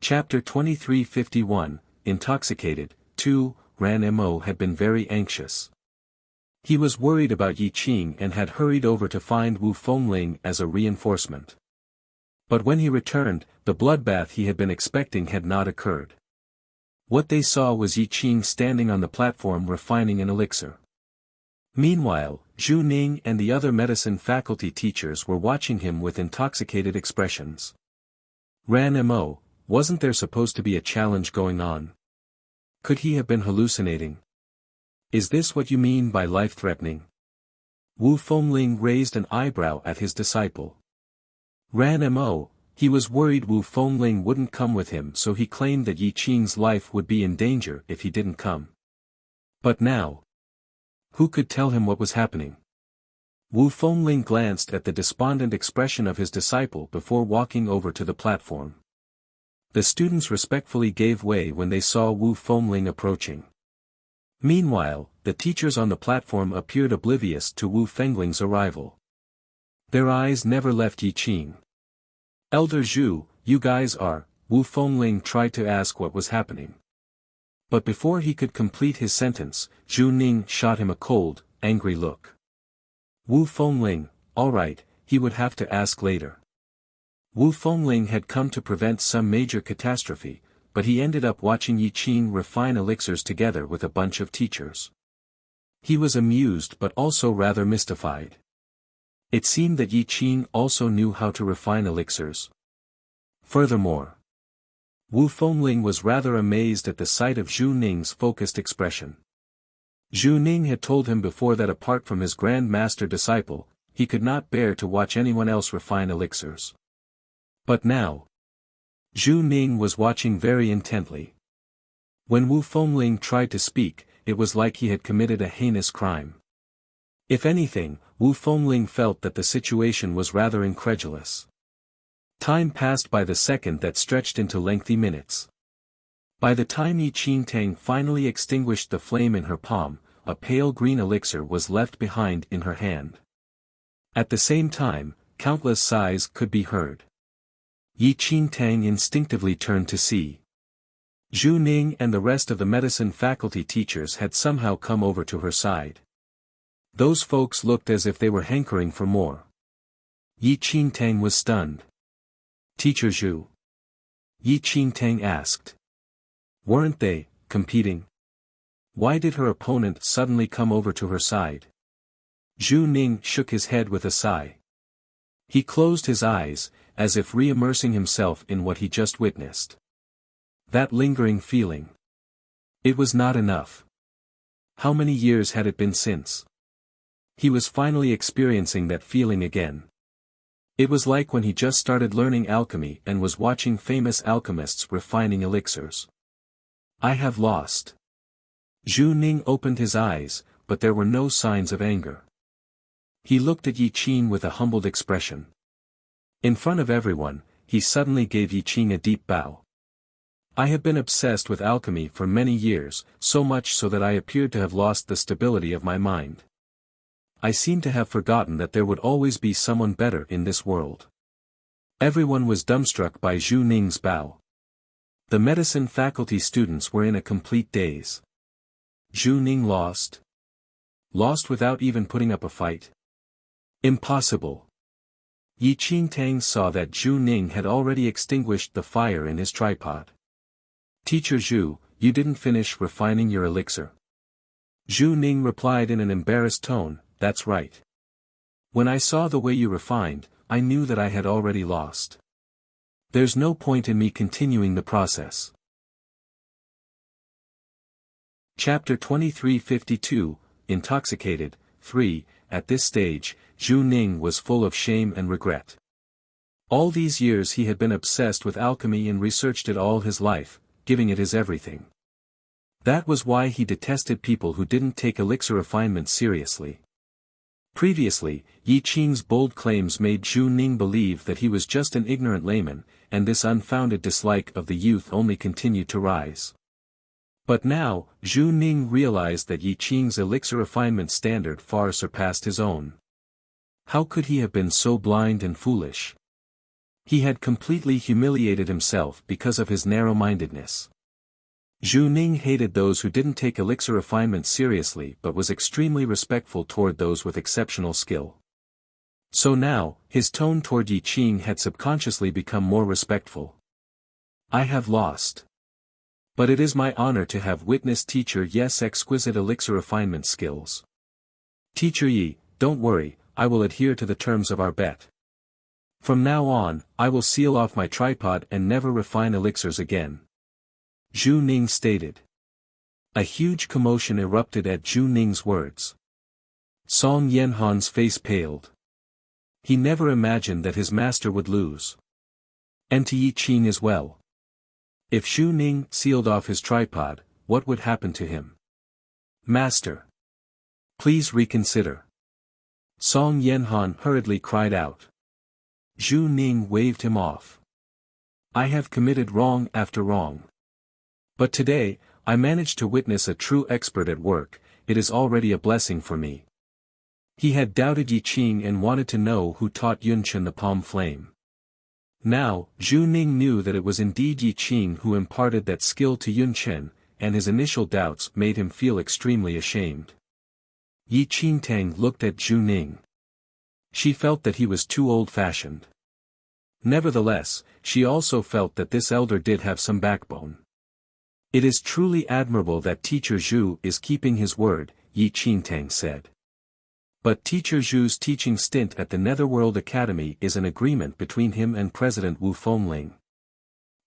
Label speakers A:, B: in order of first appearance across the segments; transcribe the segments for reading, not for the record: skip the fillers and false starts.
A: Chapter 2351, Intoxicated. 2. Ran Mo had been very anxious. He was worried about Yi Qing and had hurried over to find Wu Fengling as a reinforcement. But when he returned, the bloodbath he had been expecting had not occurred. What they saw was Yi Qing standing on the platform refining an elixir. Meanwhile, Zhu Ning and the other medicine faculty teachers were watching him with intoxicated expressions. Ran Mo, wasn't there supposed to be a challenge going on? Could he have been hallucinating? Is this what you mean by life-threatening? Wu Fengling raised an eyebrow at his disciple. Ran Mo, he was worried Wu Fengling wouldn't come with him, so he claimed that Yi Qing's life would be in danger if he didn't come. But now, who could tell him what was happening? Wu Fengling glanced at the despondent expression of his disciple before walking over to the platform. The students respectfully gave way when they saw Wu Fengling approaching. Meanwhile, the teachers on the platform appeared oblivious to Wu Fengling's arrival. Their eyes never left Yi Qing. "Elder Zhu, you guys are," Wu Fengling tried to ask what was happening. But before he could complete his sentence, Zhu Ning shot him a cold, angry look. Wu Fengling, all right, he would have to ask later. Wu Fengling had come to prevent some major catastrophe, but he ended up watching Yi Qing refine elixirs together with a bunch of teachers. He was amused but also rather mystified. It seemed that Yi Qing also knew how to refine elixirs. Furthermore, Wu Fengling was rather amazed at the sight of Zhu Ning's focused expression. Zhu Ning had told him before that apart from his Grand Master disciple, he could not bear to watch anyone else refine elixirs. But now, Zhu Ning was watching very intently. When Wu Fengling tried to speak, it was like he had committed a heinous crime. If anything, Wu Fengling felt that the situation was rather incredulous. Time passed by the second that stretched into lengthy minutes. By the time Yi Qing finally extinguished the flame in her palm, a pale green elixir was left behind in her hand. At the same time, countless sighs could be heard. Yi Qing instinctively turned to see. Zhu Ning and the rest of the medicine faculty teachers had somehow come over to her side. Those folks looked as if they were hankering for more. Yi Qing was stunned. "Teacher Zhu?" Yi Qing asked. Weren't they competing? Why did her opponent suddenly come over to her side? Zhu Ning shook his head with a sigh. He closed his eyes, as if re-immersing himself in what he just witnessed. That lingering feeling. It was not enough. How many years had it been since? He was finally experiencing that feeling again. It was like when he just started learning alchemy and was watching famous alchemists refining elixirs. "I have lost." Zhu Ning opened his eyes, but there were no signs of anger. He looked at Yi Qing with a humbled expression. In front of everyone, he suddenly gave Yi Qing a deep bow. "I have been obsessed with alchemy for many years, so much so that I appeared to have lost the stability of my mind. I seem to have forgotten that there would always be someone better in this world." Everyone was dumbstruck by Zhu Ning's bow. The medicine faculty students were in a complete daze. Zhu Ning lost? Lost without even putting up a fight? Impossible. Yi Qing saw that Zhu Ning had already extinguished the fire in his tripod. "Teacher Zhu, you didn't finish refining your elixir?" Zhu Ning replied in an embarrassed tone, "That's right. When I saw the way you refined, I knew that I had already lost. There's no point in me continuing the process." Chapter 2352, Intoxicated. 3. At this stage, Zhu Ning was full of shame and regret. All these years he had been obsessed with alchemy and researched it all his life, giving it his everything. That was why he detested people who didn't take elixir refinement seriously. Previously, Yi Qing's bold claims made Zhu Ning believe that he was just an ignorant layman, and this unfounded dislike of the youth only continued to rise. But now, Zhu Ning realized that Yi Qing's elixir refinement standard far surpassed his own. How could he have been so blind and foolish? He had completely humiliated himself because of his narrow-mindedness. Zhu Ning hated those who didn't take elixir refinement seriously but was extremely respectful toward those with exceptional skill. So now, his tone toward Yi Qing had subconsciously become more respectful. I have lost. But it is my honor to have witnessed Teacher Yi's exquisite elixir refinement skills. Teacher Yi, don't worry, I will adhere to the terms of our bet. From now on, I will seal off my tripod and never refine elixirs again. Zhu Ning stated. A huge commotion erupted at Zhu Ning's words. Song Yanhan's face paled. He never imagined that his master would lose. And to Yi Qing as well. If Zhu Ning sealed off his tripod, what would happen to him? Master. Please reconsider. Song Yanhan hurriedly cried out. Zhu Ning waved him off. I have committed wrong after wrong. But today, I managed to witness a true expert at work. It is already a blessing for me. He had doubted Yi Qing and wanted to know who taught Yunchen the palm flame. Now, Zhu Ning knew that it was indeed Yi Qing who imparted that skill to Yunchen, and his initial doubts made him feel extremely ashamed. Yi Qingtang looked at Zhu Ning. She felt that he was too old-fashioned. Nevertheless, she also felt that this elder did have some backbone. It is truly admirable that Teacher Zhu is keeping his word, Yi Qingtang said. But Teacher Zhu's teaching stint at the Netherworld Academy is an agreement between him and President Wu Fengling.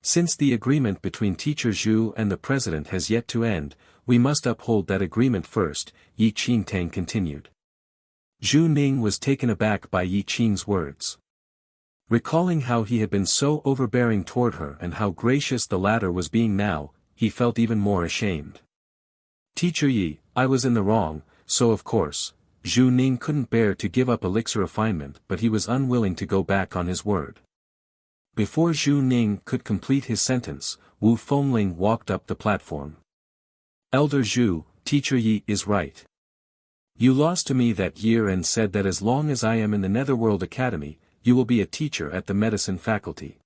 A: Since the agreement between Teacher Zhu and the President has yet to end, we must uphold that agreement first, Yi Qingtang continued. Zhu Ning was taken aback by Yi Qing's words. Recalling how he had been so overbearing toward her and how gracious the latter was being now, he felt even more ashamed. Teacher Yi, I was in the wrong, so of course, Zhu Ning couldn't bear to give up elixir refinement but he was unwilling to go back on his word. Before Zhu Ning could complete his sentence, Wu Fengling walked up the platform. Elder Zhu, Teacher Yi is right. You lost to me that year and said that as long as I am in the Netherworld Academy, you will be a teacher at the medicine faculty.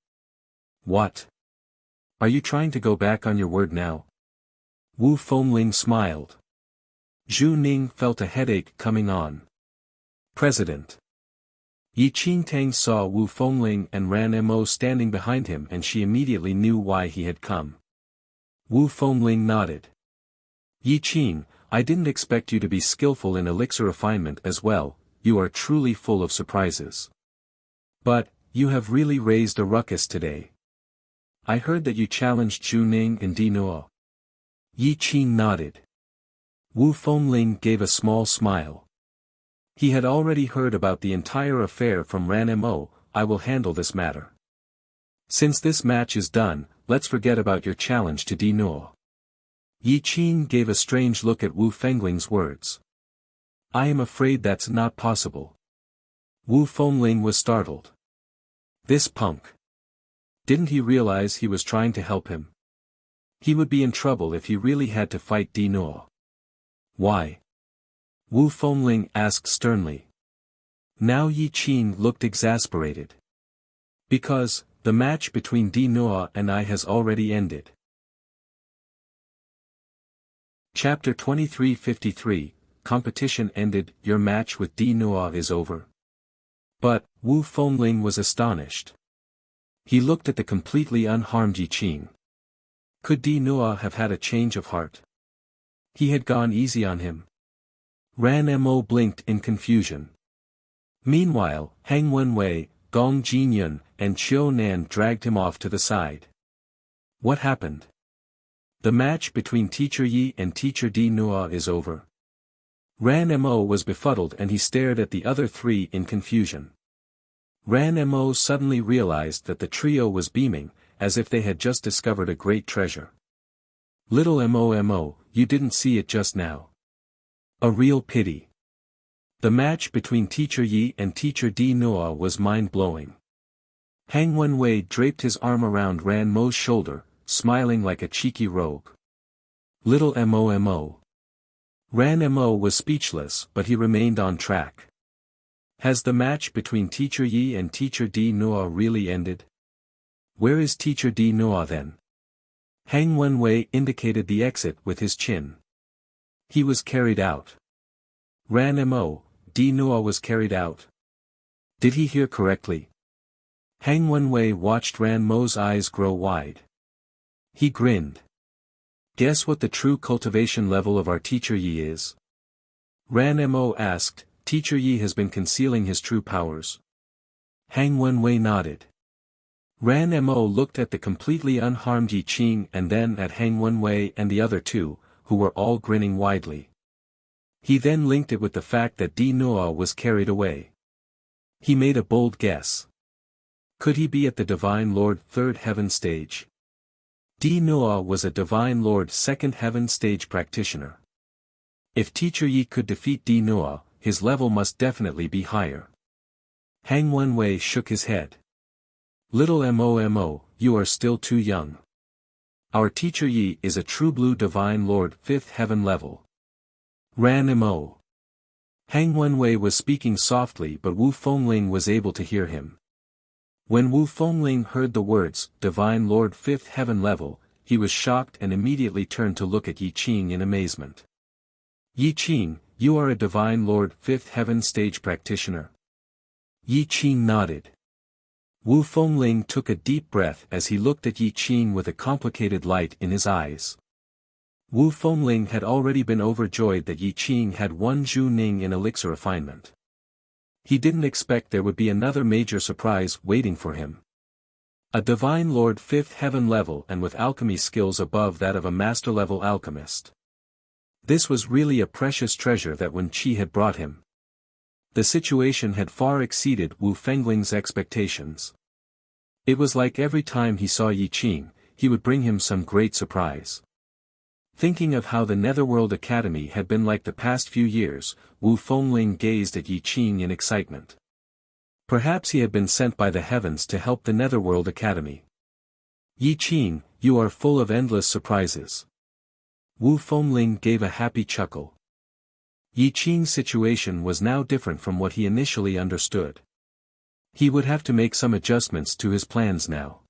A: What? Are you trying to go back on your word now? Wu Fengling smiled. Zhu Ning felt a headache coming on. President. Yi Qingtang saw Wu Fengling and Ran Mo standing behind him and she immediately knew why he had come. Wu Fengling nodded. Yi Qing, I didn't expect you to be skillful in elixir refinement as well, you are truly full of surprises. But, you have really raised a ruckus today. I heard that you challenged Zhu Ning and Di Nuo. Yi Qing nodded. Wu Fengling gave a small smile. He had already heard about the entire affair from Ran Mo, I will handle this matter. Since this match is done, let's forget about your challenge to Di Nuo. Yi Qing gave a strange look at Wu Fengling's words. I am afraid that's not possible. Wu Fengling was startled. This punk. Didn't he realize he was trying to help him? He would be in trouble if he really had to fight Di Nuo. Why? Wu Fengling asked sternly. Now Yi Qing looked exasperated. Because, the match between Di Nuo and I has already ended. Chapter 2353, Competition ended, your match with Di Nuo is over. But, Wu Fengling was astonished. He looked at the completely unharmed Yi Qing. Could Di Nuo have had a change of heart? He had gone easy on him. Ran Mo blinked in confusion. Meanwhile, Hang Wenwei, Gong Jinyun, and Qiu Nan dragged him off to the side. What happened? The match between Teacher Yi and Teacher Di Nuo is over. Ran Mo was befuddled and he stared at the other three in confusion. Ran Mo suddenly realized that the trio was beaming, as if they had just discovered a great treasure. Little Mo, you didn't see it just now. A real pity. The match between Teacher Yi and Teacher Di Nuo was mind-blowing. Hang Wenwei draped his arm around Ran Mo's shoulder, smiling like a cheeky rogue. Little Mo. Ran Mo was speechless but he remained on track. Has the match between Teacher Yi and Teacher Di Noa really ended? Where is Teacher Di Noa then? Hang Wenwei indicated the exit with his chin. He was carried out. Ran Mo, Di Noa was carried out. Did he hear correctly? Hang Wenwei watched Ran Mo's eyes grow wide. He grinned. Guess what the true cultivation level of our Teacher Yi is? Ran Mo asked. Teacher Yi has been concealing his true powers. Hang Wenwei nodded. Ran Mo looked at the completely unharmed Yi Qing and then at Hang Wenwei and the other two, who were all grinning widely. He then linked it with the fact that Di Noa was carried away. He made a bold guess. Could he be at the Divine Lord Third Heaven stage? Di Noa was a Divine Lord Second Heaven stage practitioner. If Teacher Yi could defeat Di Noa, his level must definitely be higher. Hang Wenwei shook his head. Little Mo, you are still too young. Our Teacher Yi is a true blue Divine Lord Fifth Heaven level. Ran Mo. Hang Wenwei was speaking softly but Wu Fengling was able to hear him. When Wu Fengling heard the words, Divine Lord Fifth Heaven level, he was shocked and immediately turned to look at Yi Qing in amazement. Yi Qing, you are a Divine Lord Fifth Heaven stage practitioner? Yi Qing nodded. Wu Fengling took a deep breath as he looked at Yi Qing with a complicated light in his eyes. Wu Fengling had already been overjoyed that Yi Qing had won Zhu Ning in elixir refinement. He didn't expect there would be another major surprise waiting for him. A Divine Lord Fifth Heaven level and with alchemy skills above that of a master-level alchemist. This was really a precious treasure that Wen Qi had brought him. The situation had far exceeded Wu Fengling's expectations. It was like every time he saw Yi Qing, he would bring him some great surprise. Thinking of how the Netherworld Academy had been like the past few years, Wu Fengling gazed at Yi Qing in excitement. Perhaps he had been sent by the heavens to help the Netherworld Academy. Yi Qing, you are full of endless surprises. Wu Fengling gave a happy chuckle. Yi Qing's situation was now different from what he initially understood. He would have to make some adjustments to his plans now.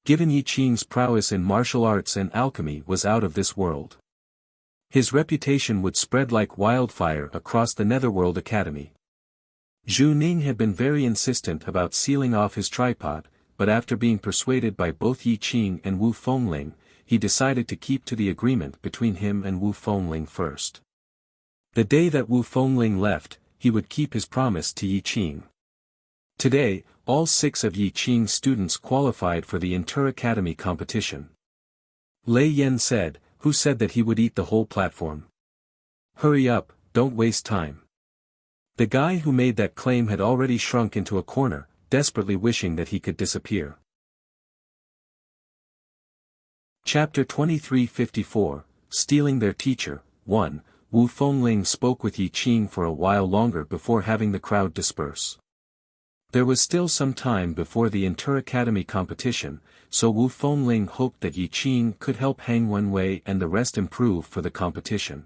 A: Given Yi Qing's prowess in martial arts and alchemy was out of this world. His reputation would spread like wildfire across the Netherworld Academy. Zhu Ning had been very insistent about sealing off his tripod, but after being persuaded by both Yi Qing and Wu Fengling, he decided to keep to the agreement between him and Wu Fengling first. The day that Wu Fengling left, he would keep his promise to Yi Qing. Today, all 6 of Yi Qing's students qualified for the Inter-Academy competition. Lei Yan said, who said that he would eat the whole platform? Hurry up, don't waste time. The guy who made that claim had already shrunk into a corner, desperately wishing that he could disappear. Chapter 2354, Stealing Their Teacher. 1. Wu Fengling spoke with Yi Qing for a while longer before having the crowd disperse. There was still some time before the Inter-Academy competition, so Wu Fengling hoped that Yi Qing could help Hang Wenwei and the rest improve for the competition.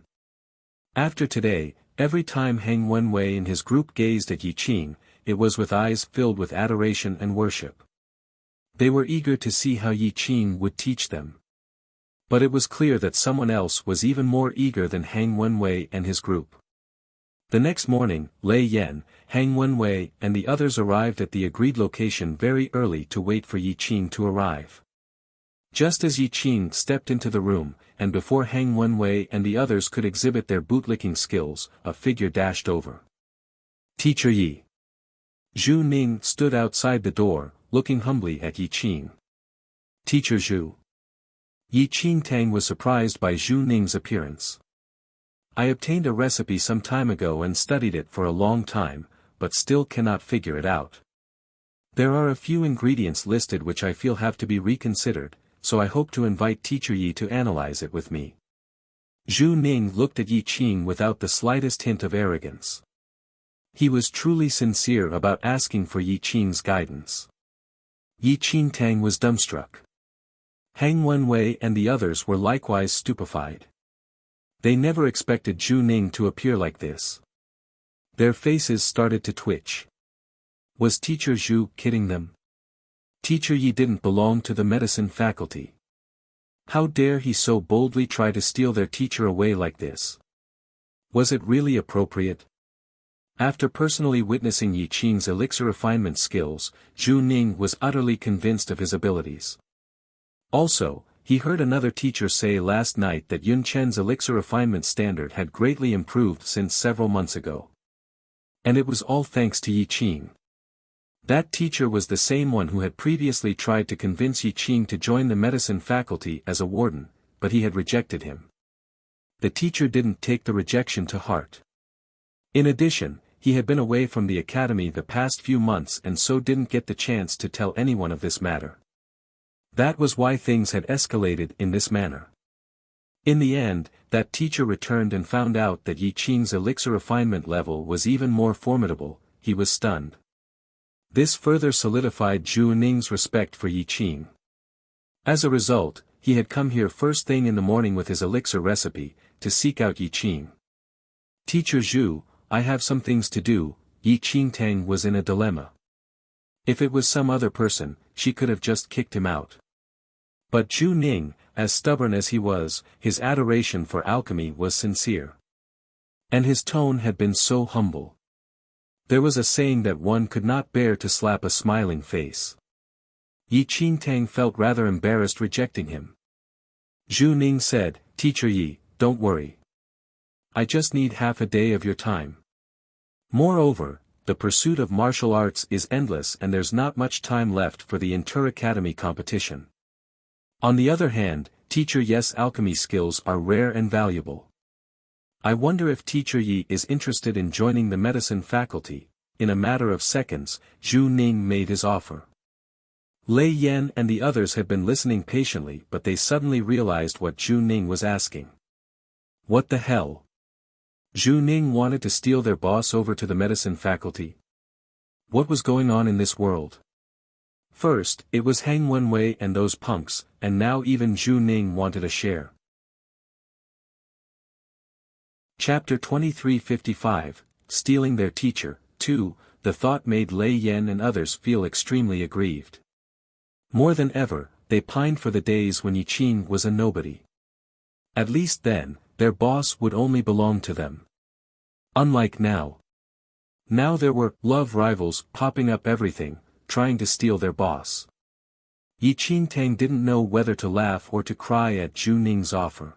A: After today, every time Hang Wenwei and his group gazed at Yi Qing, it was with eyes filled with adoration and worship. They were eager to see how Yi Qing would teach them. But it was clear that someone else was even more eager than Hang Wenwei and his group. The next morning, Lei Yan, Hang Wenwei and the others arrived at the agreed location very early to wait for Yi Qing to arrive. Just as Yi Qing stepped into the room, and before Hang Wenwei and the others could exhibit their bootlicking skills, a figure dashed over. Teacher Yi. Zhu Ning stood outside the door, looking humbly at Yi Qing. Teacher Zhu. Yi Qing Tang was surprised by Zhu Ning's appearance. I obtained a recipe some time ago and studied it for a long time, but still cannot figure it out. There are a few ingredients listed which I feel have to be reconsidered, so I hope to invite Teacher Yi to analyze it with me. Zhu Ning looked at Yi Qing without the slightest hint of arrogance. He was truly sincere about asking for Yi Qing's guidance. Yi Qing Tang was dumbstruck. Hang Wenwei and the others were likewise stupefied. They never expected Zhu Ning to appear like this. Their faces started to twitch. Was Teacher Zhu kidding them? Teacher Yi didn't belong to the medicine faculty. How dare he so boldly try to steal their teacher away like this? Was it really appropriate? After personally witnessing Yi Qing's elixir refinement skills, Zhu Ning was utterly convinced of his abilities. Also, he heard another teacher say last night that Yun Chen's elixir refinement standard had greatly improved since several months ago. And it was all thanks to Yi Qing. That teacher was the same one who had previously tried to convince Yi Qing to join the medicine faculty as a warden, but he had rejected him. The teacher didn't take the rejection to heart. In addition, he had been away from the academy the past few months and so didn't get the chance to tell anyone of this matter. That was why things had escalated in this manner. In the end, that teacher returned and found out that Yi Qing's elixir refinement level was even more formidable. He was stunned. This further solidified Zhu Ning's respect for Yi Qing. As a result, he had come here first thing in the morning with his elixir recipe, to seek out Yi Qing. Teacher Zhu, I have some things to do. Yi Qingtang was in a dilemma. If it was some other person, she could have just kicked him out. But Zhu Ning, as stubborn as he was, his adoration for alchemy was sincere. And his tone had been so humble. There was a saying that one could not bear to slap a smiling face. Yi Qingtang felt rather embarrassed rejecting him. Zhu Ning said, Teacher Yi, don't worry. I just need half a day of your time. Moreover, the pursuit of martial arts is endless and there's not much time left for the inter-academy competition. On the other hand, Teacher Yi's alchemy skills are rare and valuable. I wonder if Teacher Yi is interested in joining the medicine faculty. In a matter of seconds, Zhu Ning made his offer. Lei Yan and the others had been listening patiently but they suddenly realized what Zhu Ning was asking. What the hell? Zhu Ning wanted to steal their boss over to the medicine faculty? What was going on in this world? First, it was Hang Wenwei and those punks, and now even Zhu Ning wanted a share. Chapter 2355, Stealing Their Teacher, 2, The thought made Lei Yan and others feel extremely aggrieved. More than ever, they pined for the days when Yi Qing was a nobody. At least then, their boss would only belong to them. Unlike now. Now there were love rivals popping up everything, trying to steal their boss. Yi Qingtang didn't know whether to laugh or to cry at Zhu Ning's offer.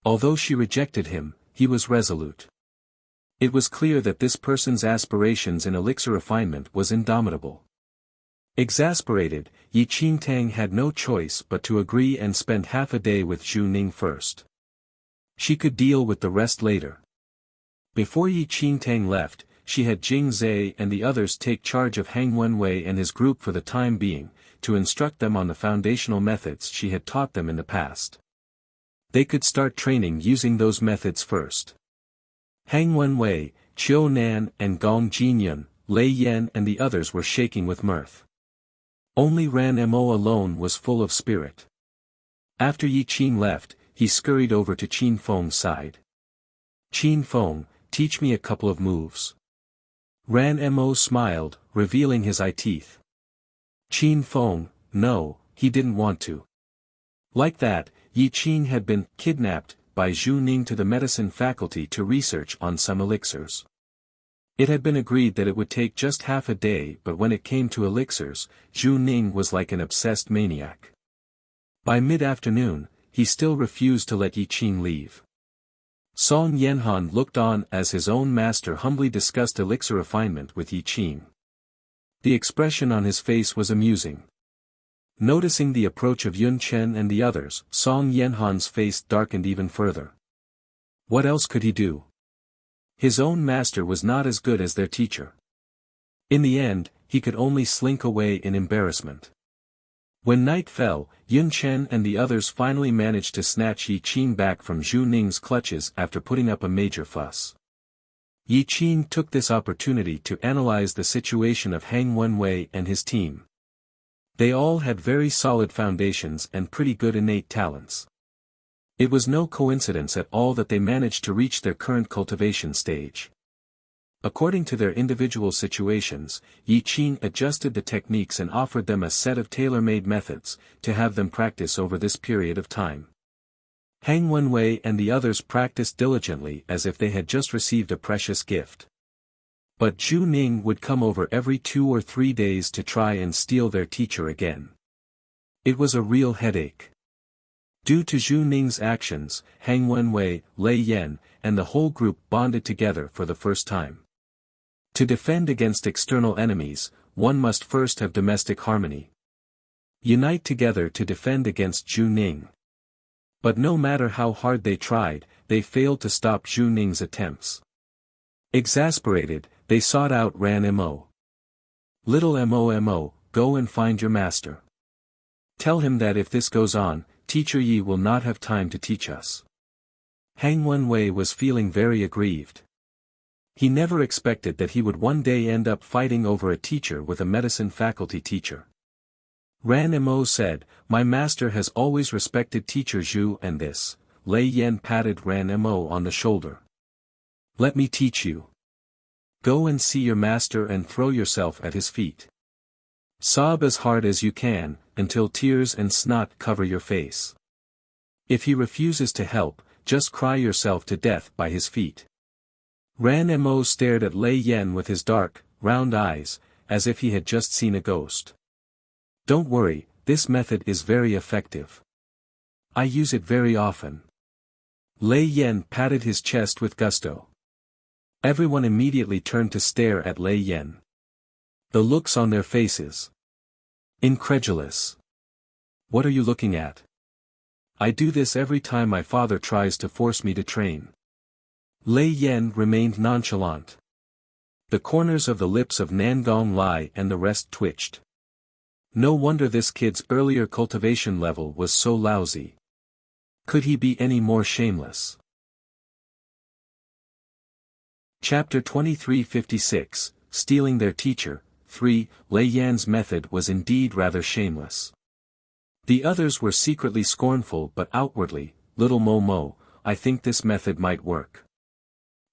A: Although she rejected him, he was resolute. It was clear that this person's aspirations in elixir refinement was indomitable. Exasperated, Yi Qingtang had no choice but to agree and spend half a day with Zhu Ning first. She could deal with the rest later. Before Yi Qingtang left, she had Jing Zhe and the others take charge of Hang Wenwei and his group for the time being, to instruct them on the foundational methods she had taught them in the past. They could start training using those methods first. Hang Wenwei, Qiu Nan and Gong Jinyun, Lei Yan and the others were shaking with mirth. Only Ran Mo alone was full of spirit. After Yi Qing left, he scurried over to Qin Feng's side. Qin Feng, teach me a couple of moves. Ran Mo smiled, revealing his eye teeth. Qin Feng, no, he didn't want to. Like that, Yi Qing had been kidnapped by Zhu Ning to the medicine faculty to research on some elixirs. It had been agreed that it would take just half a day, but when it came to elixirs, Zhu Ning was like an obsessed maniac. By mid-afternoon, he still refused to let Yi Qing leave. Song Yanhan looked on as his own master humbly discussed elixir refinement with Yi Qing. The expression on his face was amusing. Noticing the approach of Yun Chen and the others, Song Yanhan's face darkened even further. What else could he do? His own master was not as good as their teacher. In the end, he could only slink away in embarrassment. When night fell, Yun Chen and the others finally managed to snatch Yi Qing back from Zhu Ning's clutches after putting up a major fuss. Yi Qing took this opportunity to analyze the situation of Hang Wenwei and his team. They all had very solid foundations and pretty good innate talents. It was no coincidence at all that they managed to reach their current cultivation stage. According to their individual situations, Yi Qing adjusted the techniques and offered them a set of tailor-made methods, to have them practice over this period of time. Hang Wenwei and the others practiced diligently as if they had just received a precious gift. But Zhu Ning would come over every 2 or 3 days to try and steal their teacher again. It was a real headache. Due to Zhu Ning's actions, Hang Wenwei, Lei Yan, and the whole group bonded together for the first time. To defend against external enemies, one must first have domestic harmony. Unite together to defend against Zhu Ning. But no matter how hard they tried, they failed to stop Zhu Ning's attempts. Exasperated, they sought out Ran Mo. Little Mo, go and find your master. Tell him that if this goes on, Teacher Yi will not have time to teach us. Hang Wenwei was feeling very aggrieved. He never expected that he would one day end up fighting over a teacher with a medicine faculty teacher. Ran Mo said, "My master has always respected Teacher Zhu and this." Lei Yan patted Ran Mo on the shoulder. "Let me teach you. Go and see your master and throw yourself at his feet. Sob as hard as you can, until tears and snot cover your face. If he refuses to help, just cry yourself to death by his feet." Ran Mo stared at Lei Yan with his dark, round eyes, as if he had just seen a ghost. "Don't worry, this method is very effective. I use it very often." Lei Yan patted his chest with gusto. Everyone immediately turned to stare at Lei Yan. The looks on their faces. Incredulous. "What are you looking at?" "I do this every time my father tries to force me to train." Lei Yan remained nonchalant. The corners of the lips of Nangong Lai and the rest twitched. No wonder this kid's earlier cultivation level was so lousy. Could he be any more shameless? Chapter 2356, Stealing Their Teacher. 3. Lei Yan's method was indeed rather shameless. The others were secretly scornful but outwardly, "Little Mo, I think this method might work.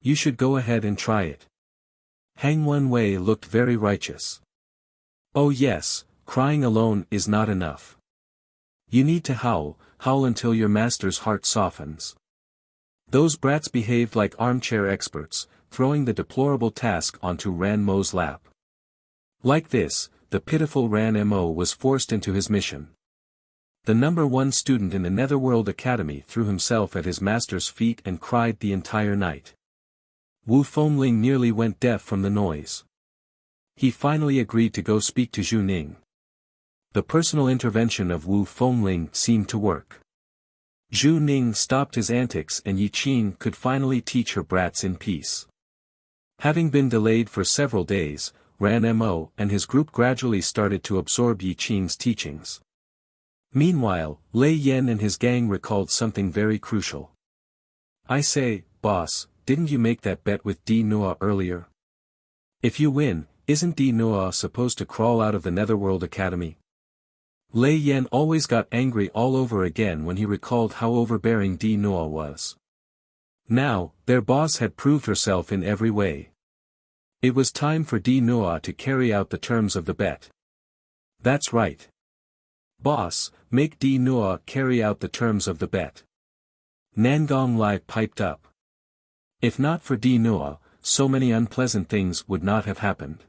A: You should go ahead and try it." Hang Wenwei looked very righteous. "Oh yes, crying alone is not enough. You need to howl until your master's heart softens." Those brats behaved like armchair experts, throwing the deplorable task onto Ran Mo's lap. Like this, the pitiful Ran Mo was forced into his mission. The number 1 student in the Netherworld Academy threw himself at his master's feet and cried the entire night. Wu Fengling nearly went deaf from the noise. He finally agreed to go speak to Zhu Ning. The personal intervention of Wu Fengling seemed to work. Zhu Ning stopped his antics and Yi Qing could finally teach her brats in peace. Having been delayed for several days, Ran Mo and his group gradually started to absorb Yi Qing's teachings. Meanwhile, Lei Yan and his gang recalled something very crucial. "I say, boss, didn't you make that bet with Di Noa earlier? If you win, isn't Di Noa supposed to crawl out of the Netherworld Academy?" Lei Yan always got angry all over again when he recalled how overbearing Di Noa was. Now, their boss had proved herself in every way. It was time for Di Noa to carry out the terms of the bet. "That's right. Boss, make Di Noa carry out the terms of the bet." Nangong Lai piped up. If not for Di Noa, so many unpleasant things would not have happened.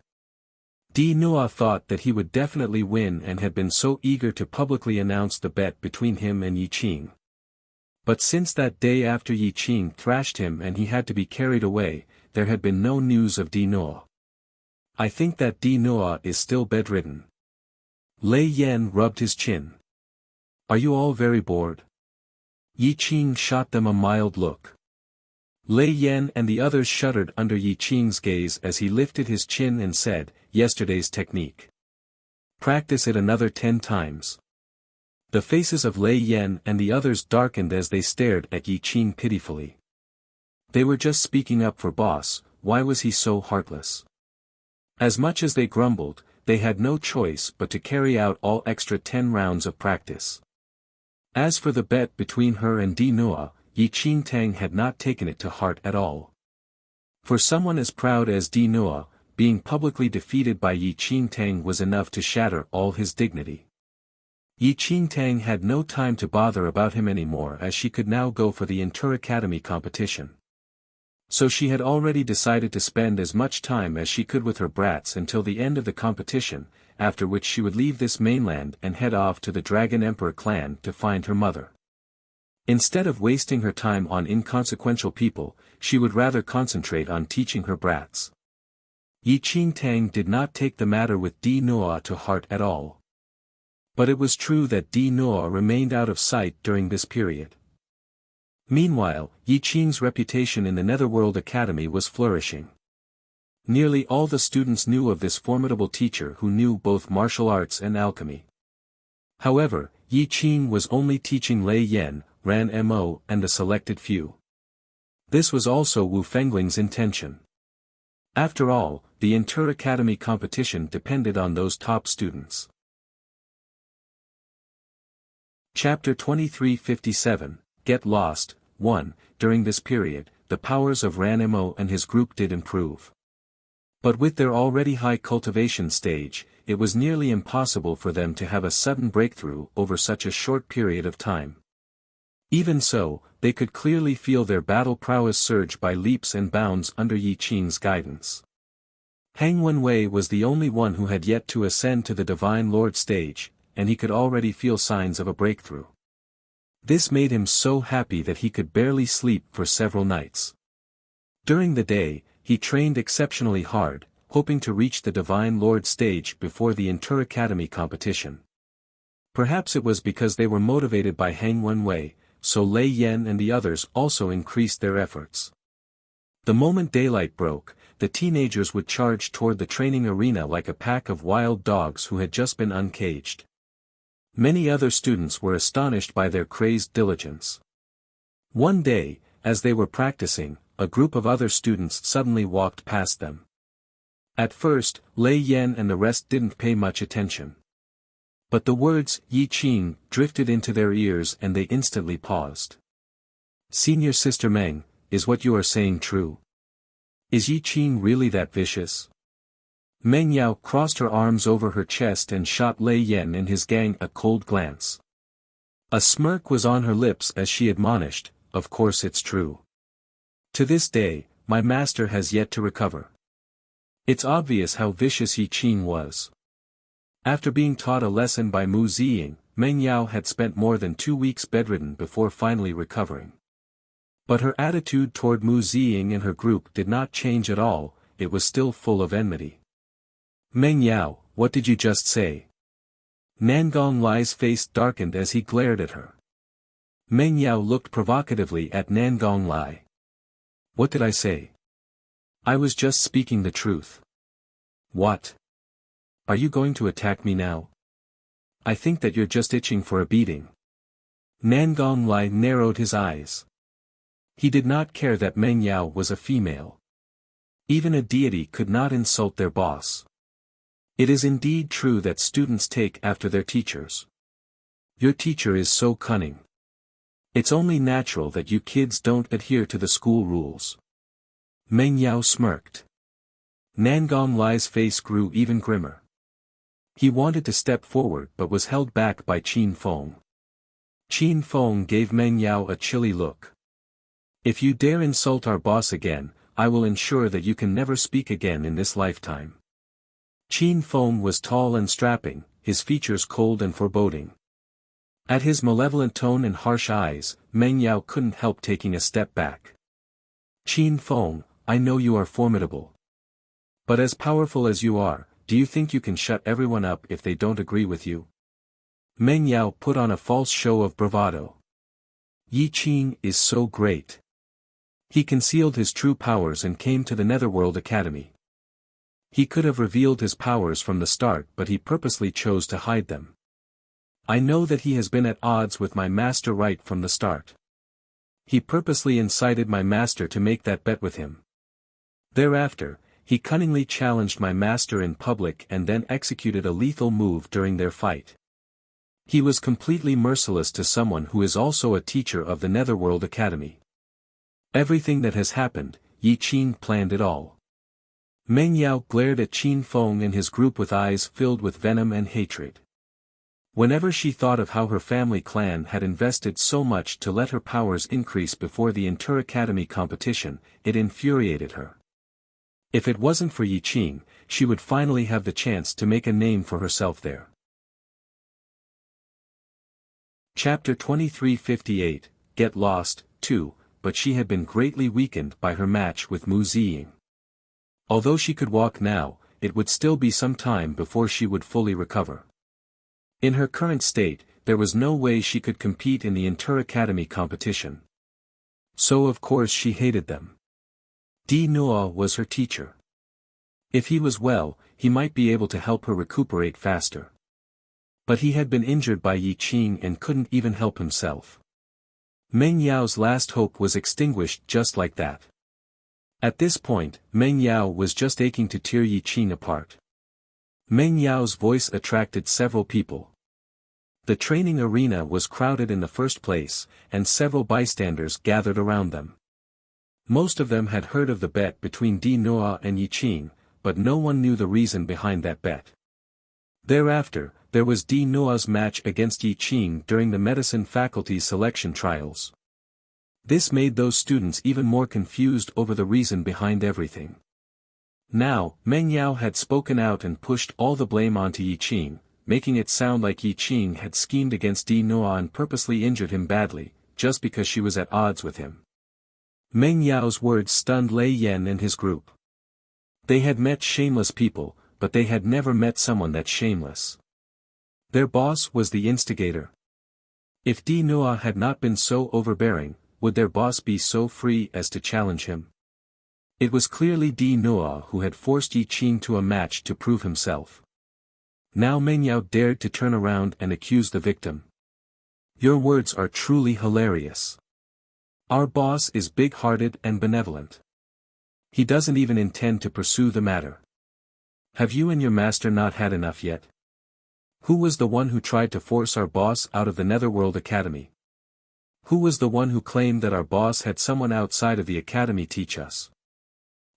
A: Di Noa thought that he would definitely win and had been so eager to publicly announce the bet between him and Yi Qing. But since that day after Yi Qing thrashed him and he had to be carried away, there had been no news of Di Noa. "I think that Di Noa is still bedridden." Lei Yan rubbed his chin. "Are you all very bored?" Yi Qing shot them a mild look. Lei Yan and the others shuddered under Yi Qing's gaze as he lifted his chin and said, "Yesterday's technique. Practice it another 10 times. The faces of Lei Yan and the others darkened as they stared at Yi Qing pitifully. They were just speaking up for boss, why was he so heartless? As much as they grumbled, they had no choice but to carry out all extra 10 rounds of practice. As for the bet between her and Di Noa, Yi Qing Tang had not taken it to heart at all. For someone as proud as Di Noa, being publicly defeated by Yi Qingtang was enough to shatter all his dignity. Yi Qingtang had no time to bother about him anymore as she could now go for the inter-academy competition. So she had already decided to spend as much time as she could with her brats until the end of the competition, after which she would leave this mainland and head off to the Dragon Emperor clan to find her mother. Instead of wasting her time on inconsequential people, she would rather concentrate on teaching her brats. Yi Qingtang did not take the matter with Di Noa to heart at all. But it was true that Di Noa remained out of sight during this period. Meanwhile, Yi Qing's reputation in the Netherworld Academy was flourishing. Nearly all the students knew of this formidable teacher who knew both martial arts and alchemy. However, Yi Qing was only teaching Lei Yan, Ran Mo and a selected few. This was also Wu Fengling's intention. After all, the inter-academy competition depended on those top students. Chapter 2357, Get Lost, 1. During this period, the powers of Ran Mo and his group did improve. But with their already high cultivation stage, it was nearly impossible for them to have a sudden breakthrough over such a short period of time. Even so, they could clearly feel their battle prowess surge by leaps and bounds under Yi Qing's guidance. Hang Wenwei was the only one who had yet to ascend to the Divine Lord stage, and he could already feel signs of a breakthrough. This made him so happy that he could barely sleep for several nights. During the day, he trained exceptionally hard, hoping to reach the Divine Lord stage before the inter-academy competition. Perhaps it was because they were motivated by Hang Wenwei, so Lei Yan and the others also increased their efforts. The moment daylight broke, the teenagers would charge toward the training arena like a pack of wild dogs who had just been uncaged. Many other students were astonished by their crazed diligence. One day, as they were practicing, a group of other students suddenly walked past them. At first, Lei Yan and the rest didn't pay much attention. But the words, Yi Qing, drifted into their ears and they instantly paused. Senior Sister Meng, is what you are saying true? Is Yi Qing really that vicious? Meng Yao crossed her arms over her chest and shot Lei Yan and his gang a cold glance. A smirk was on her lips as she admonished, of course it's true. To this day, my master has yet to recover. It's obvious how vicious Yi Qing was. After being taught a lesson by Mu Ziying, Meng Yao had spent more than 2 weeks bedridden before finally recovering. But her attitude toward Mu Ziying and her group did not change at all, it was still full of enmity. Meng Yao, what did you just say? Nangong Lai's face darkened as he glared at her. Meng Yao looked provocatively at Nangong Lai. What did I say? I was just speaking the truth. What? Are you going to attack me now? I think that you're just itching for a beating. Nangong Lai narrowed his eyes. He did not care that Meng Yao was a female. Even a deity could not insult their boss. It is indeed true that students take after their teachers. Your teacher is so cunning. It's only natural that you kids don't adhere to the school rules. Meng Yao smirked. Nangong Lai's face grew even grimmer. He wanted to step forward but was held back by Qin Feng. Qin Feng gave Meng Yao a chilly look. If you dare insult our boss again, I will ensure that you can never speak again in this lifetime. Qin Feng was tall and strapping, his features cold and foreboding. At his malevolent tone and harsh eyes, Meng Yao couldn't help taking a step back. Qin Feng, I know you are formidable. But as powerful as you are, do you think you can shut everyone up if they don't agree with you? Meng Yao put on a false show of bravado. Yi Qing is so great. He concealed his true powers and came to the Netherworld Academy. He could have revealed his powers from the start but he purposely chose to hide them. I know that he has been at odds with my master right from the start. He purposely incited my master to make that bet with him. Thereafter, he cunningly challenged my master in public and then executed a lethal move during their fight. He was completely merciless to someone who is also a teacher of the Netherworld Academy. Everything that has happened, Yi Qing planned it all. Meng Yao glared at Qin Feng and his group with eyes filled with venom and hatred. Whenever she thought of how her family clan had invested so much to let her powers increase before the Inter-Academy competition, it infuriated her. If it wasn't for Yi Qing, she would finally have the chance to make a name for herself there. Chapter 2358, Get Lost, 2, but she had been greatly weakened by her match with Mu Ziying. Although she could walk now, it would still be some time before she would fully recover. In her current state, there was no way she could compete in the Inter-Academy competition. So of course she hated them. Di Nuo was her teacher. If he was well, he might be able to help her recuperate faster. But he had been injured by Yi Qing and couldn't even help himself. Meng Yao's last hope was extinguished just like that. At this point, Meng Yao was just aching to tear Yi Qing apart. Meng Yao's voice attracted several people. The training arena was crowded in the first place, and several bystanders gathered around them. Most of them had heard of the bet between Di Nuo and Yi Qing, but no one knew the reason behind that bet. Thereafter, there was Di Nuo's match against Yi Qing during the medicine faculty selection trials. This made those students even more confused over the reason behind everything. Now, Meng Yao had spoken out and pushed all the blame onto Yi Qing, making it sound like Yi Qing had schemed against Di Nuo and purposely injured him badly, just because she was at odds with him. Meng Yao's words stunned Lei Yan and his group. They had met shameless people, but they had never met someone that shameless. Their boss was the instigator. If Di Nuo had not been so overbearing, would their boss be so free as to challenge him? It was clearly Di Nuo who had forced Yi Qing to a match to prove himself. Now Meng Yao dared to turn around and accuse the victim. Your words are truly hilarious. Our boss is big-hearted and benevolent. He doesn't even intend to pursue the matter. Have you and your master not had enough yet? Who was the one who tried to force our boss out of the Netherworld Academy? Who was the one who claimed that our boss had someone outside of the academy teach us?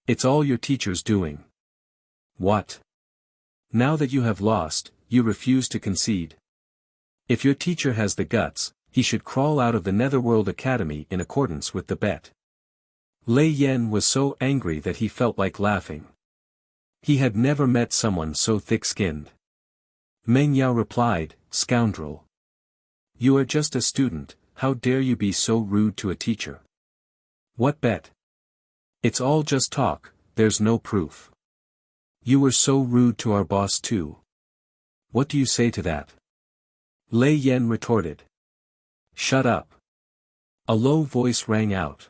A: It's all your teacher's doing. What? Now that you have lost, you refuse to concede. If your teacher has the guts, he should crawl out of the Netherworld Academy in accordance with the bet. Lei Yan was so angry that he felt like laughing. He had never met someone so thick-skinned. Meng Yao replied, "Scoundrel. You are just a student, how dare you be so rude to a teacher? What bet? It's all just talk, there's no proof. You were so rude to our boss too. What do you say to that?" Lei Yan retorted. "Shut up." A low voice rang out.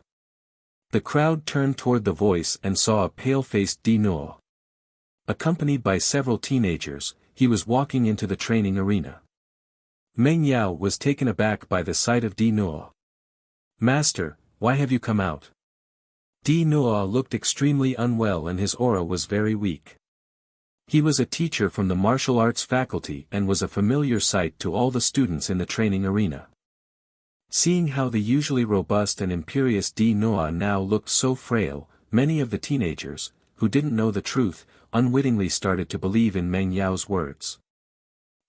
A: The crowd turned toward the voice and saw a pale-faced Di Nuo. Accompanied by several teenagers, he was walking into the training arena. Meng Yao was taken aback by the sight of Di Nuo. "Master, why have you come out?" Di Nuo looked extremely unwell and his aura was very weak. He was a teacher from the martial arts faculty and was a familiar sight to all the students in the training arena. Seeing how the usually robust and imperious Di Nuo now looked so frail, many of the teenagers, who didn't know the truth, unwittingly started to believe in Meng Yao's words.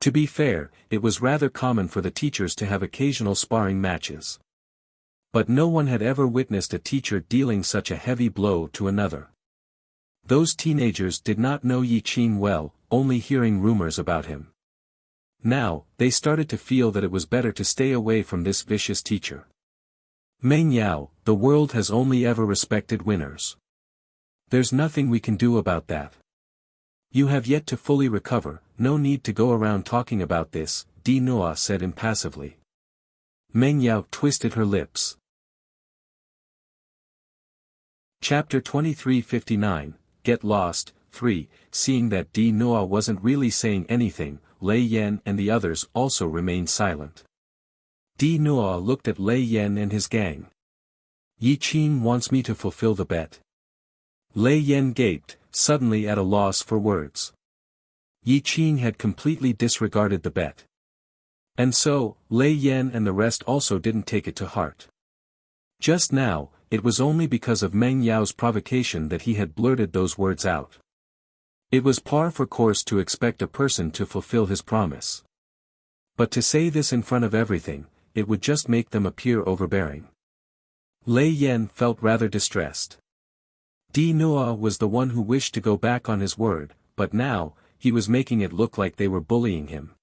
A: To be fair, it was rather common for the teachers to have occasional sparring matches. But no one had ever witnessed a teacher dealing such a heavy blow to another. Those teenagers did not know Yi Qing well, only hearing rumors about him. Now, they started to feel that it was better to stay away from this vicious teacher. "Meng Yao, the world has only ever respected winners. There's nothing we can do about that. You have yet to fully recover, no need to go around talking about this," Di Nuo said impassively. Meng Yao twisted her lips. Chapter 2359, Get Lost, 3, seeing that Di Nuo wasn't really saying anything, Lei Yan and the others also remained silent. Di Nuo looked at Lei Yan and his gang. "Yi Qing wants me to fulfill the bet." Lei Yan gaped, suddenly at a loss for words. Yi Qing had completely disregarded the bet. And so, Lei Yan and the rest also didn't take it to heart. Just now, it was only because of Meng Yao's provocation that he had blurted those words out. It was par for course to expect a person to fulfill his promise. But to say this in front of everything, it would just make them appear overbearing. Lei Yan felt rather distressed. Di Noa was the one who wished to go back on his word, but now, he was making it look like they were bullying him.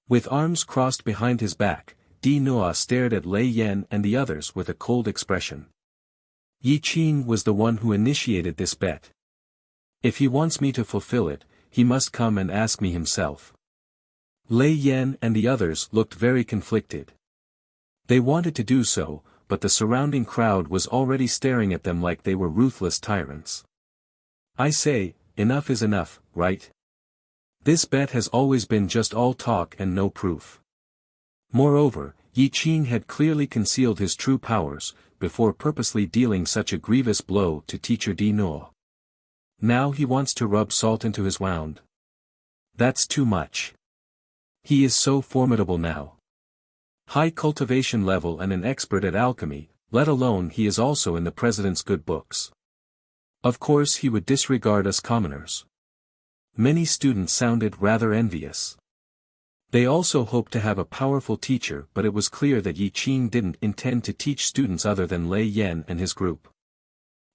A: With arms crossed behind his back, Di Noa stared at Lei Yan and the others with a cold expression. Yi Qing was the one who initiated this bet. If he wants me to fulfill it, he must come and ask me himself. Lei Yan and the others looked very conflicted. They wanted to do so, but the surrounding crowd was already staring at them like they were ruthless tyrants. I say, enough is enough, right? This bet has always been just all talk and no proof. Moreover, Yi Qing had clearly concealed his true powers, before purposely dealing such a grievous blow to teacher Di Noa. Now he wants to rub salt into his wound. That's too much. He is so formidable now. High cultivation level and an expert at alchemy, let alone he is also in the president's good books. Of course he would disregard us commoners. Many students sounded rather envious. They also hoped to have a powerful teacher, but it was clear that Yi Qing didn't intend to teach students other than Lei Yan and his group.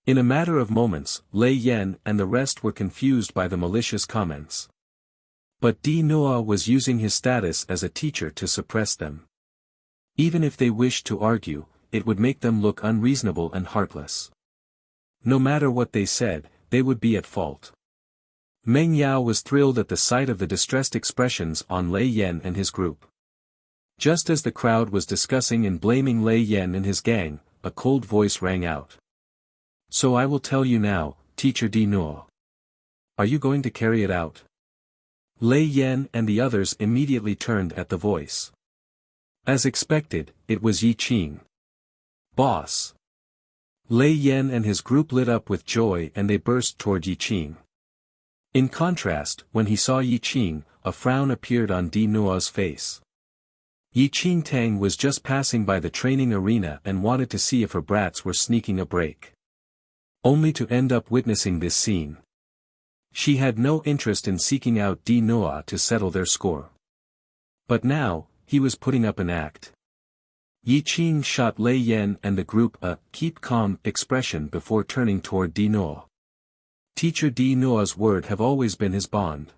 A: In a matter of moments, Lei Yan and the rest were confused by the malicious comments. But Di Noa was using his status as a teacher to suppress them. Even if they wished to argue, it would make them look unreasonable and heartless. No matter what they said, they would be at fault. Meng Yao was thrilled at the sight of the distressed expressions on Lei Yan and his group. Just as the crowd was discussing and blaming Lei Yan and his gang, a cold voice rang out. So I will tell you now, teacher Di Noa. Are you going to carry it out? Lei Yan and the others immediately turned at the voice. As expected, it was Yi Qing. Boss. Lei Yan and his group lit up with joy and they burst toward Yi Qing. In contrast, when he saw Yi Qing, a frown appeared on Di Noa's face. Yi Qing Tang was just passing by the training arena and wanted to see if her brats were sneaking a break. Only to end up witnessing this scene. She had no interest in seeking out Di Noa to settle their score. But now, he was putting up an act. Yi Qing shot Lei Yan and the group a keep calm expression before turning toward Di Noa. Teacher Di Noa's word have always been his bond.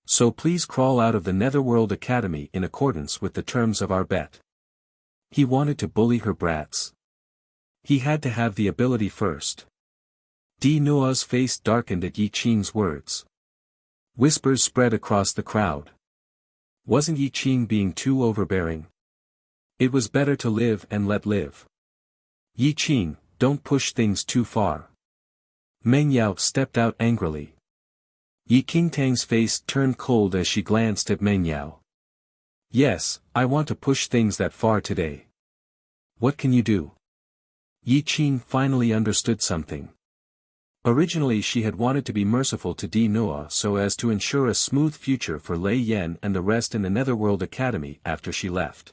A: So please crawl out of the Netherworld Academy in accordance with the terms of our bet. He wanted to bully her brats. He had to have the ability first. Di Noa's face darkened at Yi Qing's words. Whispers spread across the crowd. Wasn't Yi Qing being too overbearing? It was better to live and let live. Yi Qing, don't push things too far. Meng Yao stepped out angrily. Yi Qingtang's face turned cold as she glanced at Meng Yao. Yes, I want to push things that far today. What can you do? Yi Qing finally understood something. Originally she had wanted to be merciful to Di Noa so as to ensure a smooth future for Lei Yan and the rest in the Netherworld Academy after she left.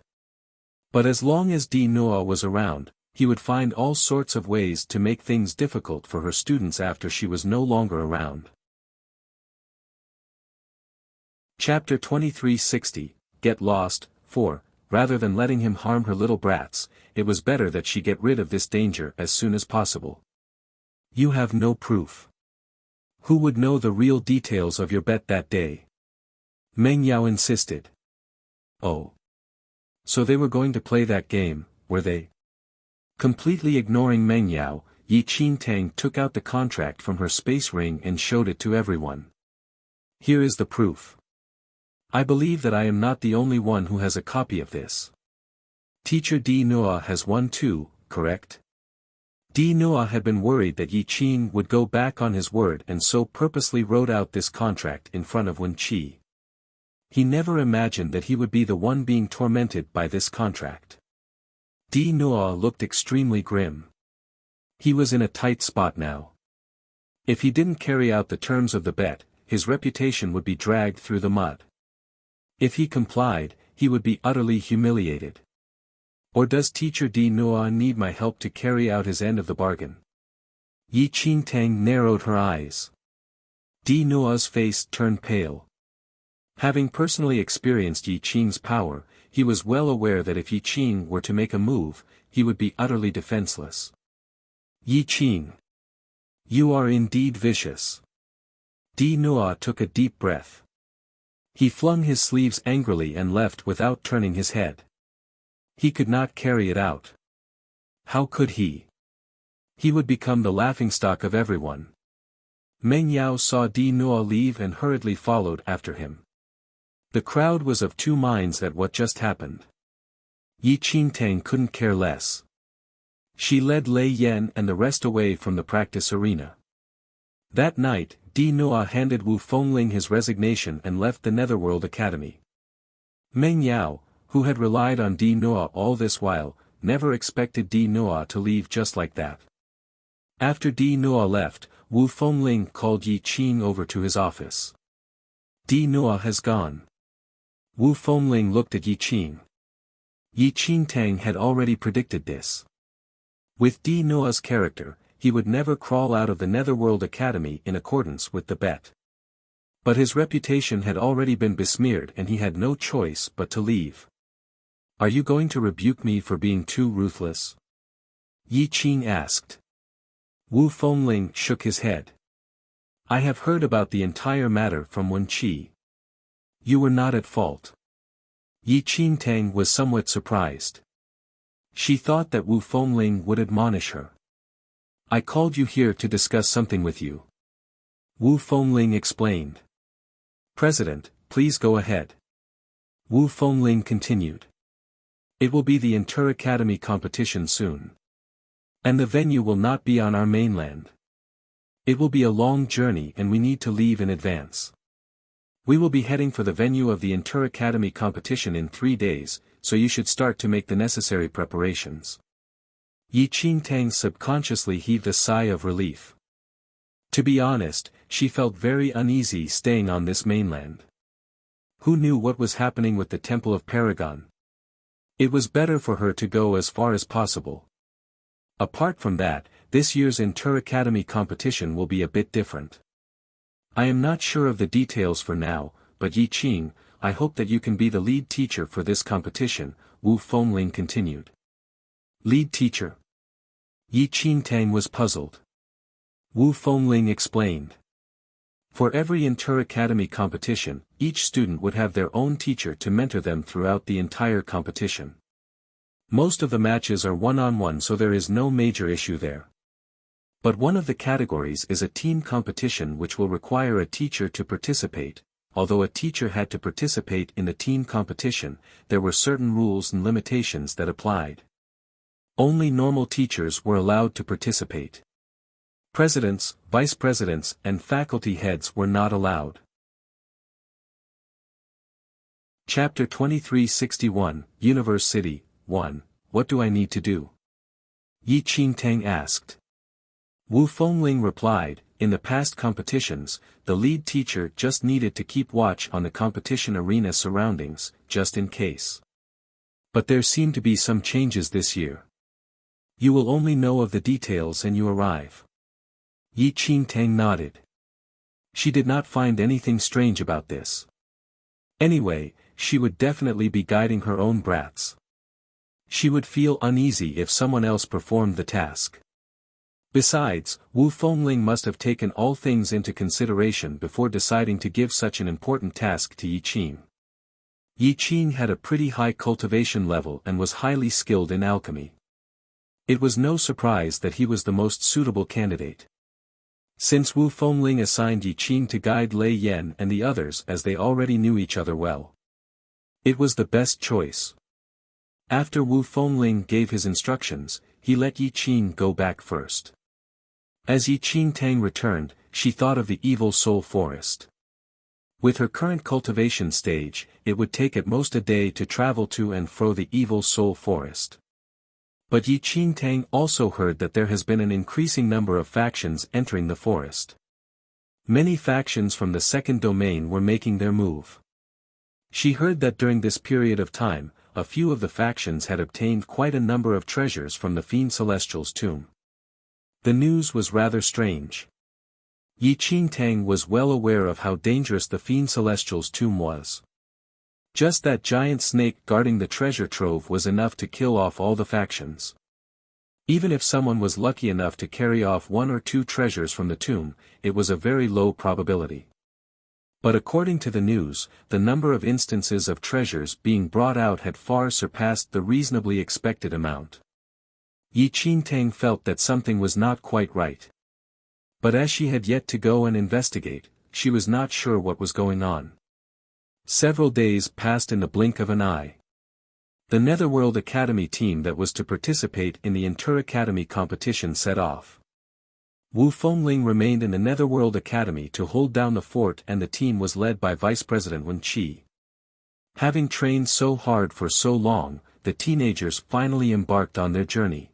A: But as long as Di Noa was around, he would find all sorts of ways to make things difficult for her students after she was no longer around. Chapter 2360, Get Lost. 4. Rather than letting him harm her little brats, it was better that she get rid of this danger as soon as possible. You have no proof. Who would know the real details of your bet that day? Meng Yao insisted. Oh. So they were going to play that game, were they? Completely ignoring Meng Yao, Yi Qingtang took out the contract from her space ring and showed it to everyone. Here is the proof. I believe that I am not the only one who has a copy of this. Teacher Di Noa has one too, correct? Di Noa had been worried that Yi Qing would go back on his word and so purposely wrote out this contract in front of Wen Qi. He never imagined that he would be the one being tormented by this contract. Di Noa looked extremely grim. He was in a tight spot now. If he didn't carry out the terms of the bet, his reputation would be dragged through the mud. If he complied, he would be utterly humiliated. Or does Teacher Di Noa need my help to carry out his end of the bargain? Yi Qingtang narrowed her eyes. Di Noa's face turned pale. Having personally experienced Yi Qing's power, he was well aware that if Yi Qing were to make a move, he would be utterly defenseless. Yi Qing. You are indeed vicious. Di Noa took a deep breath. He flung his sleeves angrily and left without turning his head. He could not carry it out. How could he? He would become the laughingstock of everyone. Meng Yao saw Di Noa leave and hurriedly followed after him. The crowd was of two minds at what just happened. Yi Qingtang couldn't care less. She led Lei Yan and the rest away from the practice arena. That night, Di Noa handed Wu Fengling his resignation and left the Netherworld Academy. Meng Yao, who had relied on Di Noa all this while, never expected Di Noa to leave just like that. After Di Noa left, Wu Fengling called Yi Qing over to his office. Di Noa has gone. Wu Fengling looked at Yi Qing. Yi Qingtang had already predicted this. With Di Noa's character, he would never crawl out of the Netherworld Academy in accordance with the bet. But his reputation had already been besmeared and he had no choice but to leave. Are you going to rebuke me for being too ruthless? Yi Qing asked. Wu Fengling shook his head. I have heard about the entire matter from Wen Qi. You were not at fault. Yi Qingtang was somewhat surprised. She thought that Wu Fengling would admonish her. I called you here to discuss something with you. Wu Fengling explained. President, please go ahead. Wu Fengling continued. It will be the Inter-Academy competition soon. And the venue will not be on our mainland. It will be a long journey and we need to leave in advance. We will be heading for the venue of the Inter-Academy competition in 3 days, so you should start to make the necessary preparations. Yi Qingtang subconsciously heaved a sigh of relief. To be honest, she felt very uneasy staying on this mainland. Who knew what was happening with the Temple of Paragon? It was better for her to go as far as possible. Apart from that, this year's Inter-Academy competition will be a bit different. I am not sure of the details for now, but Yi Qing, I hope that you can be the lead teacher for this competition, Wu Fengling continued. Lead teacher? Yi Qingtang was puzzled. Wu Fengling explained. For every Inter-Academy competition, each student would have their own teacher to mentor them throughout the entire competition. Most of the matches are one-on-one, so there is no major issue there. But one of the categories is a team competition which will require a teacher to participate. Although a teacher had to participate in the team competition, there were certain rules and limitations that applied. Only normal teachers were allowed to participate. Presidents, vice presidents, and faculty heads were not allowed. Chapter 2361, Universe City, 1. What do I need to do? Yi Qingtang asked. Wu Fengling replied, in the past competitions, the lead teacher just needed to keep watch on the competition arena surroundings, just in case. But there seem to be some changes this year. You will only know of the details when you arrive. Yi Qingtang nodded. She did not find anything strange about this. Anyway, she would definitely be guiding her own brats. She would feel uneasy if someone else performed the task. Besides, Wu Fengling must have taken all things into consideration before deciding to give such an important task to Yi Qing. Yi Qing had a pretty high cultivation level and was highly skilled in alchemy. It was no surprise that he was the most suitable candidate. Since Wu Fengling assigned Yi Qing to guide Lei Yan and the others as they already knew each other well, it was the best choice. After Wu Fengling gave his instructions, he let Yi Qing go back first. As Yi Qingtang returned, she thought of the Evil Soul Forest. With her current cultivation stage, it would take at most a day to travel to and fro the Evil Soul Forest. But Yi Qingtang also heard that there has been an increasing number of factions entering the forest. Many factions from the second domain were making their move. She heard that during this period of time, a few of the factions had obtained quite a number of treasures from the Fiend Celestial's tomb. The news was rather strange. Yi Qingtang was well aware of how dangerous the Fiend Celestial's tomb was. Just that giant snake guarding the treasure trove was enough to kill off all the factions. Even if someone was lucky enough to carry off one or two treasures from the tomb, it was a very low probability. But according to the news, the number of instances of treasures being brought out had far surpassed the reasonably expected amount. Yi Qingtang felt that something was not quite right. But as she had yet to go and investigate, she was not sure what was going on. Several days passed in the blink of an eye. The Netherworld Academy team that was to participate in the Inter-Academy competition set off. Wu Fengling remained in the Netherworld Academy to hold down the fort, and the team was led by Vice President Wen Qi. Having trained so hard for so long, the teenagers finally embarked on their journey.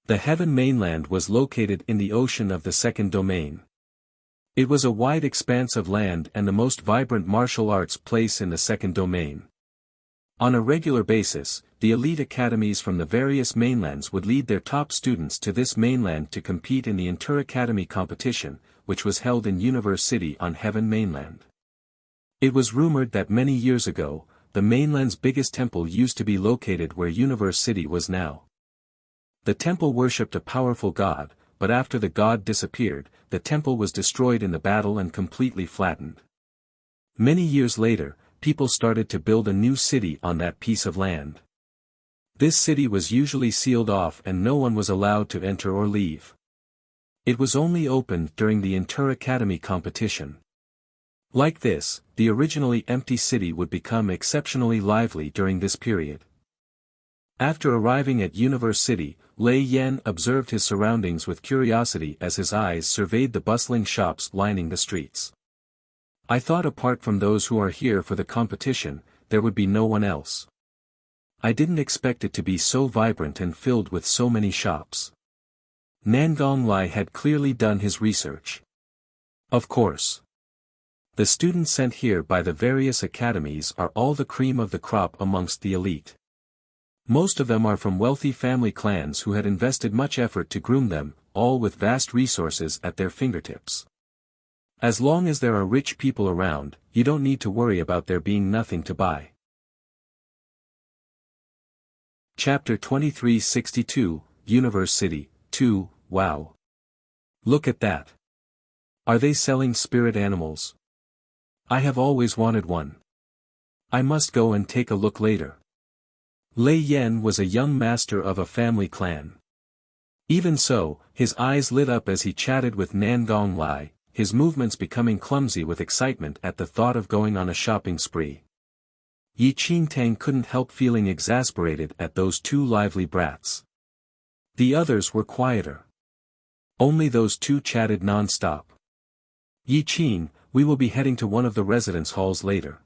A: The Heaven mainland was located in the ocean of the second domain. It was a wide expanse of land and the most vibrant martial arts place in the second domain. On a regular basis, the elite academies from the various mainlands would lead their top students to this mainland to compete in the Inter-Academy competition, which was held in Universe City on Heaven mainland. It was rumored that many years ago, the mainland's biggest temple used to be located where Universe City was now. The temple worshipped a powerful god, but after the god disappeared, the temple was destroyed in the battle and completely flattened. Many years later, people started to build a new city on that piece of land. This city was usually sealed off and no one was allowed to enter or leave. It was only opened during the Inter-Academy competition. Like this, the originally empty city would become exceptionally lively during this period. After arriving at Universe City, Lei Yan observed his surroundings with curiosity as his eyes surveyed the bustling shops lining the streets. I thought apart from those who are here for the competition, there would be no one else. I didn't expect it to be so vibrant and filled with so many shops. Nangong Lai had clearly done his research. Of course. The students sent here by the various academies are all the cream of the crop amongst the elite. Most of them are from wealthy family clans who had invested much effort to groom them, all with vast resources at their fingertips. As long as there are rich people around, you don't need to worry about there being nothing to buy. Chapter 2362, Universe City, 2, Wow. Look at that. Are they selling spirit animals? I have always wanted one. I must go and take a look later. Lei Yan was a young master of a family clan. Even so, his eyes lit up as he chatted with Nangong Lai, his movements becoming clumsy with excitement at the thought of going on a shopping spree. Yi Qingtang couldn't help feeling exasperated at those two lively brats. The others were quieter. Only those two chatted non-stop. Yi Qing, we will be heading to one of the residence halls later.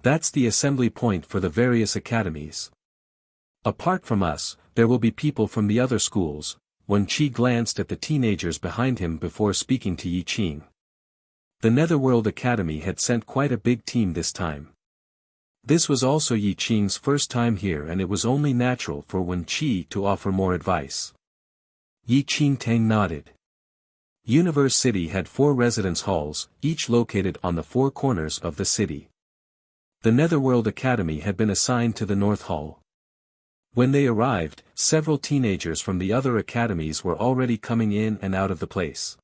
A: That's the assembly point for the various academies. Apart from us, there will be people from the other schools. Wen Qi glanced at the teenagers behind him before speaking to Yi Qing. The Netherworld Academy had sent quite a big team this time. This was also Yi Qing's first time here, and it was only natural for Wen Qi to offer more advice. Yi Qingtang nodded. Universe City had 4 residence halls, each located on the 4 corners of the city. The Netherworld Academy had been assigned to the North Hall. When they arrived, several teenagers from the other academies were already coming in and out of the place.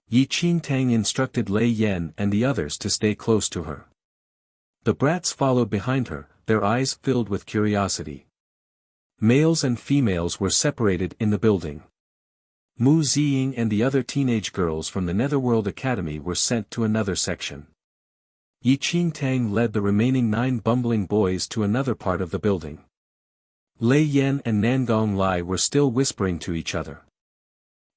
A: Yi Qingtang instructed Lei Yan and the others to stay close to her. The brats followed behind her, their eyes filled with curiosity. Males and females were separated in the building. Mu Ziying and the other teenage girls from the Netherworld Academy were sent to another section. Yi Qingtang led the remaining 9 bumbling boys to another part of the building. Lei Yan and Nangong Lai were still whispering to each other.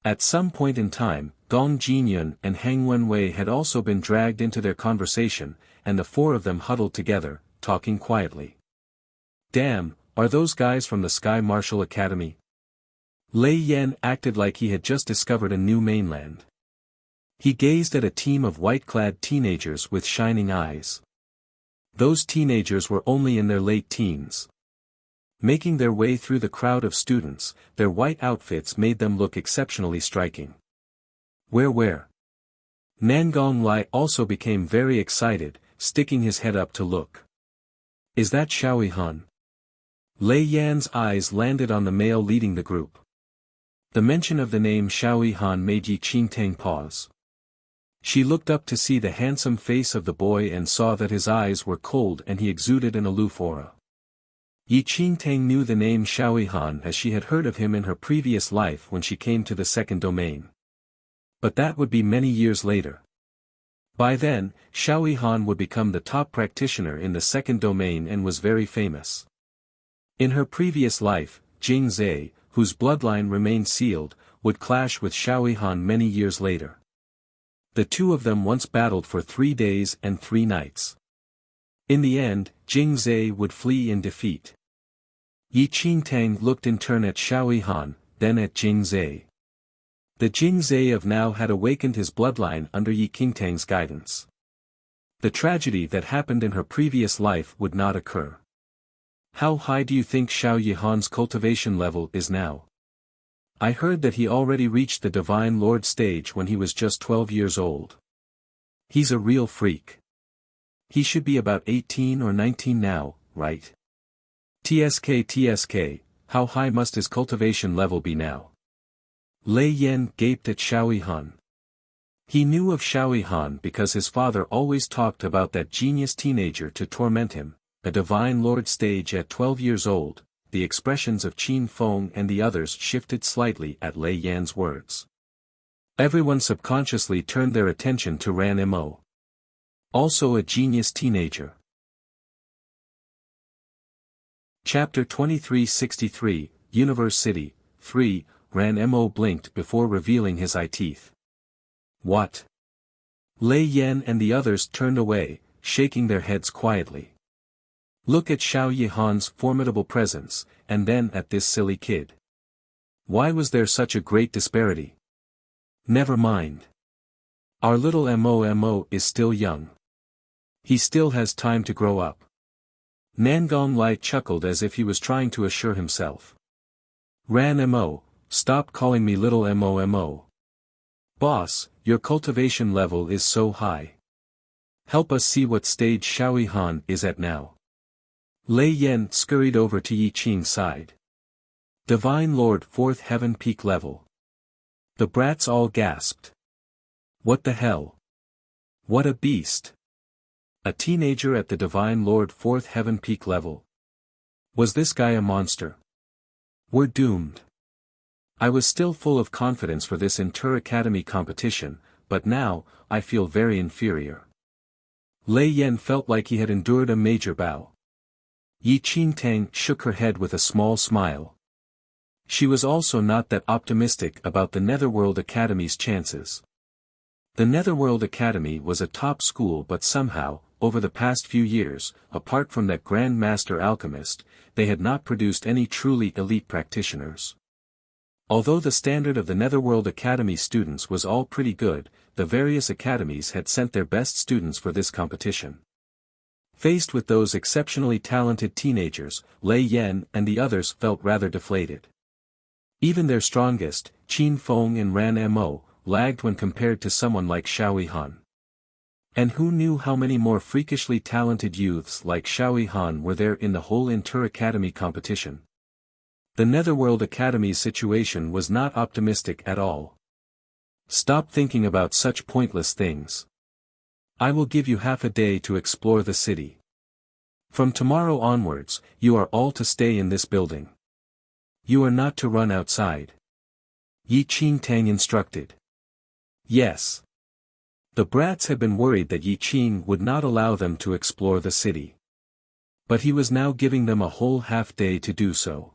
A: At some point in time, Gong Jinyun and Hang Wenwei had also been dragged into their conversation, and the 4 of them huddled together, talking quietly. Damn, are those guys from the Sky Martial Academy? Lei Yan acted like he had just discovered a new mainland. He gazed at a team of white-clad teenagers with shining eyes. Those teenagers were only in their late teens. Making their way through the crowd of students, their white outfits made them look exceptionally striking. Where? Nangong Lai also became very excited, sticking his head up to look. Is that Xiaoyi Han? Lei Yan's eyes landed on the male leading the group. The mention of the name Xiaoyi Han made Yi Qingtang pause. She looked up to see the handsome face of the boy and saw that his eyes were cold and he exuded an aloof aura. Yi Qingtang knew the name Xiaoyi Han as she had heard of him in her previous life when she came to the second domain. But that would be many years later. By then, Xiaoyi Han would become the top practitioner in the second domain and was very famous. In her previous life, Jing Zhe, whose bloodline remained sealed, would clash with Xiaoyi Han many years later. The two of them once battled for 3 days and 3 nights. In the end, Jing Zhe would flee in defeat. Yi Qingtang looked in turn at Xiaoyi Han, then at Jing Zhe. The Jing Zhe of now had awakened his bloodline under Yi Qingtang's guidance. The tragedy that happened in her previous life would not occur. How high do you think Xiaoyi Han's cultivation level is now? I heard that he already reached the Divine Lord stage when he was just 12 years old. He's a real freak. He should be about 18 or 19 now, right? TSK, how high must his cultivation level be now? Lei Yan gaped at Xiaoyi Han. He knew of Xiaoyi Han because his father always talked about that genius teenager to torment him, a Divine Lord stage at 12 years old. The expressions of Qin Feng and the others shifted slightly at Lei Yan's words. Everyone subconsciously turned their attention to Ran Mo. Also a genius teenager. Chapter 2363, Universe City, 3, Ran Mo blinked before revealing his eye teeth. What? Lei Yan and the others turned away, shaking their heads quietly. Look at Xiaoyi Han's formidable presence, and then at this silly kid. Why was there such a great disparity? Never mind. Our little Mo is still young. He still has time to grow up. Nangong Lai chuckled as if he was trying to assure himself. Ran Mo, stop calling me little Mo. Boss, your cultivation level is so high. Help us see what stage Xiaoyi Han is at now. Lei Yan scurried over to Yi Qing's side. Divine Lord 4th Heaven Peak level. The brats all gasped. What the hell? What a beast. A teenager at the Divine Lord 4th Heaven Peak level. Was this guy a monster? We're doomed. I was still full of confidence for this inter-academy competition, but now, I feel very inferior. Lei Yan felt like he had endured a major bow. Yi Qingtang shook her head with a small smile. She was also not that optimistic about the Netherworld Academy's chances. The Netherworld Academy was a top school, but somehow, over the past few years, apart from that Grand Master Alchemist, they had not produced any truly elite practitioners. Although the standard of the Netherworld Academy students was all pretty good, the various academies had sent their best students for this competition. Faced with those exceptionally talented teenagers, Lei Yan and the others felt rather deflated. Even their strongest, Qin Feng and Ran Mo, lagged when compared to someone like Xiaoyi Han. And who knew how many more freakishly talented youths like Xiaoyi Han were there in the whole inter-academy competition? The Netherworld Academy's situation was not optimistic at all. Stop thinking about such pointless things. I will give you half a day to explore the city. From tomorrow onwards, you are all to stay in this building. You are not to run outside. Yi Qingtang instructed. Yes. The brats had been worried that Yi Qing would not allow them to explore the city. But he was now giving them a whole half day to do so.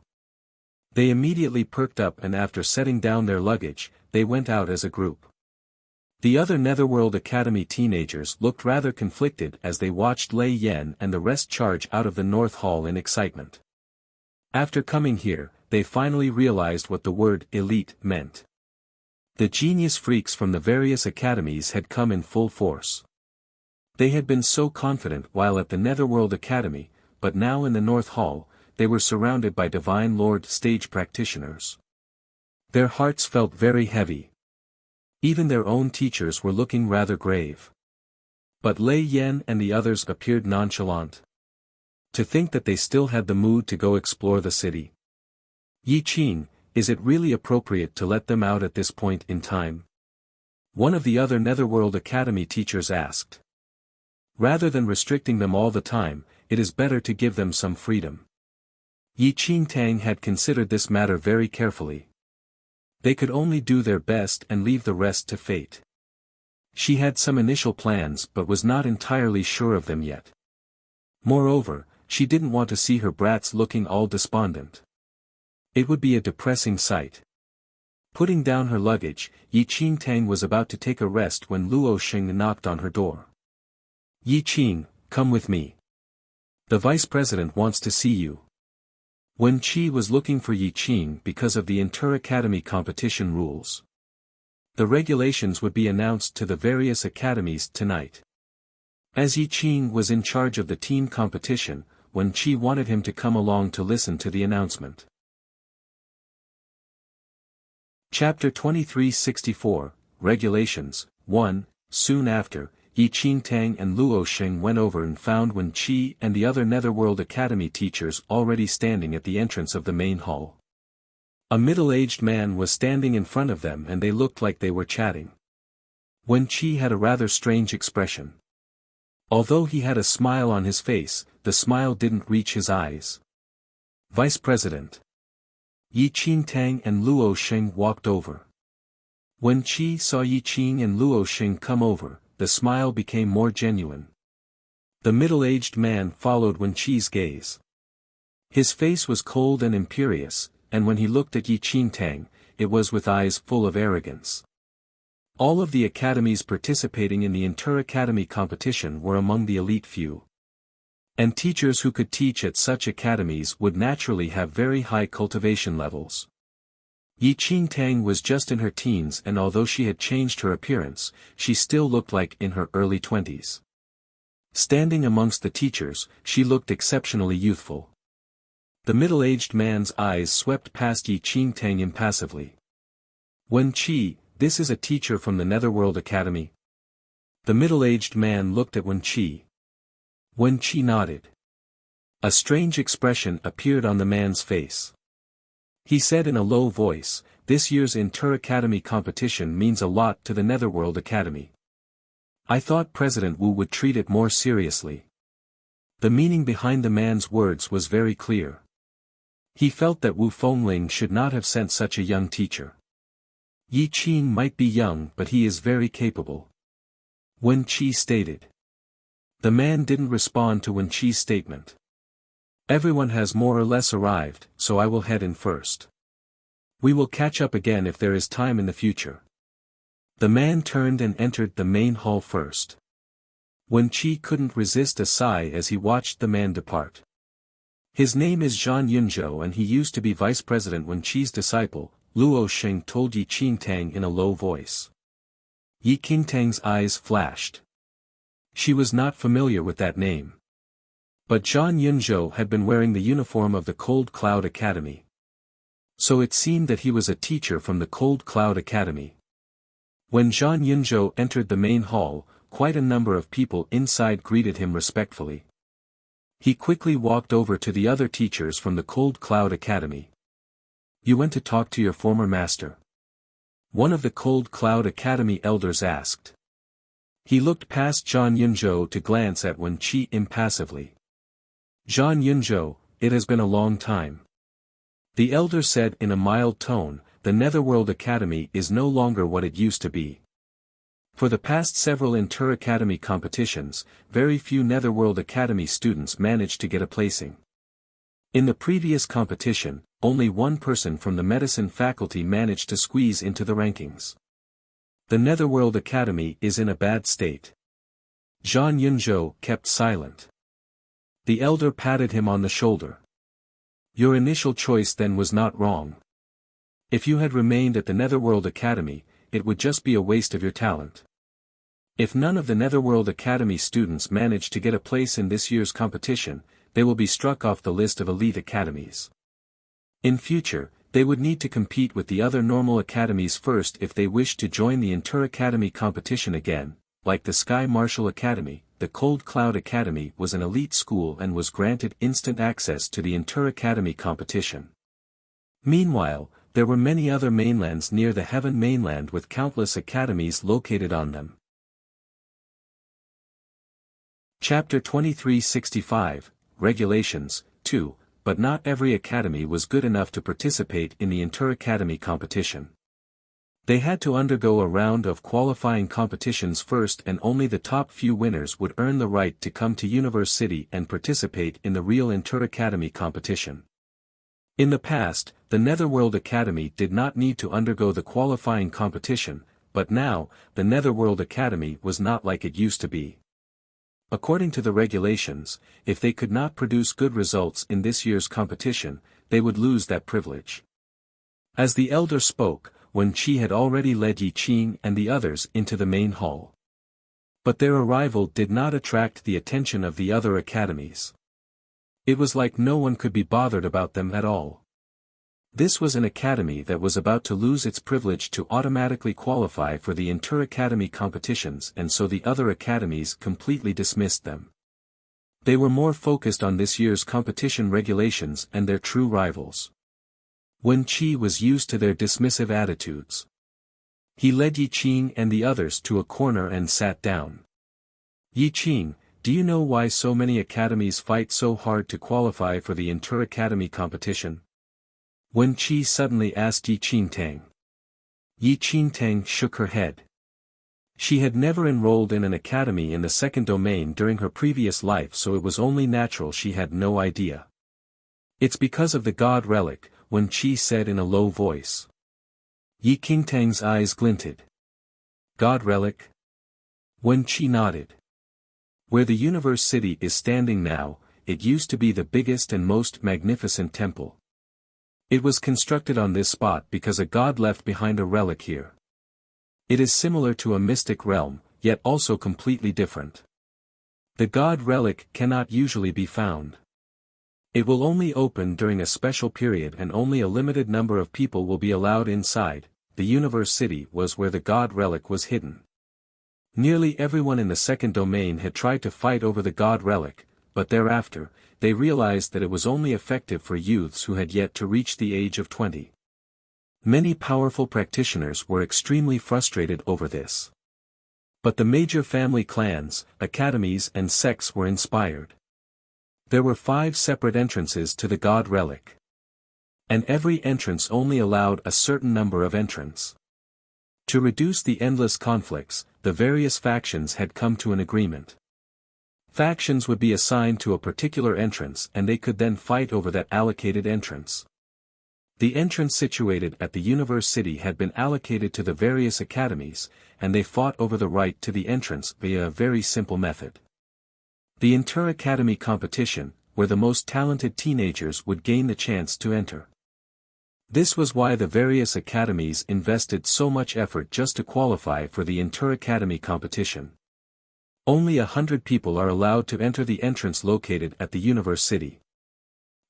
A: They immediately perked up, and after setting down their luggage, they went out as a group. The other Netherworld Academy teenagers looked rather conflicted as they watched Lei Yan and the rest charge out of the North Hall in excitement. After coming here, they finally realized what the word elite meant. The genius freaks from the various academies had come in full force. They had been so confident while at the Netherworld Academy, but now in the North Hall, they were surrounded by Divine Lord stage practitioners. Their hearts felt very heavy. Even their own teachers were looking rather grave. But Lei Yan and the others appeared nonchalant. To think that they still had the mood to go explore the city. Yi Qing, is it really appropriate to let them out at this point in time? One of the other Netherworld Academy teachers asked. Rather than restricting them all the time, it is better to give them some freedom. Yi Qingtang had considered this matter very carefully. They could only do their best and leave the rest to fate. She had some initial plans but was not entirely sure of them yet. Moreover, she didn't want to see her brats looking all despondent. It would be a depressing sight. Putting down her luggage, Yi Qingtang was about to take a rest when Luo Xing knocked on her door. Yi Qing, come with me. The vice president wants to see you. Wen Qi was looking for Yi Qing because of the inter-academy competition rules. The regulations would be announced to the various academies tonight. As Yi Qing was in charge of the team competition, Wen Qi wanted him to come along to listen to the announcement. Chapter 2364, Regulations, 1. Soon after, Yi Qingtang and Luo Xing went over and found Wen Qi and the other Netherworld Academy teachers already standing at the entrance of the main hall. A middle-aged man was standing in front of them and they looked like they were chatting. Wen Qi had a rather strange expression. Although he had a smile on his face, the smile didn't reach his eyes. Vice President. Yi Qingtang and Luo Xing walked over. Wen Qi saw Yi Qing and Luo Xing come over, the smile became more genuine. The middle-aged man followed Wen Qi's gaze. His face was cold and imperious, and when he looked at Yi Qingtang, it was with eyes full of arrogance. All of the academies participating in the inter-academy competition were among the elite few. And teachers who could teach at such academies would naturally have very high cultivation levels. Yi Qingtang was just in her teens and although she had changed her appearance, she still looked like in her early 20s. Standing amongst the teachers, she looked exceptionally youthful. The middle-aged man's eyes swept past Yi Qingtang impassively. Wen Qi, this is a teacher from the Netherworld Academy? The middle-aged man looked at Wen Qi. Wen Qi nodded. A strange expression appeared on the man's face. He said in a low voice, this year's inter-academy competition means a lot to the Netherworld Academy. I thought President Wu would treat it more seriously. The meaning behind the man's words was very clear. He felt that Wu Fengling should not have sent such a young teacher. Yi Qing might be young but he is very capable. Wen Qi stated. The man didn't respond to Wen Qi's statement. Everyone has more or less arrived, so I will head in first. We will catch up again if there is time in the future. The man turned and entered the main hall first. Wen Qi couldn't resist a sigh as he watched the man depart. His name is Zhan Yunzhou and he used to be Vice President Wen Qi's disciple, Luo Xing told Yi Qingtang in a low voice. Yi Qingtang's eyes flashed. She was not familiar with that name. But Zhan Yunzhou had been wearing the uniform of the Cold Cloud Academy. So it seemed that he was a teacher from the Cold Cloud Academy. When Zhan Yunzhou entered the main hall, quite a number of people inside greeted him respectfully. He quickly walked over to the other teachers from the Cold Cloud Academy. You went to talk to your former master? One of the Cold Cloud Academy elders asked. He looked past Zhan Yunzhou to glance at Wen Qi impassively. Zhan Yunzhou, it has been a long time. The elder said in a mild tone, the Netherworld Academy is no longer what it used to be. For the past several inter-academy competitions, very few Netherworld Academy students managed to get a placing. In the previous competition, only one person from the medicine faculty managed to squeeze into the rankings. The Netherworld Academy is in a bad state. Zhan Yunzhou kept silent. The elder patted him on the shoulder. Your initial choice then was not wrong. If you had remained at the Netherworld Academy, it would just be a waste of your talent. If none of the Netherworld Academy students manage to get a place in this year's competition, they will be struck off the list of elite academies. In future, they would need to compete with the other normal academies first if they wish to join the Inter-Academy competition again. Like the Sky Marshal Academy, the Cold Cloud Academy was an elite school and was granted instant access to the Inter-Academy competition. Meanwhile, there were many other mainlands near the Heaven mainland with countless academies located on them. Chapter 2365, Regulations, 2, but not every academy was good enough to participate in the Inter-Academy competition. They had to undergo a round of qualifying competitions first, and only the top few winners would earn the right to come to Universe City and participate in the real Inter-Academy competition. In the past, the Netherworld Academy did not need to undergo the qualifying competition, but now, the Netherworld Academy was not like it used to be. According to the regulations, if they could not produce good results in this year's competition, they would lose that privilege. As the elder spoke, Wen Qi had already led Yi Qing and the others into the main hall. But their arrival did not attract the attention of the other academies. It was like no one could be bothered about them at all. This was an academy that was about to lose its privilege to automatically qualify for the Inter-Academy competitions, and so the other academies completely dismissed them. They were more focused on this year's competition regulations and their true rivals. Wen Qi was used to their dismissive attitudes. He led Yi Qing and the others to a corner and sat down. Yi Qing, do you know why so many academies fight so hard to qualify for the Inter-Academy competition? Wen Qi suddenly asked Yi Qingtang. Yi Qingtang shook her head. She had never enrolled in an academy in the second domain during her previous life, so it was only natural she had no idea. It's because of the God Relic, Wen Qi said in a low voice. Yi Qingtang's eyes glinted. God Relic? Wen Qi nodded. Where the Universe City is standing now, it used to be the biggest and most magnificent temple. It was constructed on this spot because a god left behind a relic here. It is similar to a mystic realm, yet also completely different. The god relic cannot usually be found. It will only open during a special period, and only a limited number of people will be allowed inside. The Universe City was where the god relic was hidden. Nearly everyone in the second domain had tried to fight over the god relic, but thereafter, they realized that it was only effective for youths who had yet to reach the age of 20. Many powerful practitioners were extremely frustrated over this. But the major family clans, academies and sects were inspired. There were 5 separate entrances to the god relic. And every entrance only allowed a certain number of entrants. To reduce the endless conflicts, the various factions had come to an agreement. Factions would be assigned to a particular entrance, and they could then fight over that allocated entrance. The entrance situated at the Universe City had been allocated to the various academies, and they fought over the right to the entrance via a very simple method. The Inter-Academy competition, where the most talented teenagers would gain the chance to enter. This was why the various academies invested so much effort just to qualify for the Inter-Academy competition. Only 100 people are allowed to enter the entrance located at the Universe City.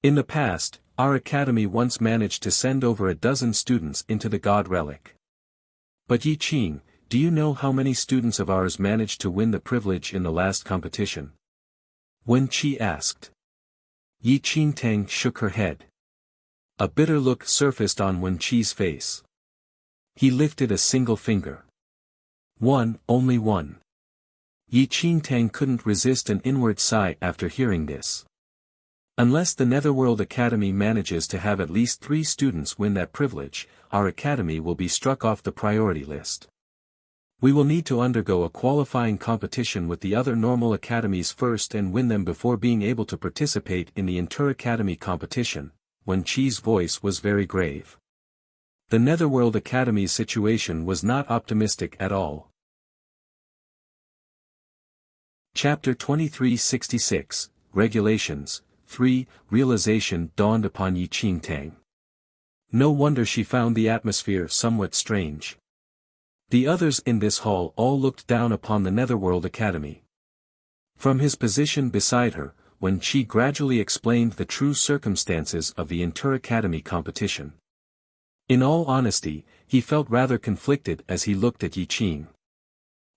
A: In the past, our academy once managed to send over a dozen students into the God Relic. But Yi Qing, do you know how many students of ours managed to win the privilege in the last competition? Wen Qi asked. Yi Qingtang shook her head. A bitter look surfaced on Wen Qi's face. He lifted a single finger. One, only one. Yi Qingtang couldn't resist an inward sigh after hearing this. Unless the Netherworld Academy manages to have at least 3 students win that privilege, our academy will be struck off the priority list. We will need to undergo a qualifying competition with the other normal academies first and win them before being able to participate in the Inter-Academy competition. Wen Qi's voice was very grave. The Netherworld Academy's situation was not optimistic at all. Chapter 2366, Regulations, 3, Realization dawned upon Yi Qingtang. No wonder she found the atmosphere somewhat strange. The others in this hall all looked down upon the Netherworld Academy. From his position beside her, Wen Qi gradually explained the true circumstances of the Inter-Academy competition. In all honesty, he felt rather conflicted as he looked at Yi Qing.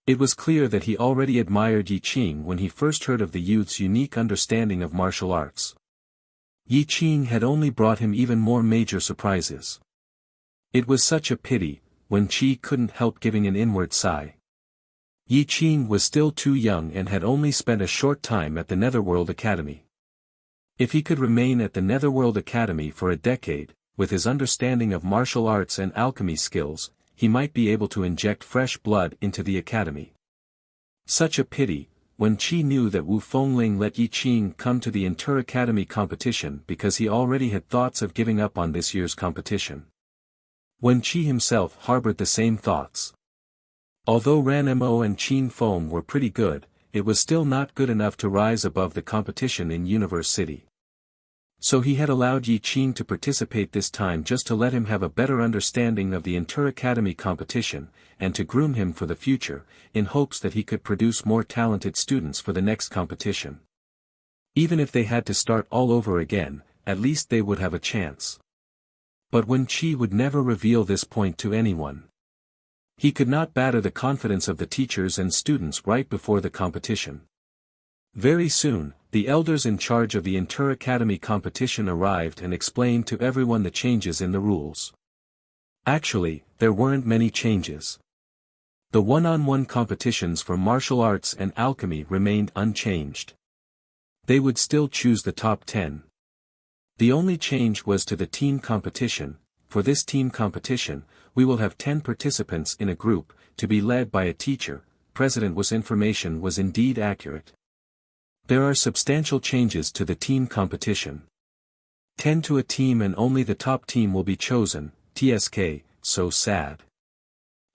A: It was clear that he already admired Yi Qing when he first heard of the youth's unique understanding of martial arts. Yi Qing had only brought him even more major surprises. It was such a pity, Wen Qi couldn't help giving an inward sigh. Yi Qing was still too young and had only spent a short time at the Netherworld Academy. If he could remain at the Netherworld Academy for a decade, with his understanding of martial arts and alchemy skills, he might be able to inject fresh blood into the academy. Such a pity, Wen Qi knew that Wu Fengling let Yi Qing come to the Inter-Academy competition because he already had thoughts of giving up on this year's competition. Wen Qi himself harbored the same thoughts. Although Ran Mo and Qin Feng were pretty good, it was still not good enough to rise above the competition in Universe City. So he had allowed Yi Qing to participate this time just to let him have a better understanding of the Inter-Academy competition, and to groom him for the future, in hopes that he could produce more talented students for the next competition. Even if they had to start all over again, at least they would have a chance. But Wen Qi would never reveal this point to anyone. He could not batter the confidence of the teachers and students right before the competition. Very soon, the elders in charge of the Inter-Academy competition arrived and explained to everyone the changes in the rules. Actually, there weren't many changes. The one-on-one competitions for martial arts and alchemy remained unchanged. They would still choose the top 10. The only change was to the team competition. For this team competition, we will have 10 participants in a group, to be led by a teacher. President Wu's information was indeed accurate. There are substantial changes to the team competition. 10 to a team and only the top team will be chosen. TSK, so sad.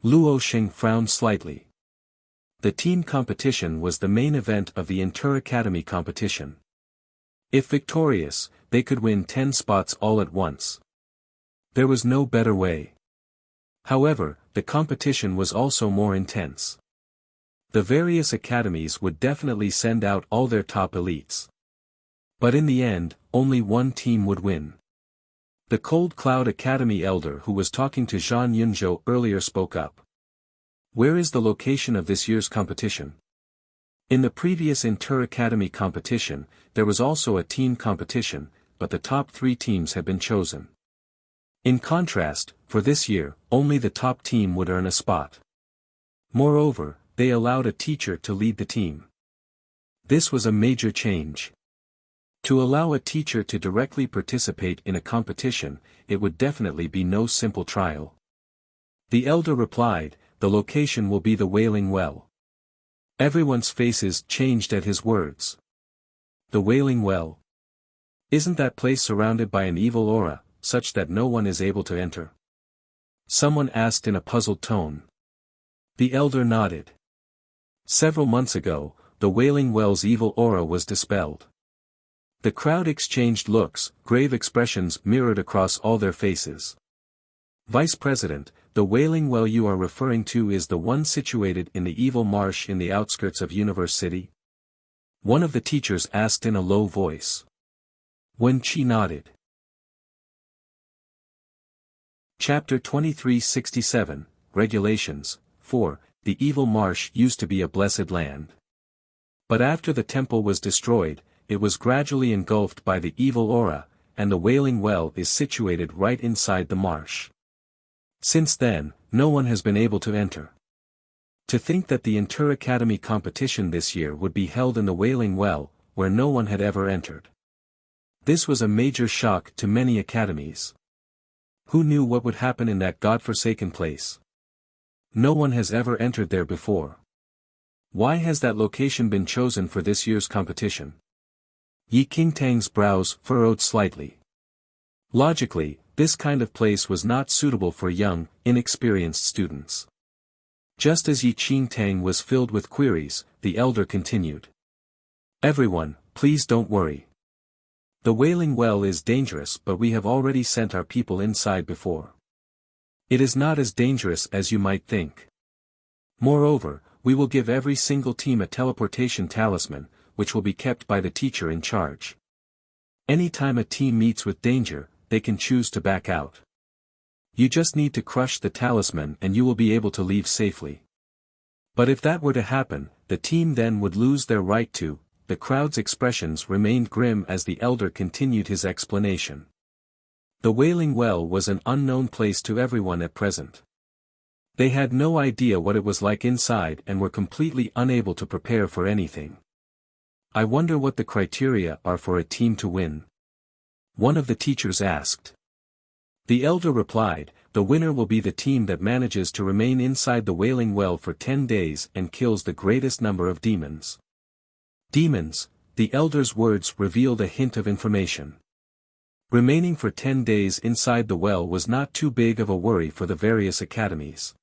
A: Luo Xing frowned slightly. The team competition was the main event of the Inter-Academy competition. If victorious, they could win 10 spots all at once. There was no better way. However, the competition was also more intense. The various academies would definitely send out all their top elites. But in the end, only one team would win. The Cold Cloud Academy elder who was talking to Zhang Yunzhou earlier spoke up. Where is the location of this year's competition? In the previous Inter-Academy competition, there was also a team competition, but the top 3 teams had been chosen. In contrast, for this year, only the top team would earn a spot. Moreover, they allowed a teacher to lead the team. This was a major change. To allow a teacher to directly participate in a competition, it would definitely be no simple trial. The elder replied, the location will be the Wailing Well. Everyone's faces changed at his words. The Wailing Well? Isn't that place surrounded by an evil aura, such that no one is able to enter? Someone asked in a puzzled tone. The elder nodded. Several months ago, the Wailing Well's evil aura was dispelled. The crowd exchanged looks, grave expressions mirrored across all their faces. Vice President, the Wailing Well you are referring to is the one situated in the evil marsh in the outskirts of Universe City? One of the teachers asked in a low voice. Wen Qi nodded. Chapter 2367, Regulations, 4. The evil marsh used to be a blessed land. But after the temple was destroyed, it was gradually engulfed by the evil aura, and the Wailing Well is situated right inside the marsh. Since then, no one has been able to enter. To think that the Inter-Academy competition this year would be held in the Wailing Well, where no one had ever entered. This was a major shock to many academies. Who knew what would happen in that godforsaken place? No one has ever entered there before. Why has that location been chosen for this year's competition? Yi Qingtang's brows furrowed slightly. Logically, this kind of place was not suitable for young, inexperienced students. Just as Yi Qingtang was filled with queries, the elder continued. Everyone, please don't worry. The Wailing Well is dangerous, but we have already sent our people inside before. It is not as dangerous as you might think. Moreover, we will give every single team a teleportation talisman, which will be kept by the teacher in charge. Anytime a team meets with danger, they can choose to back out. You just need to crush the talisman and you will be able to leave safely. But if that were to happen, the team then would lose their right to. The crowd's expressions remained grim as the elder continued his explanation. The Wailing Well was an unknown place to everyone at present. They had no idea what it was like inside and were completely unable to prepare for anything. I wonder what the criteria are for a team to win. One of the teachers asked. The elder replied, the winner will be the team that manages to remain inside the Wailing Well for 10 days and kills the greatest number of demons. Demons, the elder's words revealed a hint of information. Remaining for 10 days inside the well was not too big of a worry for the various academies.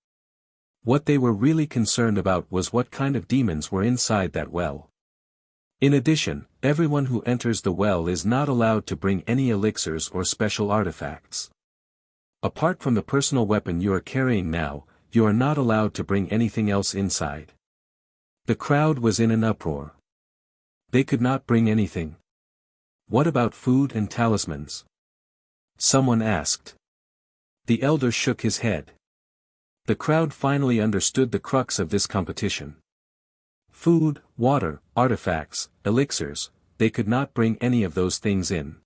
A: What they were really concerned about was what kind of demons were inside that well. In addition, everyone who enters the well is not allowed to bring any elixirs or special artifacts. Apart from the personal weapon you are carrying now, you are not allowed to bring anything else inside. The crowd was in an uproar. They could not bring anything. What about food and talismans? Someone asked. The elder shook his head. The crowd finally understood the crux of this competition. Food, water, artifacts, elixirs, they could not bring any of those things in.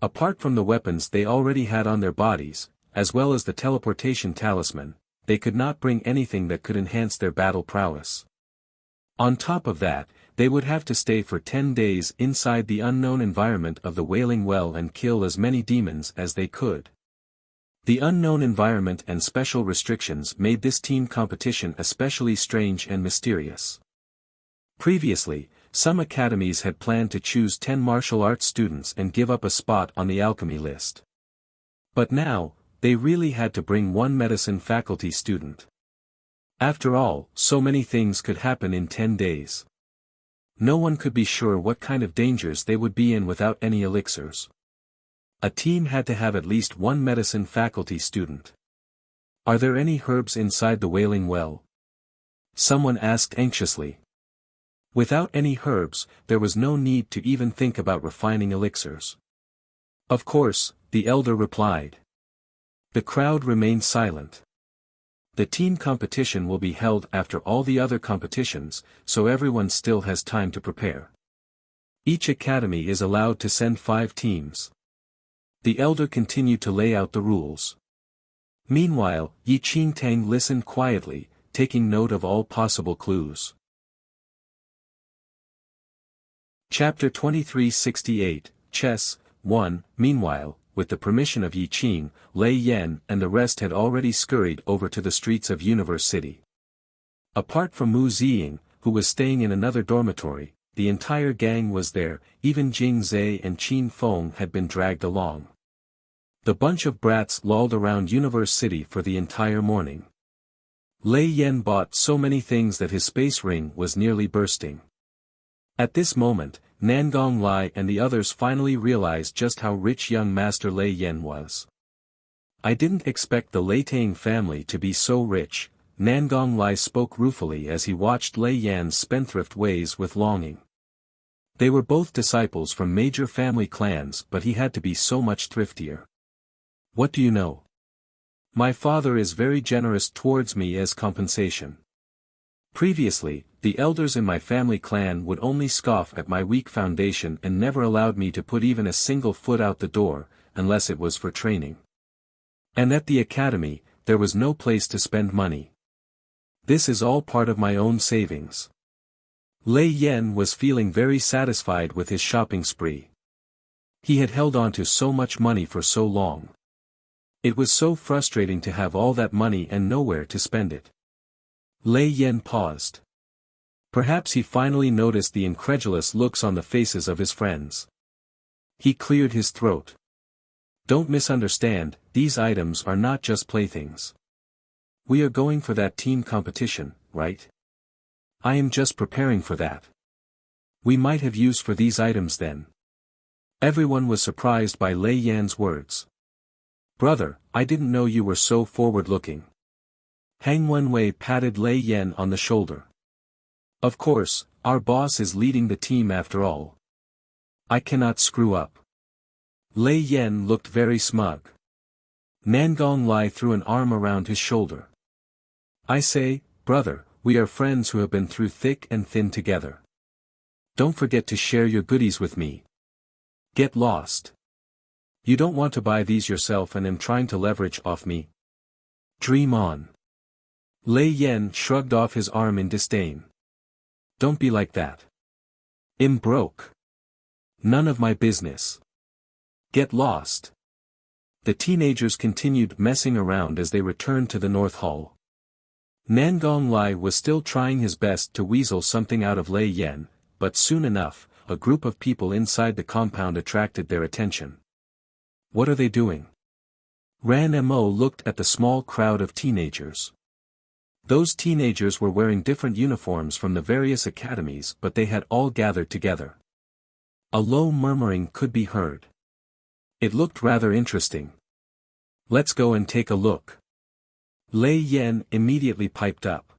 A: Apart from the weapons they already had on their bodies, as well as the teleportation talisman, they could not bring anything that could enhance their battle prowess. On top of that, they would have to stay for 10 days inside the unknown environment of the Wailing Well and kill as many demons as they could. The unknown environment and special restrictions made this team competition especially strange and mysterious. Previously, some academies had planned to choose 10 martial arts students and give up a spot on the alchemy list. But now, they really had to bring one medicine faculty student. After all, so many things could happen in 10 days. No one could be sure what kind of dangers they would be in without any elixirs. A team had to have at least one medicine faculty student. Are there any herbs inside the Wailing Well? Someone asked anxiously. Without any herbs, there was no need to even think about refining elixirs. Of course, the elder replied. The crowd remained silent. The team competition will be held after all the other competitions, so everyone still has time to prepare. Each academy is allowed to send 5 teams. The elder continued to lay out the rules. Meanwhile, Yi Qingtang listened quietly, taking note of all possible clues. Chapter 2368, Chess, 1. Meanwhile, with the permission of Yi Qing, Lei Yan and the rest had already scurried over to the streets of Universe City. Apart from Mu Ziying, who was staying in another dormitory, the entire gang was there, even Jing Zhe and Qin Feng had been dragged along. The bunch of brats lolled around Universe City for the entire morning. Lei Yan bought so many things that his space ring was nearly bursting. At this moment, Nangong Lai and the others finally realized just how rich young Master Lei Yan was. I didn't expect the Lei Tang family to be so rich, Nangong Lai spoke ruefully as he watched Lei Yan's spendthrift ways with longing. They were both disciples from major family clans, but he had to be so much thriftier. What do you know? My father is very generous towards me as compensation. Previously, the elders in my family clan would only scoff at my weak foundation and never allowed me to put even a single foot out the door, unless it was for training. And at the academy, there was no place to spend money. This is all part of my own savings. Lei Yan was feeling very satisfied with his shopping spree. He had held on to so much money for so long. It was so frustrating to have all that money and nowhere to spend it. Lei Yan paused. Perhaps he finally noticed the incredulous looks on the faces of his friends. He cleared his throat. Don't misunderstand, these items are not just playthings. We are going for that team competition, right? I am just preparing for that. We might have use for these items then. Everyone was surprised by Lei Yan's words. Brother, I didn't know you were so forward-looking. Hang Wenwei patted Lei Yan on the shoulder. Of course, our boss is leading the team after all. I cannot screw up. Lei Yan looked very smug. Nangong Lai threw an arm around his shoulder. I say, brother, we are friends who have been through thick and thin together. Don't forget to share your goodies with me. Get lost. You don't want to buy these yourself and am trying to leverage off me. Dream on. Lei Yan shrugged off his arm in disdain. Don't be like that. I'm broke. None of my business. Get lost. The teenagers continued messing around as they returned to the North Hall. Nangong Lai was still trying his best to weasel something out of Lei Yan, but soon enough, a group of people inside the compound attracted their attention. What are they doing? Ran Mo looked at the small crowd of teenagers. Those teenagers were wearing different uniforms from the various academies, but they had all gathered together. A low murmuring could be heard. It looked rather interesting. Let's go and take a look. Lei Yan immediately piped up.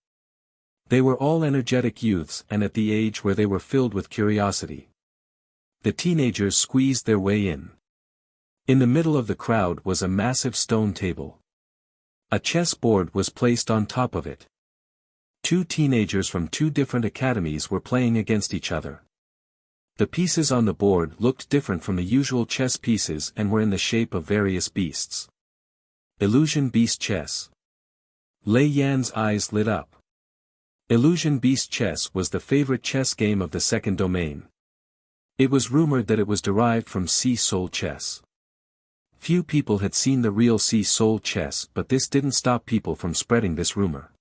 A: They were all energetic youths and at the age where they were filled with curiosity. The teenagers squeezed their way in. In the middle of the crowd was a massive stone table. A chess board was placed on top of it. Two teenagers from two different academies were playing against each other. The pieces on the board looked different from the usual chess pieces and were in the shape of various beasts. Illusion Beast Chess. Lei Yan's eyes lit up. Illusion Beast Chess was the favorite chess game of the second domain. It was rumored that it was derived from Sea Soul Chess. Few people had seen the real Sea Soul Chess, but this didn't stop people from spreading this rumor.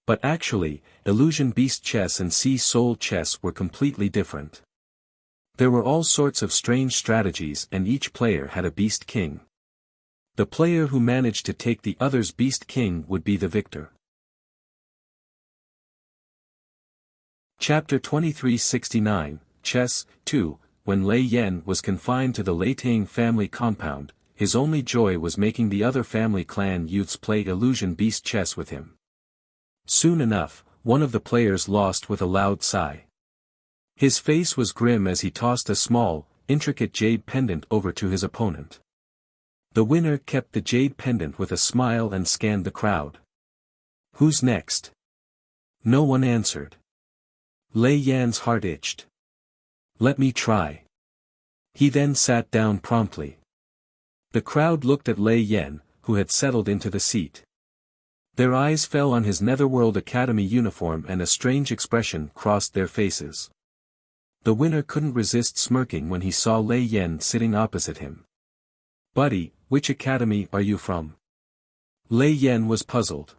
A: But actually, Illusion Beast Chess and Sea Soul Chess were completely different. There were all sorts of strange strategies and each player had a Beast King. The player who managed to take the other's Beast King would be the victor. Chapter 2369, Chess, 2. When Lei Yan was confined to the Leitang family compound, his only joy was making the other family clan youths play Illusion Beast Chess with him. Soon enough, one of the players lost with a loud sigh. His face was grim as he tossed a small, intricate jade pendant over to his opponent. The winner kept the jade pendant with a smile and scanned the crowd. Who's next? No one answered. Lei Yan's heart itched. Let me try. He then sat down promptly. The crowd looked at Lei Yan, who had settled into the seat. Their eyes fell on his Netherworld Academy uniform and a strange expression crossed their faces. The winner couldn't resist smirking when he saw Lei Yan sitting opposite him. Buddy, which academy are you from? Lei Yan was puzzled.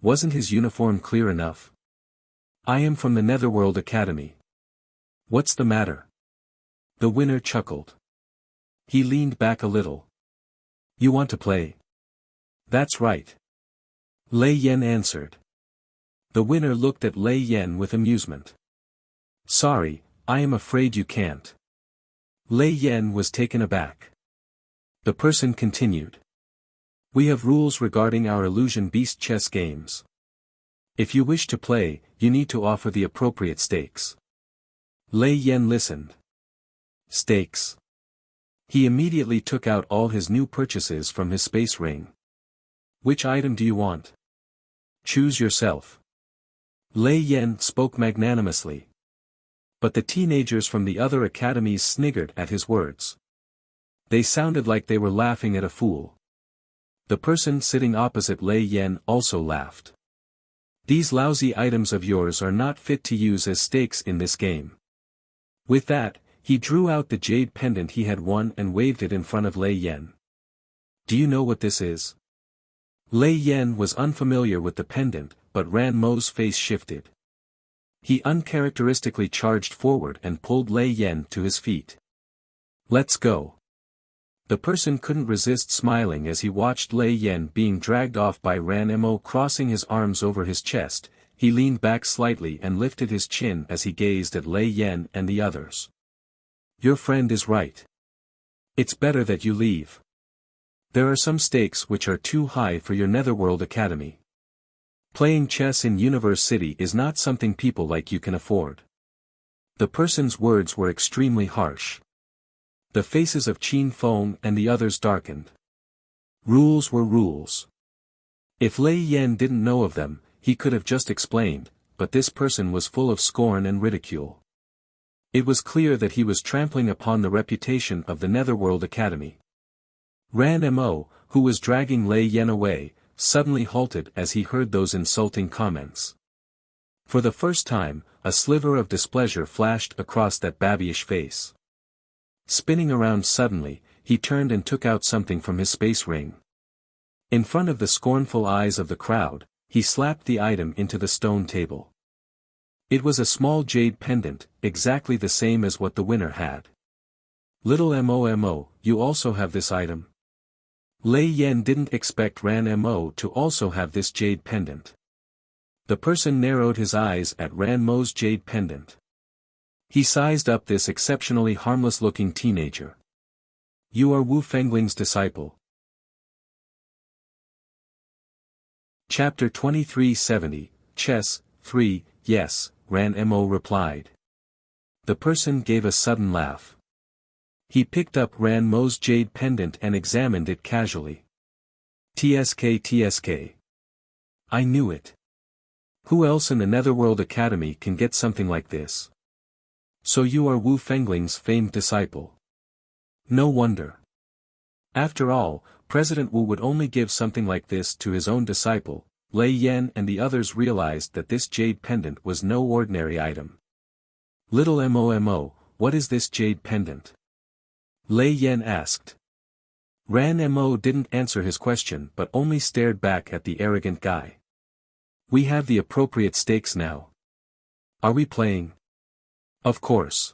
A: Wasn't his uniform clear enough? I am from the Netherworld Academy. What's the matter? The winner chuckled. He leaned back a little. You want to play? That's right. Lei Yan answered. The winner looked at Lei Yan with amusement. Sorry, I am afraid you can't. Lei Yan was taken aback. The person continued. We have rules regarding our Illusion Beast chess games. If you wish to play, you need to offer the appropriate stakes. Lei Yan listened. Stakes. He immediately took out all his new purchases from his space ring. Which item do you want? Choose yourself. Lei Yan spoke magnanimously. But the teenagers from the other academies sniggered at his words. They sounded like they were laughing at a fool. The person sitting opposite Lei Yan also laughed. These lousy items of yours are not fit to use as stakes in this game. With that, he drew out the jade pendant he had won and waved it in front of Lei Yan. Do you know what this is? Lei Yan was unfamiliar with the pendant, but Ran Mo's face shifted. He uncharacteristically charged forward and pulled Lei Yan to his feet. Let's go. The person couldn't resist smiling as he watched Lei Yan being dragged off by Ran Mo. Crossing his arms over his chest, he leaned back slightly and lifted his chin as he gazed at Lei Yan and the others. Your friend is right. It's better that you leave. There are some stakes which are too high for your Netherworld Academy. Playing chess in Universe City is not something people like you can afford. The person's words were extremely harsh. The faces of Qin Feng and the others darkened. Rules were rules. If Lei Yan didn't know of them, he could have just explained, but this person was full of scorn and ridicule. It was clear that he was trampling upon the reputation of the Netherworld Academy. Ran Mo, who was dragging Lei Yan away, suddenly halted as he heard those insulting comments. For the first time, a sliver of displeasure flashed across that babyish face. Spinning around suddenly, he turned and took out something from his space ring. In front of the scornful eyes of the crowd, he slapped the item into the stone table. It was a small jade pendant, exactly the same as what the winner had. Little Mo, you also have this item? Lei Yan didn't expect Ran Mo to also have this jade pendant. The person narrowed his eyes at Ran Mo's jade pendant. He sized up this exceptionally harmless-looking teenager. You are Wu Fengling's disciple. Chapter 2370, Chess, 3, Yes, Ran Mo replied. The person gave a sudden laugh. He picked up Ran Mo's jade pendant and examined it casually. TSK. I knew it. Who else in the Netherworld Academy can get something like this? So you are Wu Fengling's famed disciple. No wonder. After all, President Wu would only give something like this to his own disciple. Lei Yan and the others realized that this jade pendant was no ordinary item. Little Mo, what is this jade pendant? Lei Yan asked. Ran Mo didn't answer his question but only stared back at the arrogant guy. We have the appropriate stakes now. Are we playing? Of course.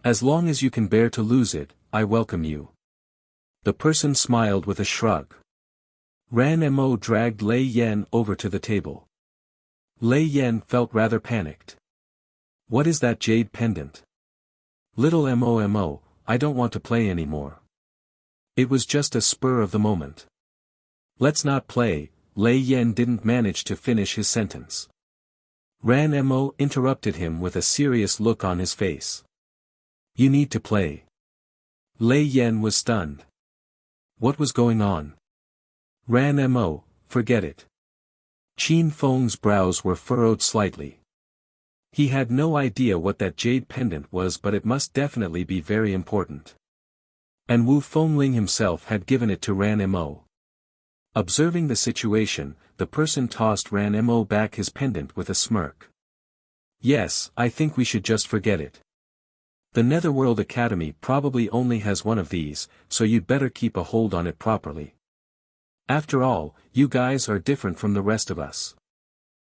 A: As long as you can bear to lose it, I welcome you. The person smiled with a shrug. Ran Mo dragged Lei Yan over to the table. Lei Yan felt rather panicked. What is that jade pendant? Little Mo, I don't want to play anymore. It was just a spur of the moment. Let's not play. Lei Yan didn't manage to finish his sentence. Ran Mo interrupted him with a serious look on his face. You need to play. Lei Yan was stunned. What was going on? Ran Mo, forget it. Qin Feng's brows were furrowed slightly. He had no idea what that jade pendant was, but it must definitely be very important. And Wu Fengling himself had given it to Ran Mo. Observing the situation, the person tossed Ran Mo back his pendant with a smirk. Yes, I think we should just forget it. The Netherworld Academy probably only has one of these, so you'd better keep a hold on it properly. After all, you guys are different from the rest of us.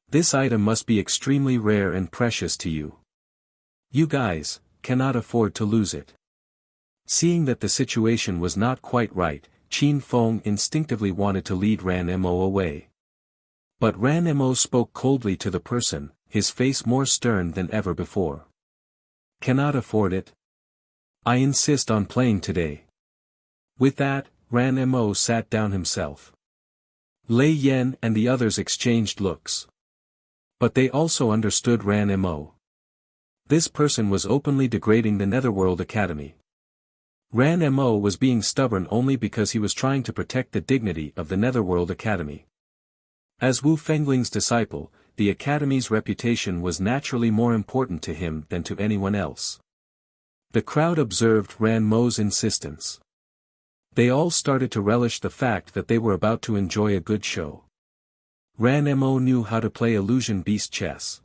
A: This item must be extremely rare and precious to you. You guys cannot afford to lose it. Seeing that the situation was not quite right, Qin Feng instinctively wanted to lead Ran Mo away. But Ran Mo spoke coldly to the person, his face more stern than ever before. Cannot afford it? I insist on playing today. With that, Ran Mo sat down himself. Lei Yan and the others exchanged looks. But they also understood Ran Mo. This person was openly degrading the Netherworld Academy. Ran Mo was being stubborn only because he was trying to protect the dignity of the Netherworld Academy. As Wu Fengling's disciple, the Academy's reputation was naturally more important to him than to anyone else. The crowd observed Ran Mo's insistence. They all started to relish the fact that they were about to enjoy a good show. Ran Mo knew how to play illusion beast chess.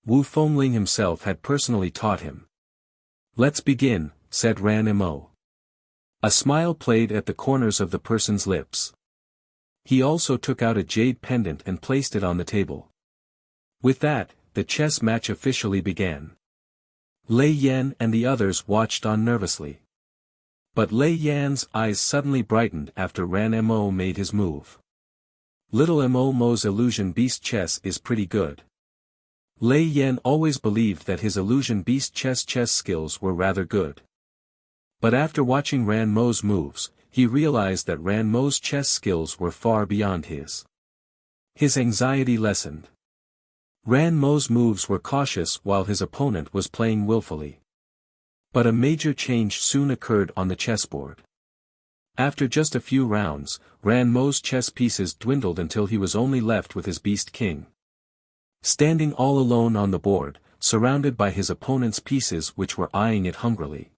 A: Wu Fengling himself had personally taught him. Let's begin, said Ran Mo. A smile played at the corners of the person's lips. He also took out a jade pendant and placed it on the table. With that, the chess match officially began. Lei Yan and the others watched on nervously. But Lei Yan's eyes suddenly brightened after Ran Mo made his move. Little Mo's illusion beast chess is pretty good. Lei Yan always believed that his illusion beast chess skills were rather good. But after watching Ran Mo's moves, he realized that Ran Mo's chess skills were far beyond his. His anxiety lessened. Ran Mo's moves were cautious while his opponent was playing willfully. But a major change soon occurred on the chessboard. After just a few rounds, Ran Mo's chess pieces dwindled until he was only left with his beast king. Standing all alone on the board, surrounded by his opponent's pieces which were eyeing it hungrily.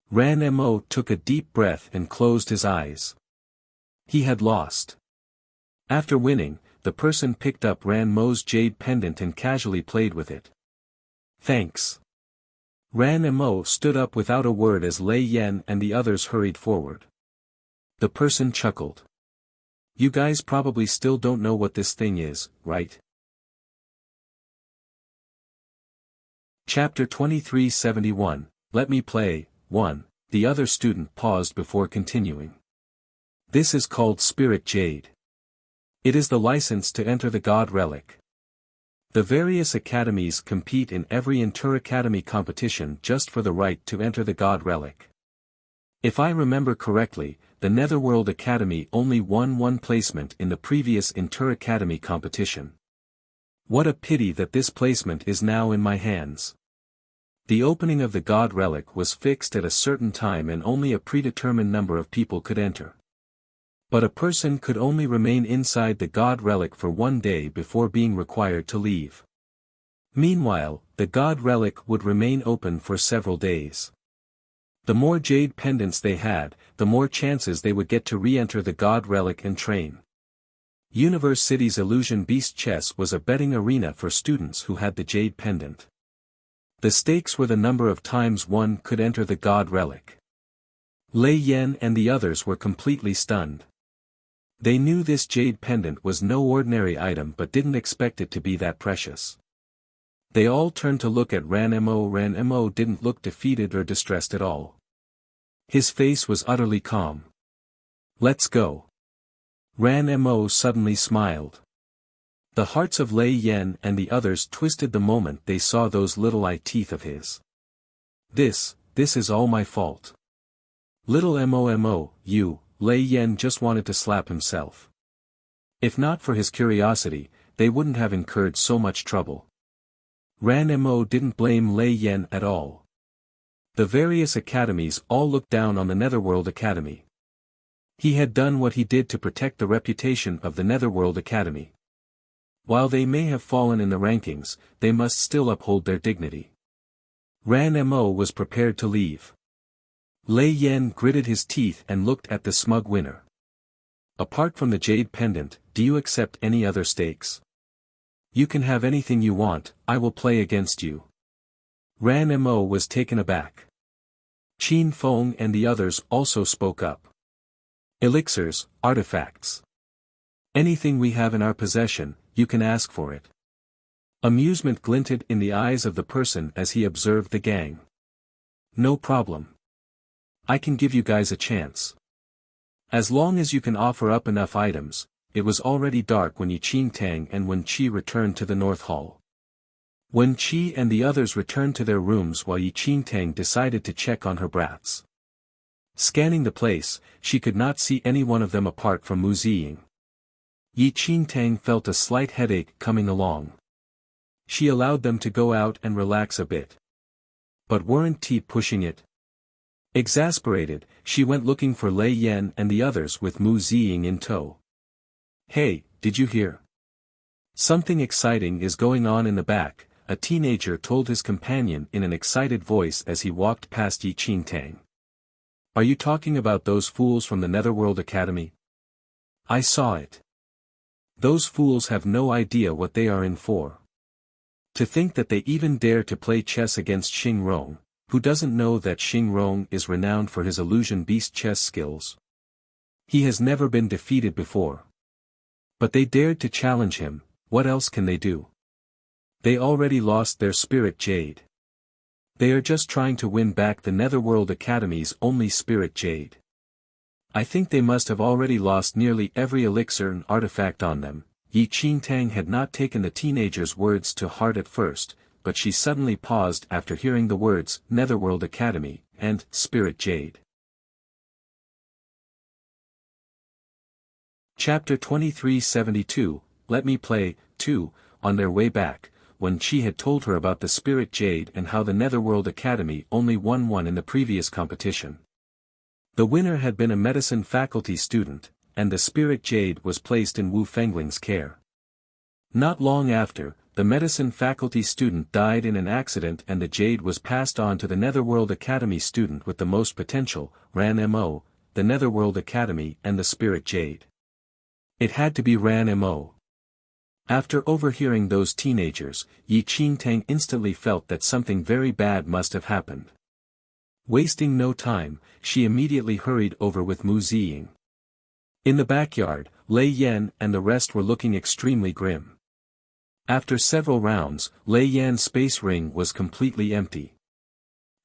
A: Ran Mo took a deep breath and closed his eyes. He had lost. After winning, the person picked up Ran Mo's jade pendant and casually played with it. Thanks. Ran Mo stood up without a word as Lei Yan and the others hurried forward. The person chuckled. You guys probably still don't know what this thing is, right? Chapter 2371, Let Me Play, 1. The other student paused before continuing. This is called Spirit Jade. It is the license to enter the God Relic. The various academies compete in every inter-academy competition just for the right to enter the God Relic. If I remember correctly, the Netherworld Academy only won one placement in the previous inter-academy competition. What a pity that this placement is now in my hands. The opening of the God Relic was fixed at a certain time and only a predetermined number of people could enter. But a person could only remain inside the God Relic for 1 day before being required to leave. Meanwhile, the God Relic would remain open for several days. The more jade pendants they had, the more chances they would get to re-enter the God Relic and train. Universe City's Illusion Beast Chess was a betting arena for students who had the jade pendant. The stakes were the number of times one could enter the God Relic. Lei Yan and the others were completely stunned. They knew this jade pendant was no ordinary item but didn't expect it to be that precious. They all turned to look at Ran Mo. Ran Mo didn't look defeated or distressed at all. His face was utterly calm. Let's go. Ran Mo suddenly smiled. The hearts of Lei Yan and the others twisted the moment they saw those little eye teeth of his. This is all my fault. Little Mo, you, Lei Yan just wanted to slap himself. If not for his curiosity, they wouldn't have incurred so much trouble. Ran Mo didn't blame Lei Yan at all. The various academies all looked down on the Netherworld Academy. He had done what he did to protect the reputation of the Netherworld Academy. While they may have fallen in the rankings, they must still uphold their dignity. Ran Mo was prepared to leave. Lei Yan gritted his teeth and looked at the smug winner. Apart from the jade pendant, do you accept any other stakes? You can have anything you want, I will play against you. Ran Mo was taken aback. Qin Feng and the others also spoke up. Elixirs, artifacts. Anything we have in our possession, you can ask for it. Amusement glinted in the eyes of the person as he observed the gang. No problem. I can give you guys a chance. As long as you can offer up enough items. It was already dark when Yi Qing Tang and Wen Qi returned to the North Hall. Wen Qi and the others returned to their rooms while Yi Qing Tang decided to check on her brats. Scanning the place, she could not see any one of them apart from Mu Ziying. Yi Qing Tang felt a slight headache coming along. She allowed them to go out and relax a bit. But weren't they pushing it? Exasperated, she went looking for Lei Yan and the others with Mu Ziying in tow. Hey, did you hear? Something exciting is going on in the back, a teenager told his companion in an excited voice as he walked past Yi Qing Tang. Are you talking about those fools from the Netherworld Academy? I saw it. Those fools have no idea what they are in for. To think that they even dare to play chess against Xing Rong, who doesn't know that Xing Rong is renowned for his illusion beast chess skills. He has never been defeated before. But they dared to challenge him, what else can they do? They already lost their Spirit Jade. They are just trying to win back the Netherworld Academy's only Spirit Jade. I think they must have already lost nearly every elixir and artifact on them. Yi Qing Tang had not taken the teenager's words to heart at first, but she suddenly paused after hearing the words Netherworld Academy and Spirit Jade. Chapter 2372, let me play, too, on their way back, when Chi had told her about the Spirit Jade and how the Netherworld Academy only won one in the previous competition. The winner had been a medicine faculty student, and the Spirit Jade was placed in Wu Fengling's care. Not long after, the medicine faculty student died in an accident and the Jade was passed on to the Netherworld Academy student with the most potential, Ran Mo, the Netherworld Academy and the Spirit Jade. It had to be Ran Mo. After overhearing those teenagers, Yi Qingtang instantly felt that something very bad must have happened. Wasting no time, she immediately hurried over with Mu Ziying. In the backyard, Lei Yan and the rest were looking extremely grim. After several rounds, Lei Yan's space ring was completely empty.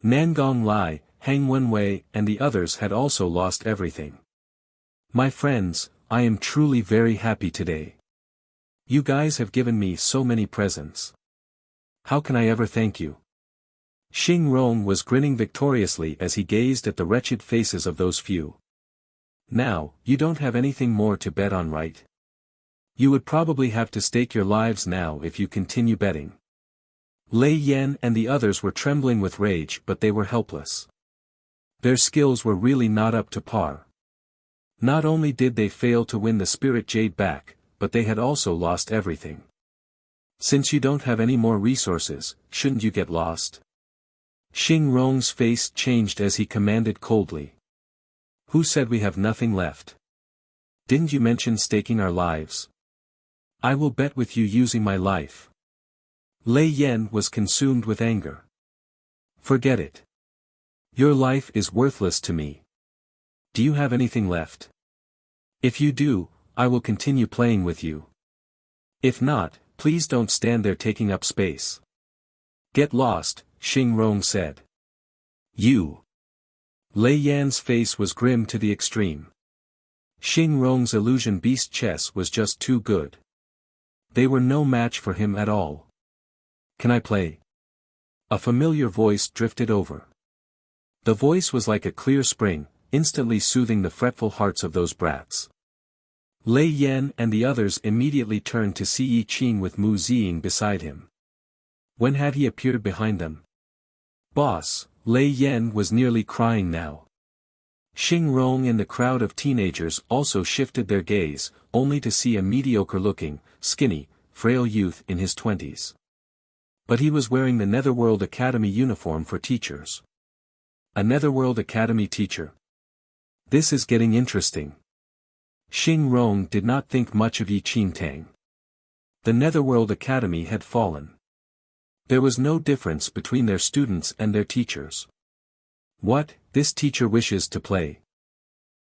A: Nangong Lai, Hang Wenwei and the others had also lost everything. My friends, I am truly very happy today. You guys have given me so many presents. How can I ever thank you? Xing Rong was grinning victoriously as he gazed at the wretched faces of those few. Now, you don't have anything more to bet on, right? You would probably have to stake your lives now if you continue betting. Lei Yan and the others were trembling with rage but they were helpless. Their skills were really not up to par. Not only did they fail to win the Spirit Jade back, but they had also lost everything. Since you don't have any more resources, shouldn't you get lost? Xing Rong's face changed as he commanded coldly. Who said we have nothing left? Didn't you mention staking our lives? I will bet with you using my life. Lei Yan was consumed with anger. Forget it. Your life is worthless to me. Do you have anything left? If you do, I will continue playing with you. If not, please don't stand there taking up space. Get lost, Xing Rong said. You. Lei Yan's face was grim to the extreme. Xing Rong's illusion beast chess was just too good. They were no match for him at all. Can I play? A familiar voice drifted over. The voice was like a clear spring, instantly soothing the fretful hearts of those brats. Lei Yan and the others immediately turned to see Yi Qing with Mu Ziying beside him. When had he appeared behind them? Boss, Lei Yan was nearly crying now. Xing Rong and the crowd of teenagers also shifted their gaze, only to see a mediocre-looking, skinny, frail youth in his 20s. But he was wearing the Netherworld Academy uniform for teachers. A Netherworld Academy teacher? This is getting interesting. Xing Rong did not think much of Yi Qingtang. The Netherworld Academy had fallen. There was no difference between their students and their teachers. What, this teacher wishes to play?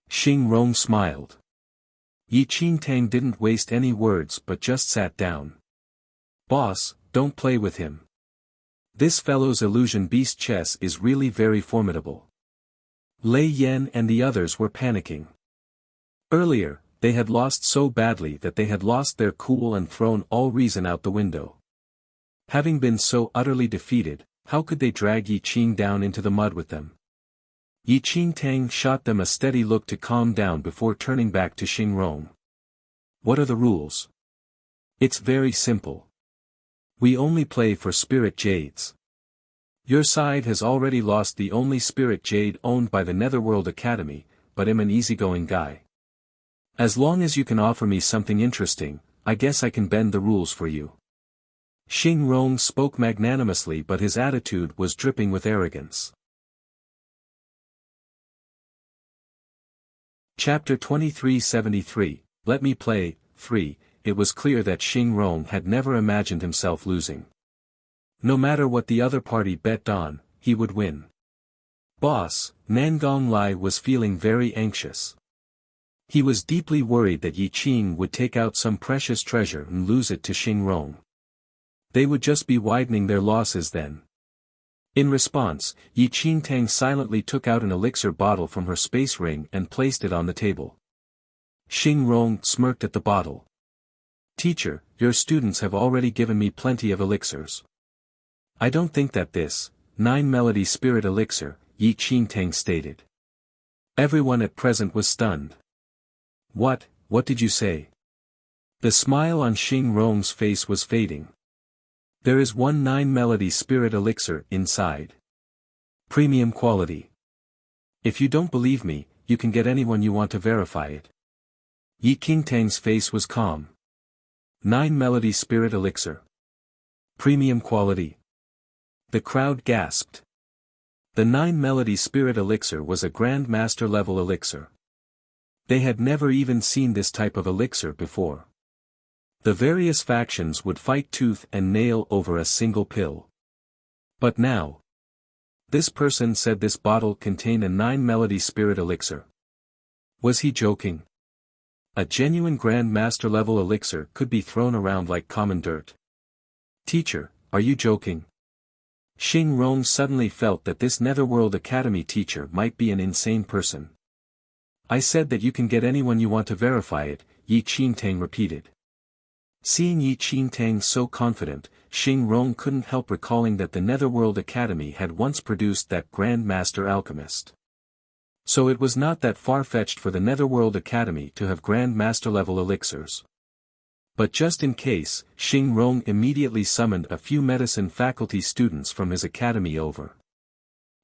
A: Xing Rong smiled. Yi Qingtang didn't waste any words but just sat down. Boss, don't play with him. This fellow's illusion beast chess is really very formidable. Lei Yan and the others were panicking. Earlier, they had lost so badly that they had lost their cool and thrown all reason out the window. Having been so utterly defeated, how could they drag Yi Qing down into the mud with them? Yi Qingtang shot them a steady look to calm down before turning back to Xing Rong. What are the rules? It's very simple. We only play for Spirit Jades. Your side has already lost the only Spirit Jade owned by the Netherworld Academy, but I'm an easygoing guy. As long as you can offer me something interesting, I guess I can bend the rules for you. Xing Rong spoke magnanimously but his attitude was dripping with arrogance. Chapter 2373, Let Me Play, 3, It was clear that Xing Rong had never imagined himself losing. No matter what the other party bet on, he would win. Boss, Nangong Lai was feeling very anxious. He was deeply worried that Yi Qing would take out some precious treasure and lose it to Xing Rong. They would just be widening their losses then. In response, Yi Qingtang silently took out an elixir bottle from her space ring and placed it on the table. Xing Rong smirked at the bottle. Teacher, your students have already given me plenty of elixirs. I don't think that this, 9 Melody Spirit Elixir, Yi Qingtang stated. Everyone at present was stunned. What did you say? The smile on Xing Rong's face was fading. There is one 9-melody spirit elixir inside. Premium quality. If you don't believe me, you can get anyone you want to verify it. Yi Qingtang's face was calm. 9-melody spirit elixir. Premium quality. The crowd gasped. The 9-melody spirit elixir was a Grand Master level elixir. They had never even seen this type of elixir before. The various factions would fight tooth and nail over a single pill. But now, this person said this bottle contained a 9-melody spirit elixir. Was he joking? A genuine Grand Master level elixir could be thrown around like common dirt. Teacher, are you joking? Xing Rong suddenly felt that this Netherworld Academy teacher might be an insane person. I said that you can get anyone you want to verify it, Yi Qingtang repeated. Seeing Yi Qingtang so confident, Xing Rong couldn't help recalling that the Netherworld Academy had once produced that Grand Master Alchemist. So it was not that far-fetched for the Netherworld Academy to have Grand Master level elixirs. But just in case, Xing Rong immediately summoned a few medicine faculty students from his academy over.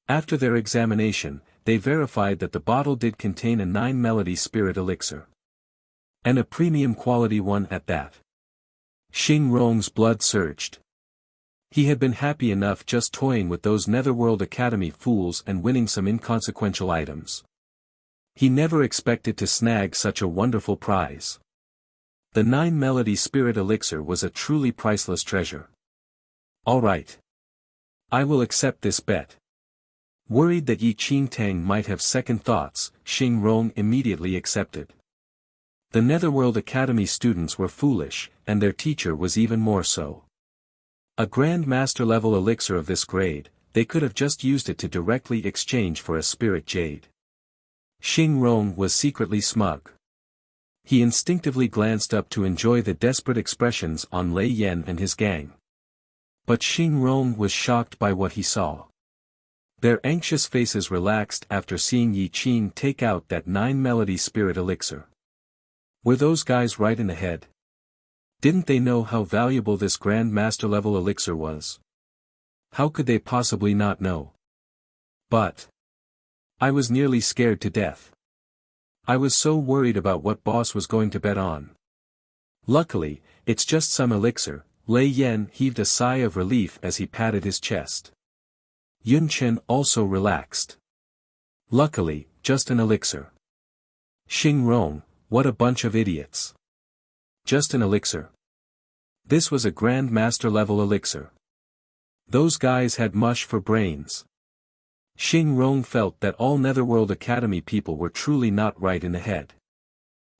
A: After their examination, they verified that the bottle did contain a 9-melody spirit elixir. And a premium quality one at that. Xing Rong's blood surged. He had been happy enough just toying with those Netherworld Academy fools and winning some inconsequential items. He never expected to snag such a wonderful prize. The 9-melody spirit elixir was a truly priceless treasure. All right. I will accept this bet. Worried that Yi Qingtang might have second thoughts, Xing Rong immediately accepted. The Netherworld Academy students were foolish, and their teacher was even more so. A Grand Master level elixir of this grade, they could have just used it to directly exchange for a spirit jade. Xing Rong was secretly smug. He instinctively glanced up to enjoy the desperate expressions on Lei Yan and his gang. But Xing Rong was shocked by what he saw. Their anxious faces relaxed after seeing Yi Qing take out that 9-melody spirit elixir. Were those guys right in the head? Didn't they know how valuable this Grand Master level elixir was? How could they possibly not know? But I was nearly scared to death. I was so worried about what boss was going to bet on. Luckily, it's just some elixir. Lei Yan heaved a sigh of relief as he patted his chest. Yun Chen also relaxed. Luckily, just an elixir. Xing Rong, what a bunch of idiots. Just an elixir. This was a Grand Master level elixir. Those guys had mush for brains. Xing Rong felt that all Netherworld Academy people were truly not right in the head.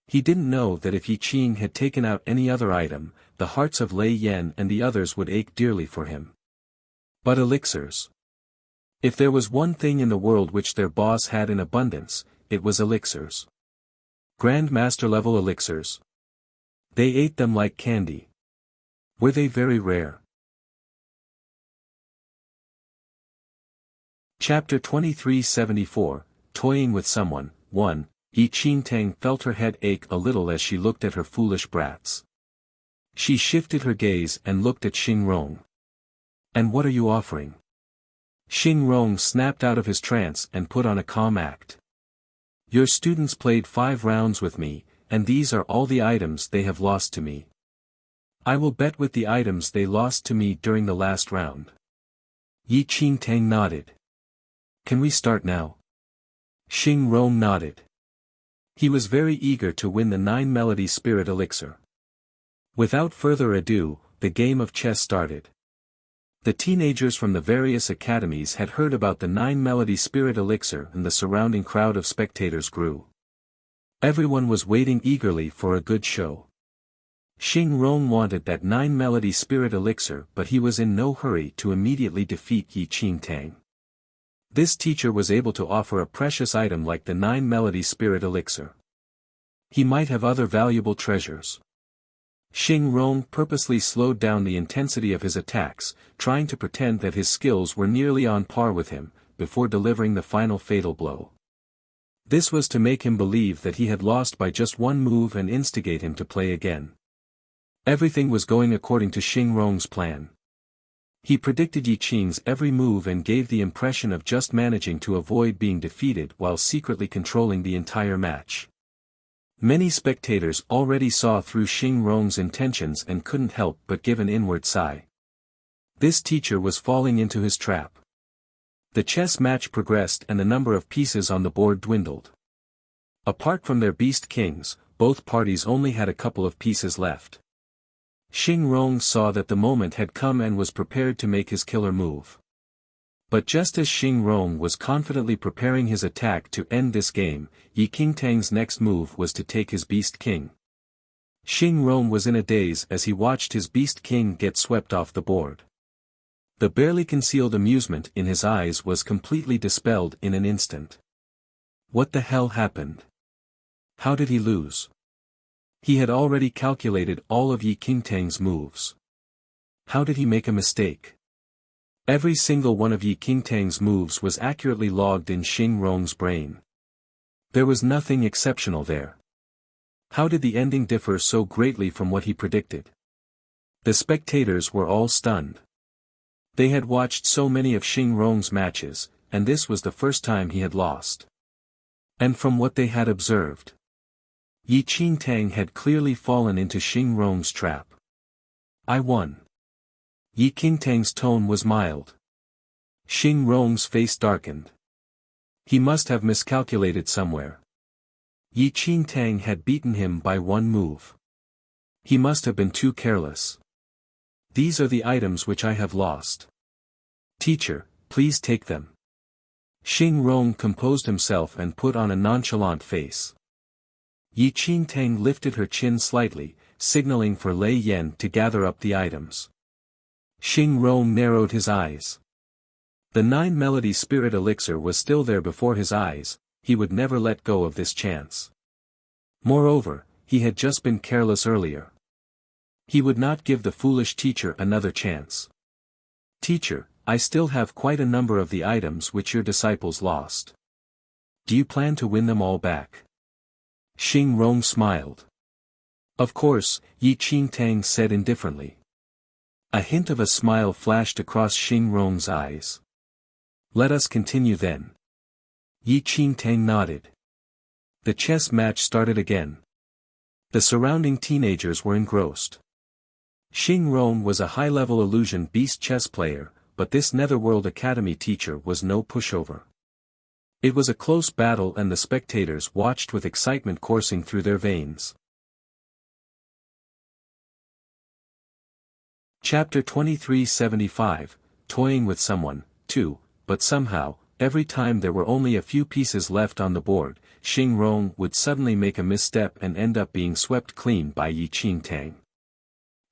A: He didn't know that if Yi Qing had taken out any other item, the hearts of Lei Yan and the others would ache dearly for him. But elixirs. If there was one thing in the world which their boss had in abundance, it was elixirs. Grand Master level elixirs. They ate them like candy. Were they very rare? Chapter 2374, Toying with Someone. 1. Yi Qingtang felt her head ache a little as she looked at her foolish brats. She shifted her gaze and looked at Xing Rong. And what are you offering? Xing Rong snapped out of his trance and put on a calm act. Your students played 5 rounds with me, and these are all the items they have lost to me. I will bet with the items they lost to me during the last round. Yi Qingtang nodded. Can we start now? Xing Rong nodded. He was very eager to win the 9-melody spirit elixir. Without further ado, the game of chess started. The teenagers from the various academies had heard about the 9-melody spirit elixir and the surrounding crowd of spectators grew. Everyone was waiting eagerly for a good show. Xing Rong wanted that 9-melody spirit elixir, but he was in no hurry to immediately defeat Yi Qingtang. This teacher was able to offer a precious item like the 9-melody spirit elixir. He might have other valuable treasures. Xing Rong purposely slowed down the intensity of his attacks, trying to pretend that his skills were nearly on par with him, before delivering the final fatal blow. This was to make him believe that he had lost by just one move and instigate him to play again. Everything was going according to Xing Rong's plan. He predicted Yi Qing's every move and gave the impression of just managing to avoid being defeated while secretly controlling the entire match. Many spectators already saw through Xing Rong's intentions and couldn't help but give an inward sigh. This teacher was falling into his trap. The chess match progressed and the number of pieces on the board dwindled. Apart from their beast kings, both parties only had a couple of pieces left. Xing Rong saw that the moment had come and was prepared to make his killer move. But just as Xing Rong was confidently preparing his attack to end this game, Yi Qingtang's next move was to take his beast king. Xing Rong was in a daze as he watched his beast king get swept off the board. The barely concealed amusement in his eyes was completely dispelled in an instant. What the hell happened? How did he lose? He had already calculated all of Yi Qingtang's moves. How did he make a mistake? Every single one of Yi Qingtang's moves was accurately logged in Xing Rong's brain. There was nothing exceptional there. How did the ending differ so greatly from what he predicted? The spectators were all stunned. They had watched so many of Xing Rong's matches, and this was the first time he had lost. And from what they had observed, Yi Qingtang had clearly fallen into Xing Rong's trap. I won. Yi Qingtang's tone was mild. Xing Rong's face darkened. He must have miscalculated somewhere. Yi Qingtang had beaten him by one move. He must have been too careless. These are the items which I have lost. Teacher, please take them. Xing Rong composed himself and put on a nonchalant face. Yi Qingtang lifted her chin slightly, signaling for Lei Yan to gather up the items. Xing Rong narrowed his eyes. The 9 Melody Spirit Elixir was still there before his eyes, he would never let go of this chance. Moreover, he had just been careless earlier. He would not give the foolish teacher another chance. Teacher, I still have quite a number of the items which your disciples lost. Do you plan to win them all back? Xing Rong smiled. Of course, Yi Qingtang said indifferently. A hint of a smile flashed across Xing Rong's eyes. Let us continue then. Yi Qingtang nodded. The chess match started again. The surrounding teenagers were engrossed. Xing Rong was a high-level illusion beast chess player, but this Netherworld Academy teacher was no pushover. It was a close battle and the spectators watched with excitement coursing through their veins. Chapter 2375, Toying with Someone, 2, but somehow, every time there were only a few pieces left on the board, Xing Rong would suddenly make a misstep and end up being swept clean by Yi Qingtang.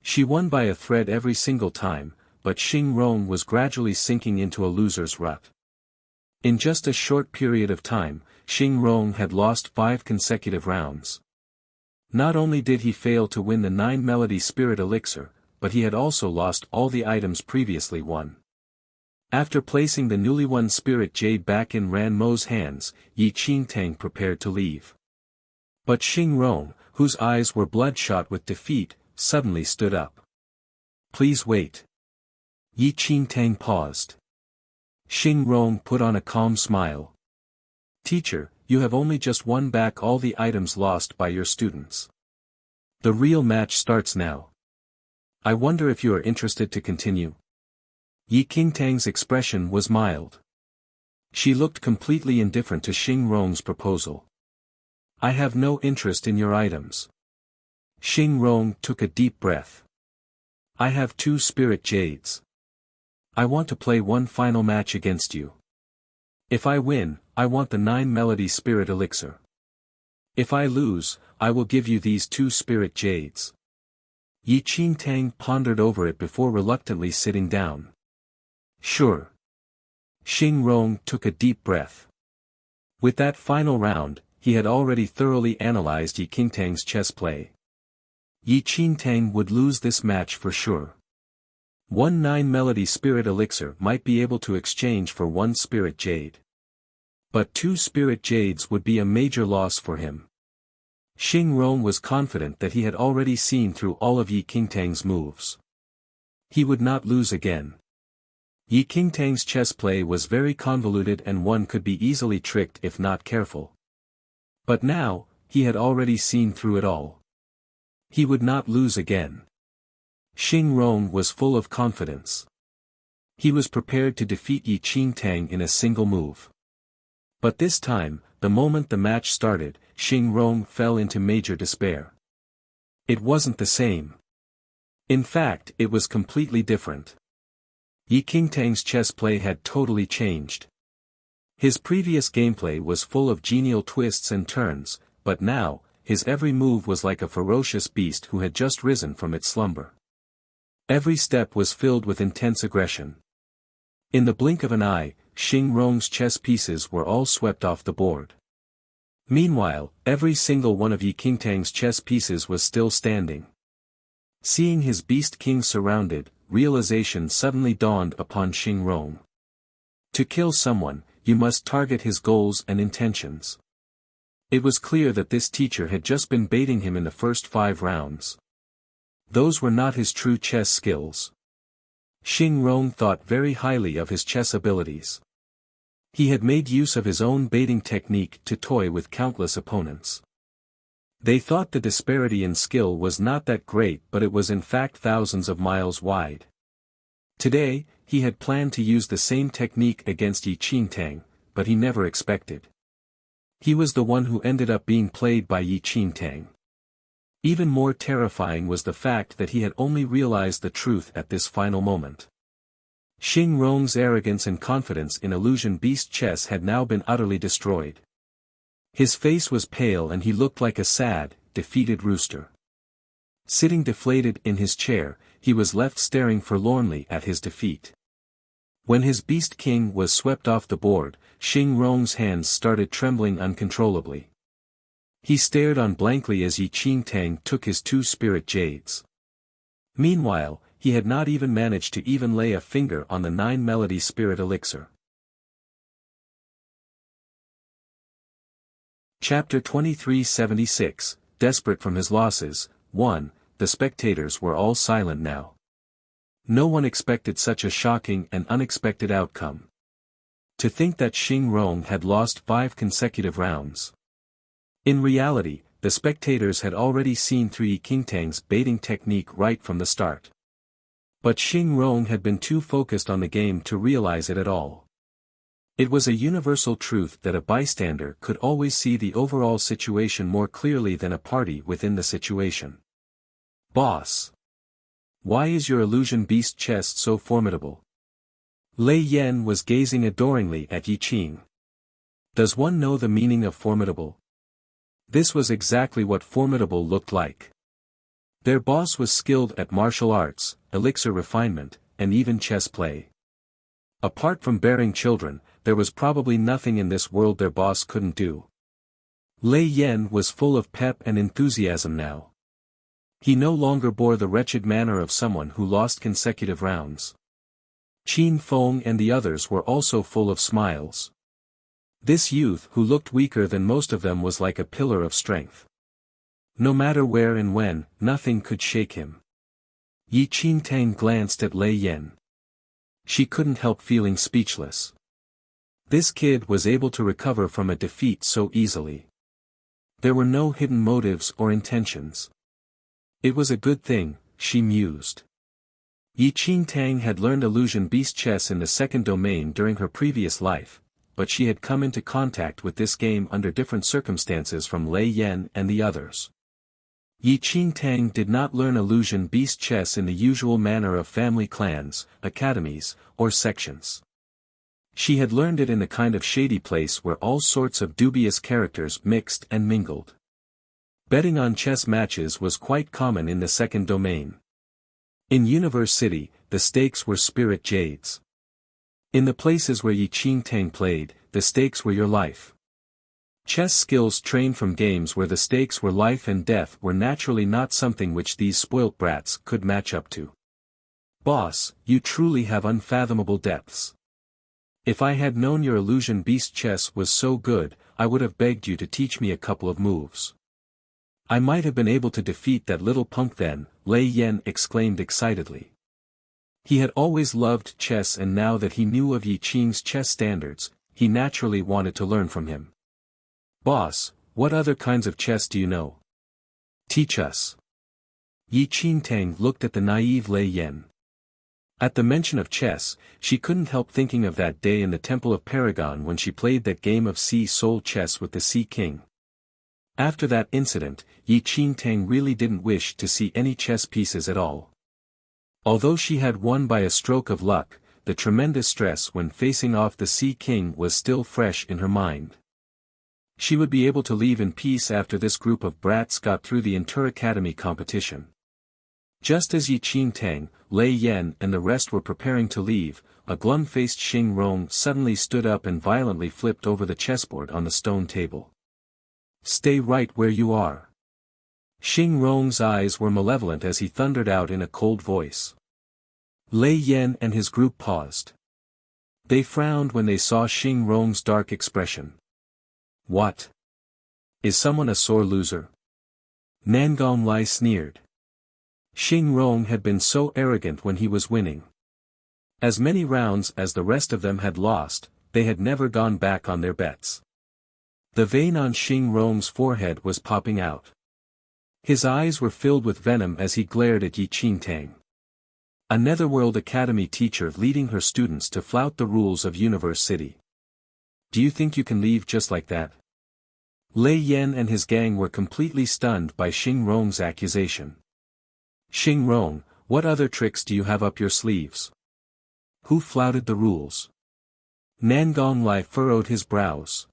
A: She won by a thread every single time, but Xing Rong was gradually sinking into a loser's rut. In just a short period of time, Xing Rong had lost 5 consecutive rounds. Not only did he fail to win the 9 Melody Spirit Elixir, but he had also lost all the items previously won. After placing the newly won Spirit Jade back in Ran Mo's hands, Yi Qingtang prepared to leave. But Xing Rong, whose eyes were bloodshot with defeat, suddenly stood up. Please wait. Yi Qingtang paused. Xing Rong put on a calm smile. Teacher, you have only just won back all the items lost by your students. The real match starts now. I wonder if you are interested to continue. Yi Qingtang's expression was mild. She looked completely indifferent to Xing Rong's proposal. I have no interest in your items. Xing Rong took a deep breath. I have 2 Spirit Jades. I want to play one final match against you. If I win, I want the 9 Melody Spirit Elixir. If I lose, I will give you these 2 Spirit Jades. Yi Qingtang pondered over it before reluctantly sitting down. Sure. Xing Rong took a deep breath. With that final round, he had already thoroughly analyzed Yi Qingtang's chess play. Yi Qingtang would lose this match for sure. 1 9 Melody Spirit Elixir might be able to exchange for 1 Spirit Jade. But 2 Spirit Jades would be a major loss for him. Xing Rong was confident that he had already seen through all of Yi Qingtang's moves. He would not lose again. Yi Qingtang's chess play was very convoluted and one could be easily tricked if not careful. But now, he had already seen through it all. He would not lose again. Xing Rong was full of confidence. He was prepared to defeat Yi Qingtang in a single move. But this time, the moment the match started, Xing Rong fell into major despair. It wasn't the same. In fact, it was completely different. Yi Qingtang's chess play had totally changed. His previous gameplay was full of genial twists and turns, but now, his every move was like a ferocious beast who had just risen from its slumber. Every step was filled with intense aggression. In the blink of an eye, Xing Rong's chess pieces were all swept off the board. Meanwhile, every single one of Yi Qingtang's chess pieces was still standing. Seeing his beast king surrounded, realization suddenly dawned upon Xing Rong. To kill someone, you must target his goals and intentions. It was clear that this teacher had just been baiting him in the first 5 rounds. Those were not his true chess skills. Xing Rong thought very highly of his chess abilities. He had made use of his own baiting technique to toy with countless opponents. They thought the disparity in skill was not that great, but it was in fact thousands of miles wide. Today, he had planned to use the same technique against Yi Qingtang, but he never expected. He was the one who ended up being played by Yi Qingtang. Even more terrifying was the fact that he had only realized the truth at this final moment. Xing Rong's arrogance and confidence in illusion beast chess had now been utterly destroyed. His face was pale and he looked like a sad, defeated rooster. Sitting deflated in his chair, he was left staring forlornly at his defeat. When his beast king was swept off the board, Xing Rong's hands started trembling uncontrollably. He stared on blankly as Yi Qingtang took his 2 spirit jades. Meanwhile, he had not even managed to even lay a finger on the 9 melody spirit elixir. Chapter 2376, Desperate from his losses. 1. The spectators were all silent now. No one expected such a shocking and unexpected outcome. To think that Xing Rong had lost 5 consecutive rounds. In reality, the spectators had already seen through Yi Qingtang's baiting technique right from the start. But Xing Rong had been too focused on the game to realize it at all. It was a universal truth that a bystander could always see the overall situation more clearly than a party within the situation. Boss. Why is your illusion beast chest so formidable? Lei Yan was gazing adoringly at Yi Qing. Does one know the meaning of formidable? This was exactly what formidable looked like. Their boss was skilled at martial arts, elixir refinement, and even chess play. Apart from bearing children, there was probably nothing in this world their boss couldn't do. Lei Yan was full of pep and enthusiasm now. He no longer bore the wretched manner of someone who lost consecutive rounds. Qin Feng and the others were also full of smiles. This youth who looked weaker than most of them was like a pillar of strength. No matter where and when, nothing could shake him. Yi Qingtang glanced at Lei Yan. She couldn't help feeling speechless. This kid was able to recover from a defeat so easily. There were no hidden motives or intentions. It was a good thing, she mused. Yi Qingtang had learned illusion beast chess in the 2nd domain during her previous life, but she had come into contact with this game under different circumstances from Lei Yan and the others. Yi Qingtang did not learn illusion beast chess in the usual manner of family clans, academies, or sections. She had learned it in the kind of shady place where all sorts of dubious characters mixed and mingled. Betting on chess matches was quite common in the 2nd domain. In Universe City, the stakes were spirit jades. In the places where Yi Qingtang played, the stakes were your life. Chess skills trained from games where the stakes were life and death were naturally not something which these spoilt brats could match up to. Boss, you truly have unfathomable depths. If I had known your illusion beast chess was so good, I would have begged you to teach me a couple of moves. I might have been able to defeat that little punk then, Lei Yan exclaimed excitedly. He had always loved chess, and now that he knew of Yi Qing's chess standards, he naturally wanted to learn from him. Boss, what other kinds of chess do you know? Teach us. Yi Qingtang looked at the naive Lei Yan. At the mention of chess, she couldn't help thinking of that day in the Temple of Paragon when she played that game of Sea Soul chess with the Sea King. After that incident, Yi Qingtang really didn't wish to see any chess pieces at all. Although she had won by a stroke of luck, the tremendous stress when facing off the Sea King was still fresh in her mind. She would be able to leave in peace after this group of brats got through the Inter-Academy competition. Just as Yi Qingtang, Lei Yan and the rest were preparing to leave, a glum-faced Xing Rong suddenly stood up and violently flipped over the chessboard on the stone table. Stay right where you are. Xing Rong's eyes were malevolent as he thundered out in a cold voice. Lei Yan and his group paused. They frowned when they saw Xing Rong's dark expression. What? Is someone a sore loser? Nangong Lai sneered. Xing Rong had been so arrogant when he was winning. As many rounds as the rest of them had lost, they had never gone back on their bets. The vein on Xing Rong's forehead was popping out. His eyes were filled with venom as he glared at Yi Qingtang. A Netherworld Academy teacher leading her students to flout the rules of Universe City. Do you think you can leave just like that? Lei Yan and his gang were completely stunned by Xing Rong's accusation. Xing Rong, what other tricks do you have up your sleeves? Who flouted the rules? Nangong Lai furrowed his brows.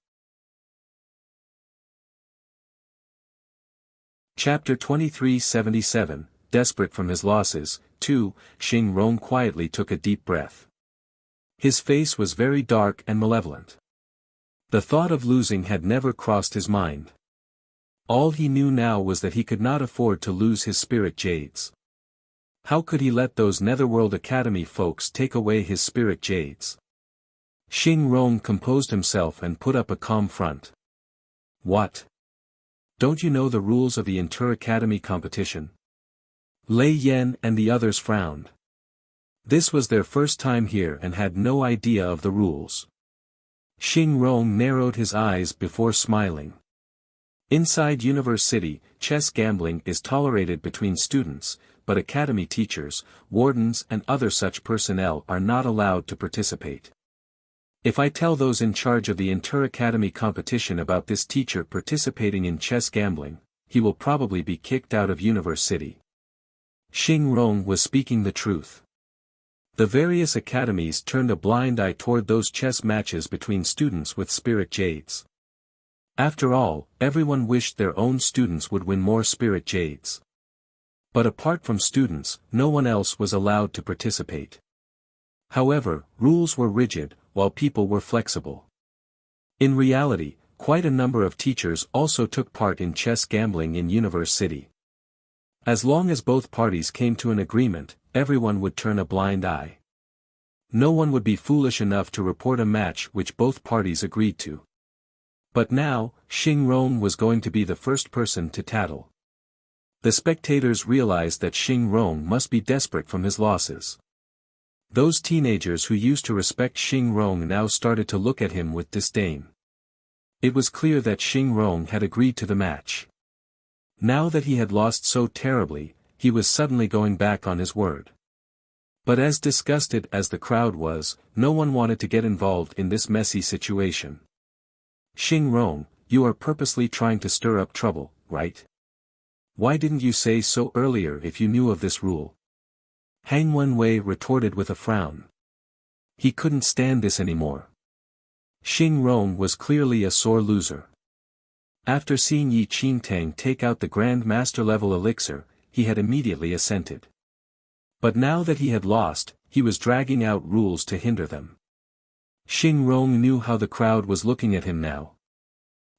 A: Chapter 2377, Desperate from his losses, 2, Xing Rong quietly took a deep breath. His face was very dark and malevolent. The thought of losing had never crossed his mind. All he knew now was that he could not afford to lose his spirit jades. How could he let those Netherworld Academy folks take away his spirit jades? Xing Rong composed himself and put up a calm front. What? Don't you know the rules of the Inter-Academy competition? Lei Yan and the others frowned. This was their first time here and had no idea of the rules. Xing Rong narrowed his eyes before smiling. Inside Universe City, chess gambling is tolerated between students, but academy teachers, wardens and other such personnel are not allowed to participate. If I tell those in charge of the Inter-Academy competition about this teacher participating in chess gambling, he will probably be kicked out of Universe City. Xing Rong was speaking the truth. The various academies turned a blind eye toward those chess matches between students with spirit jades. After all, everyone wished their own students would win more spirit jades. But apart from students, no one else was allowed to participate. However, rules were rigid, while people were flexible. In reality, quite a number of teachers also took part in chess gambling in Universe City. As long as both parties came to an agreement, everyone would turn a blind eye. No one would be foolish enough to report a match which both parties agreed to. But now, Xing Rong was going to be the first person to tattle. The spectators realized that Xing Rong must be desperate from his losses. Those teenagers who used to respect Xing Rong now started to look at him with disdain. It was clear that Xing Rong had agreed to the match. Now that he had lost so terribly, he was suddenly going back on his word. But as disgusted as the crowd was, no one wanted to get involved in this messy situation. Xing Rong, you are purposely trying to stir up trouble, right? Why didn't you say so earlier if you knew of this rule? Han Wenwei retorted with a frown. He couldn't stand this anymore. Xing Rong was clearly a sore loser. After seeing Yi Qingtang take out the Grand Master level elixir, he had immediately assented. But now that he had lost, he was dragging out rules to hinder them. Xing Rong knew how the crowd was looking at him now.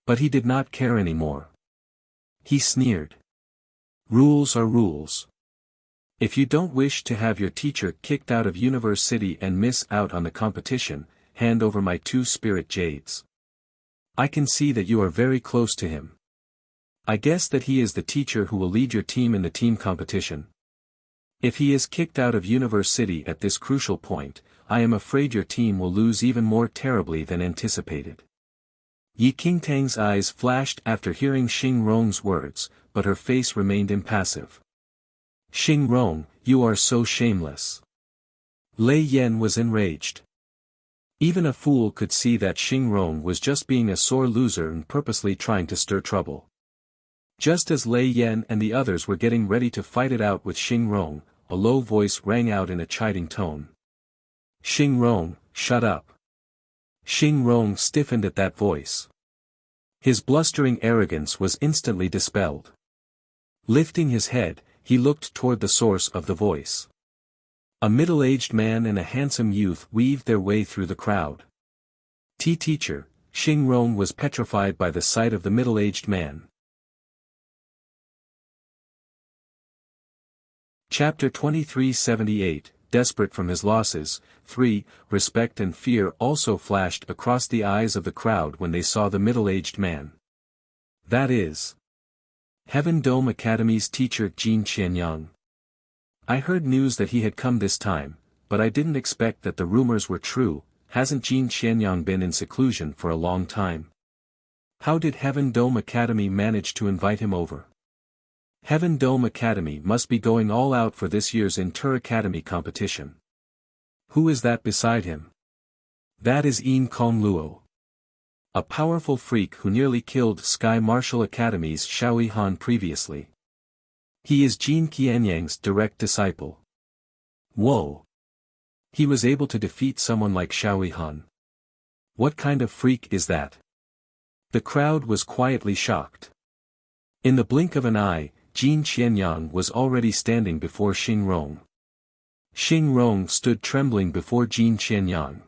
A: But he did not care anymore. He sneered. Rules are rules. If you don't wish to have your teacher kicked out of Universe City and miss out on the competition, hand over my 2 spirit jades. I can see that you are very close to him. I guess that he is the teacher who will lead your team in the team competition. If he is kicked out of Universe City at this crucial point, I am afraid your team will lose even more terribly than anticipated. Yi Qingtang's eyes flashed after hearing Xing Rong's words, but her face remained impassive. Xing Rong, you are so shameless. Lei Yan was enraged. Even a fool could see that Xing Rong was just being a sore loser and purposely trying to stir trouble. Just as Lei Yan and the others were getting ready to fight it out with Xing Rong, a low voice rang out in a chiding tone. Xing Rong, shut up. Xing Rong stiffened at that voice. His blustering arrogance was instantly dispelled. Lifting his head, he looked toward the source of the voice. A middle-aged man and a handsome youth weaved their way through the crowd. Teacher, Xing Rong was petrified by the sight of the middle-aged man. Chapter 2378, Desperate from his losses. 3. Respect and fear also flashed across the eyes of the crowd when they saw the middle-aged man. That is Heaven Dome Academy's teacher Jin Qianyang. I heard news that he had come this time, but I didn't expect that the rumors were true. Hasn't Jin Qianyang been in seclusion for a long time? How did Heaven Dome Academy manage to invite him over? Heaven Dome Academy must be going all out for this year's Inter-Academy competition. Who is that beside him? That is Yin Kong Luo. A powerful freak who nearly killed Sky Martial Academy's Xiaoyi Han previously. He is Jin Qianyang's direct disciple. Whoa! He was able to defeat someone like Xiaoyi Han. What kind of freak is that? The crowd was quietly shocked. In the blink of an eye, Jin Qianyang was already standing before Xing Rong. Xing Rong stood trembling before Jin Qianyang.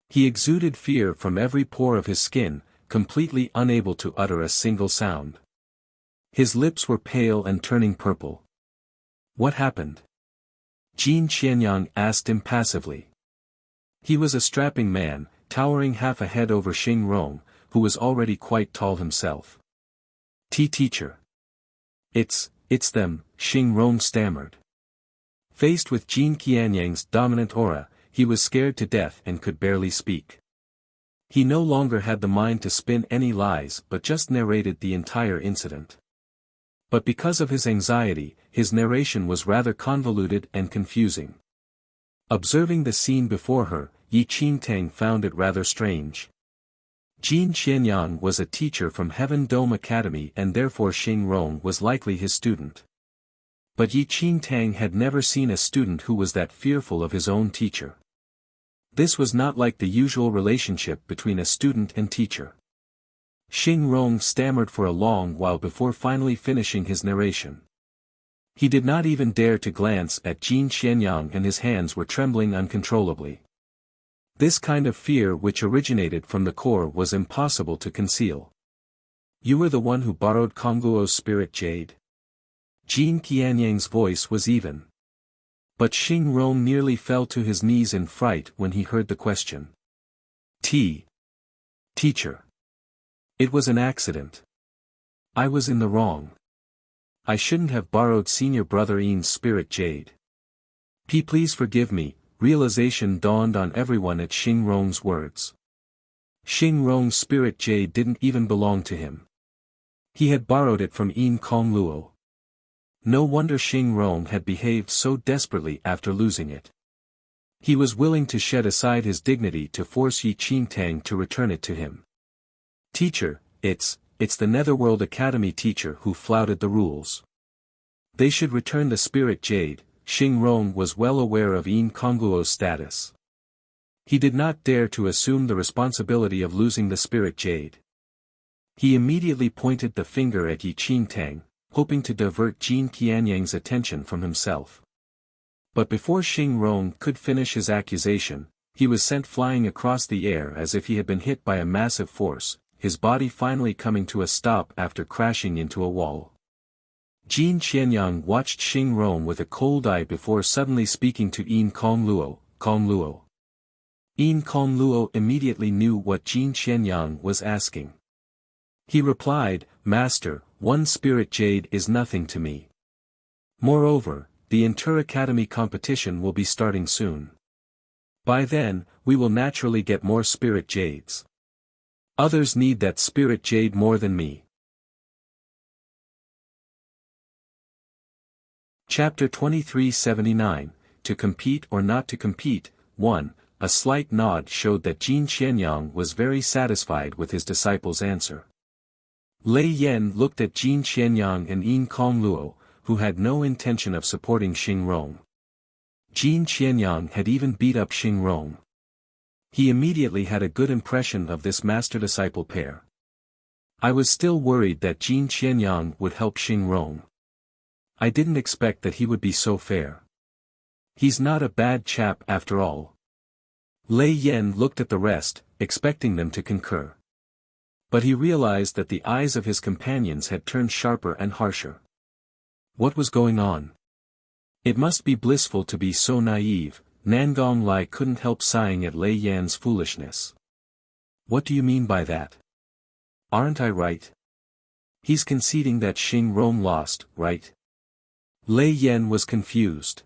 A: He exuded fear from every pore of his skin, completely unable to utter a single sound. His lips were pale and turning purple. What happened? Jin Qianyang asked impassively. He was a strapping man, towering half a head over Xing Rong, who was already quite tall himself. Teacher. It's them, Xing Rong stammered. Faced with Jin Qianyang's dominant aura, he was scared to death and could barely speak. He no longer had the mind to spin any lies but just narrated the entire incident. But because of his anxiety, his narration was rather convoluted and confusing. Observing the scene before her, Yi Qingtang found it rather strange. Jin Qianyang was a teacher from Heaven Dome Academy and therefore Xing Rong was likely his student. But Yi Qingtang had never seen a student who was that fearful of his own teacher. This was not like the usual relationship between a student and teacher. Xing Rong stammered for a long while before finally finishing his narration. He did not even dare to glance at Jin Qianyang and his hands were trembling uncontrollably. This kind of fear which originated from the core was impossible to conceal. You were the one who borrowed Kongguo's spirit jade? Jin Qianyang's voice was even. But Xing Rong nearly fell to his knees in fright when he heard the question. Teacher. It was an accident. I was in the wrong. I shouldn't have borrowed senior brother Ian's spirit jade. Please forgive me. Realization dawned on everyone at Xing Rong's words. Xing Rong's spirit jade didn't even belong to him. He had borrowed it from Yin Kong Luo. No wonder Xing Rong had behaved so desperately after losing it. He was willing to shed aside his dignity to force Yi Qingtang to return it to him. Teacher, it's the Netherworld Academy teacher who flouted the rules. They should return the spirit jade. Xing Rong was well aware of Yin Kongguo's status. He did not dare to assume the responsibility of losing the spirit jade. He immediately pointed the finger at Yi Qingtang, hoping to divert Jin Qianyang's attention from himself. But before Xing Rong could finish his accusation, he was sent flying across the air as if he had been hit by a massive force, his body finally coming to a stop after crashing into a wall. Jin Qianyang watched Xing Rong with a cold eye before suddenly speaking to Yin Kong Luo. Yin Kong Luo immediately knew what Jin Qianyang was asking. He replied, Master, one spirit jade is nothing to me. Moreover, the Inter-Academy competition will be starting soon. By then, we will naturally get more spirit jades. Others need that spirit jade more than me. Chapter 2379, To Compete or Not to Compete. 1. A slight nod showed that Jin Qianyang was very satisfied with his disciple's answer. Lei Yan looked at Jin Qianyang and Yin Kongluo, who had no intention of supporting Xing Rong. Jin Qianyang had even beat up Xing Rong. He immediately had a good impression of this master-disciple pair. I was still worried that Jin Qianyang would help Xing Rong. I didn't expect that he would be so fair. He's not a bad chap after all. Lei Yan looked at the rest, expecting them to concur. But he realized that the eyes of his companions had turned sharper and harsher. What was going on? It must be blissful to be so naive. Nangong Lai couldn't help sighing at Lei Yan's foolishness. What do you mean by that? Aren't I right? He's conceding that Xing Rong lost, right? Lei Yan was confused.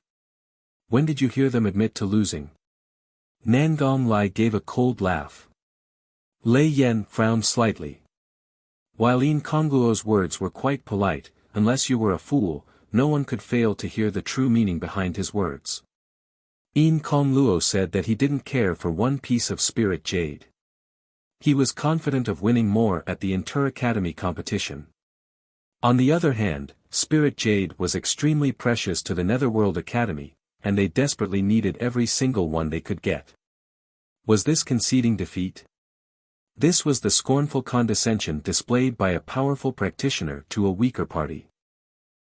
A: When did you hear them admit to losing? Nangong Lai gave a cold laugh. Lei Yan frowned slightly. While Yin Kongluo's words were quite polite, unless you were a fool, no one could fail to hear the true meaning behind his words. Yin Kongluo said that he didn't care for one piece of spirit jade. He was confident of winning more at the Inter-Academy competition. On the other hand, spirit jade was extremely precious to the Netherworld Academy, and they desperately needed every single one they could get. Was this conceding defeat? This was the scornful condescension displayed by a powerful practitioner to a weaker party.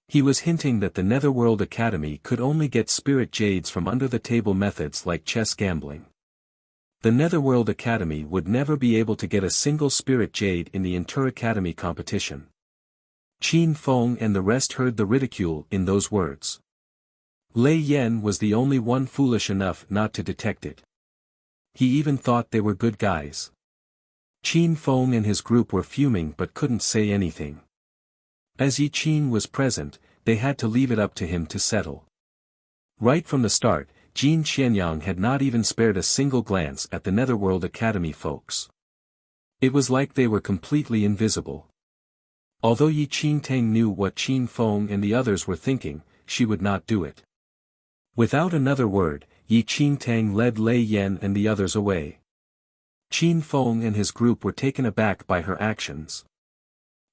A: He was hinting that the Netherworld Academy could only get spirit jades from under-the-table methods like chess gambling. The Netherworld Academy would never be able to get a single spirit jade in the Inter-Academy competition. Qin Feng and the rest heard the ridicule in those words. Lei Yan was the only one foolish enough not to detect it. He even thought they were good guys. Qin Feng and his group were fuming but couldn't say anything. As Yi Qin was present, they had to leave it up to him to settle. Right from the start, Jin Qianyang had not even spared a single glance at the Netherworld Academy folks. It was like they were completely invisible. Although Yi Qin Tang knew what Qin Feng and the others were thinking, she would not do it. Without another word, Yi Qin Tang led Lei Yan and the others away. Qin Feng and his group were taken aback by her actions.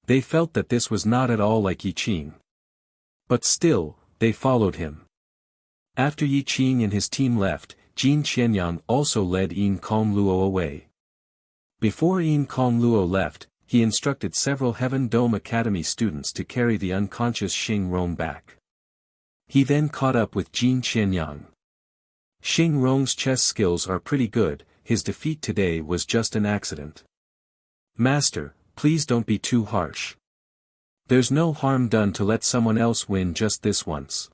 A: They felt that this was not at all like Yi Qin. But still, they followed him. After Yi Qin and his team left, Jin Qianyang also led Yin Kongluo away. Before Yin Kongluo left, he instructed several Heaven Dome Academy students to carry the unconscious Xing Rong back. He then caught up with Jin Qianyang. Xing Rong's chess skills are pretty good, his defeat today was just an accident. Master, please don't be too harsh. There's no harm done to let someone else win just this once.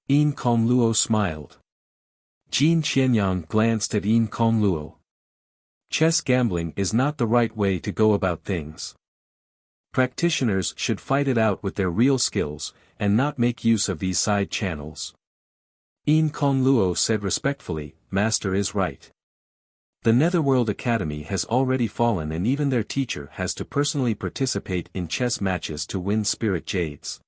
A: Yin Kongluo smiled. Jin Qianyang glanced at Yin Kongluo. Chess gambling is not the right way to go about things. Practitioners should fight it out with their real skills, and not make use of these side channels. Yin Kongluo said respectfully, Master is right. The Netherworld Academy has already fallen and even their teacher has to personally participate in chess matches to win spirit jades.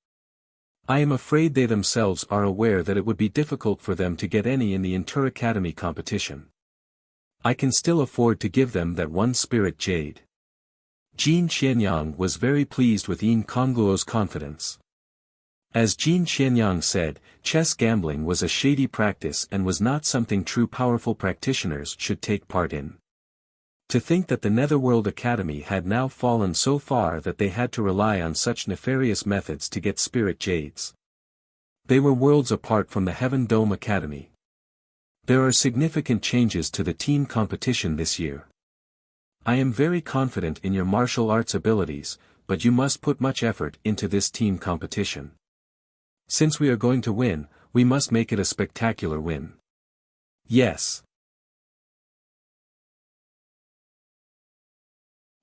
A: I am afraid they themselves are aware that it would be difficult for them to get any in the Inter-Academy competition. I can still afford to give them that one spirit jade. Jin Qianyang was very pleased with Yin Kongluo's confidence. As Jin Qianyang said, chess gambling was a shady practice and was not something true powerful practitioners should take part in. To think that the Netherworld Academy had now fallen so far that they had to rely on such nefarious methods to get spirit jades. They were worlds apart from the Heaven Dome Academy. There are significant changes to the team competition this year. I am very confident in your martial arts abilities, but you must put much effort into this team competition. Since we are going to win, we must make it a spectacular win. Yes.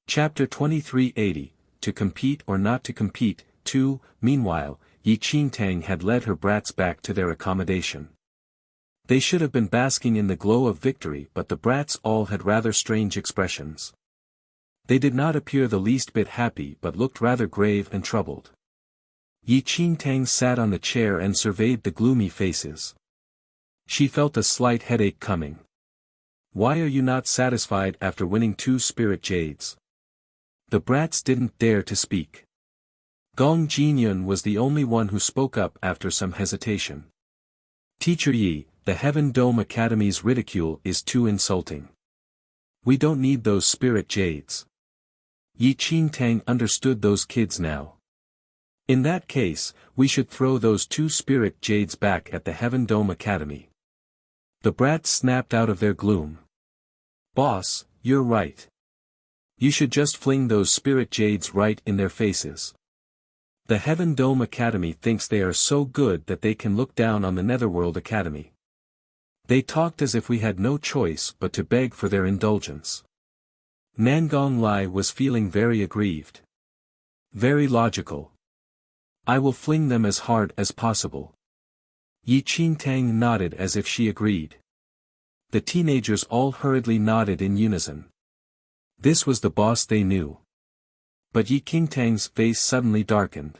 A: Chapter 2380, To Compete or Not to Compete, 2. Meanwhile, Yi Qingtang had led her brats back to their accommodation. They should have been basking in the glow of victory, but the brats all had rather strange expressions. They did not appear the least bit happy but looked rather grave and troubled. Yi Qingtang sat on the chair and surveyed the gloomy faces. She felt a slight headache coming. Why are you not satisfied after winning 2 spirit jades? The brats didn't dare to speak. Gong Jinyun was the only one who spoke up after some hesitation. Teacher Yi, the Heaven Dome Academy's ridicule is too insulting. We don't need those spirit jades. Yi Qingtang understood those kids now. In that case, we should throw those 2 spirit jades back at the Heaven Dome Academy. The brats snapped out of their gloom. Boss, you're right. You should just fling those spirit jades right in their faces. The Heaven Dome Academy thinks they are so good that they can look down on the Netherworld Academy. They talked as if we had no choice but to beg for their indulgence. Nangong Lai was feeling very aggrieved. Very logical. I will fling them as hard as possible. Yi Qingtang nodded as if she agreed. The teenagers all hurriedly nodded in unison. This was the boss they knew. But Yi Qingtang's face suddenly darkened.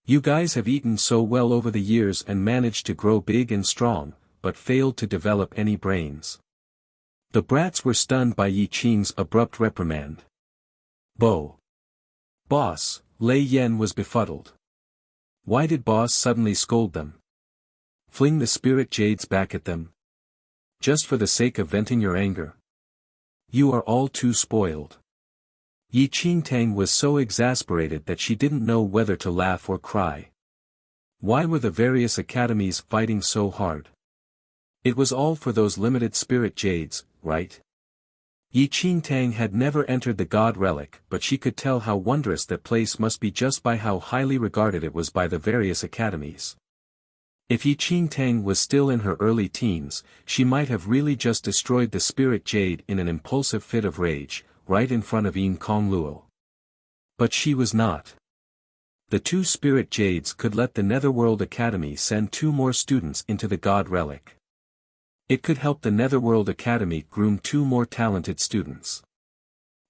A: You guys have eaten so well over the years and managed to grow big and strong, but failed to develop any brains. The brats were stunned by Yi Qing's abrupt reprimand. Boss, Lei Yen was befuddled. Why did boss suddenly scold them? Fling the spirit jades back at them? Just for the sake of venting your anger? You are all too spoiled. Yi Qingtang was so exasperated that she didn't know whether to laugh or cry. Why were the various academies fighting so hard? It was all for those limited spirit jades, right? Yi Qingtang had never entered the God Relic, but she could tell how wondrous that place must be just by how highly regarded it was by the various academies. If Yi Qingtang was still in her early teens, she might have really just destroyed the spirit jade in an impulsive fit of rage, right in front of Yin Kongluo. But she was not. The 2 spirit jades could let the Netherworld Academy send 2 more students into the God Relic. It could help the Netherworld Academy groom 2 more talented students.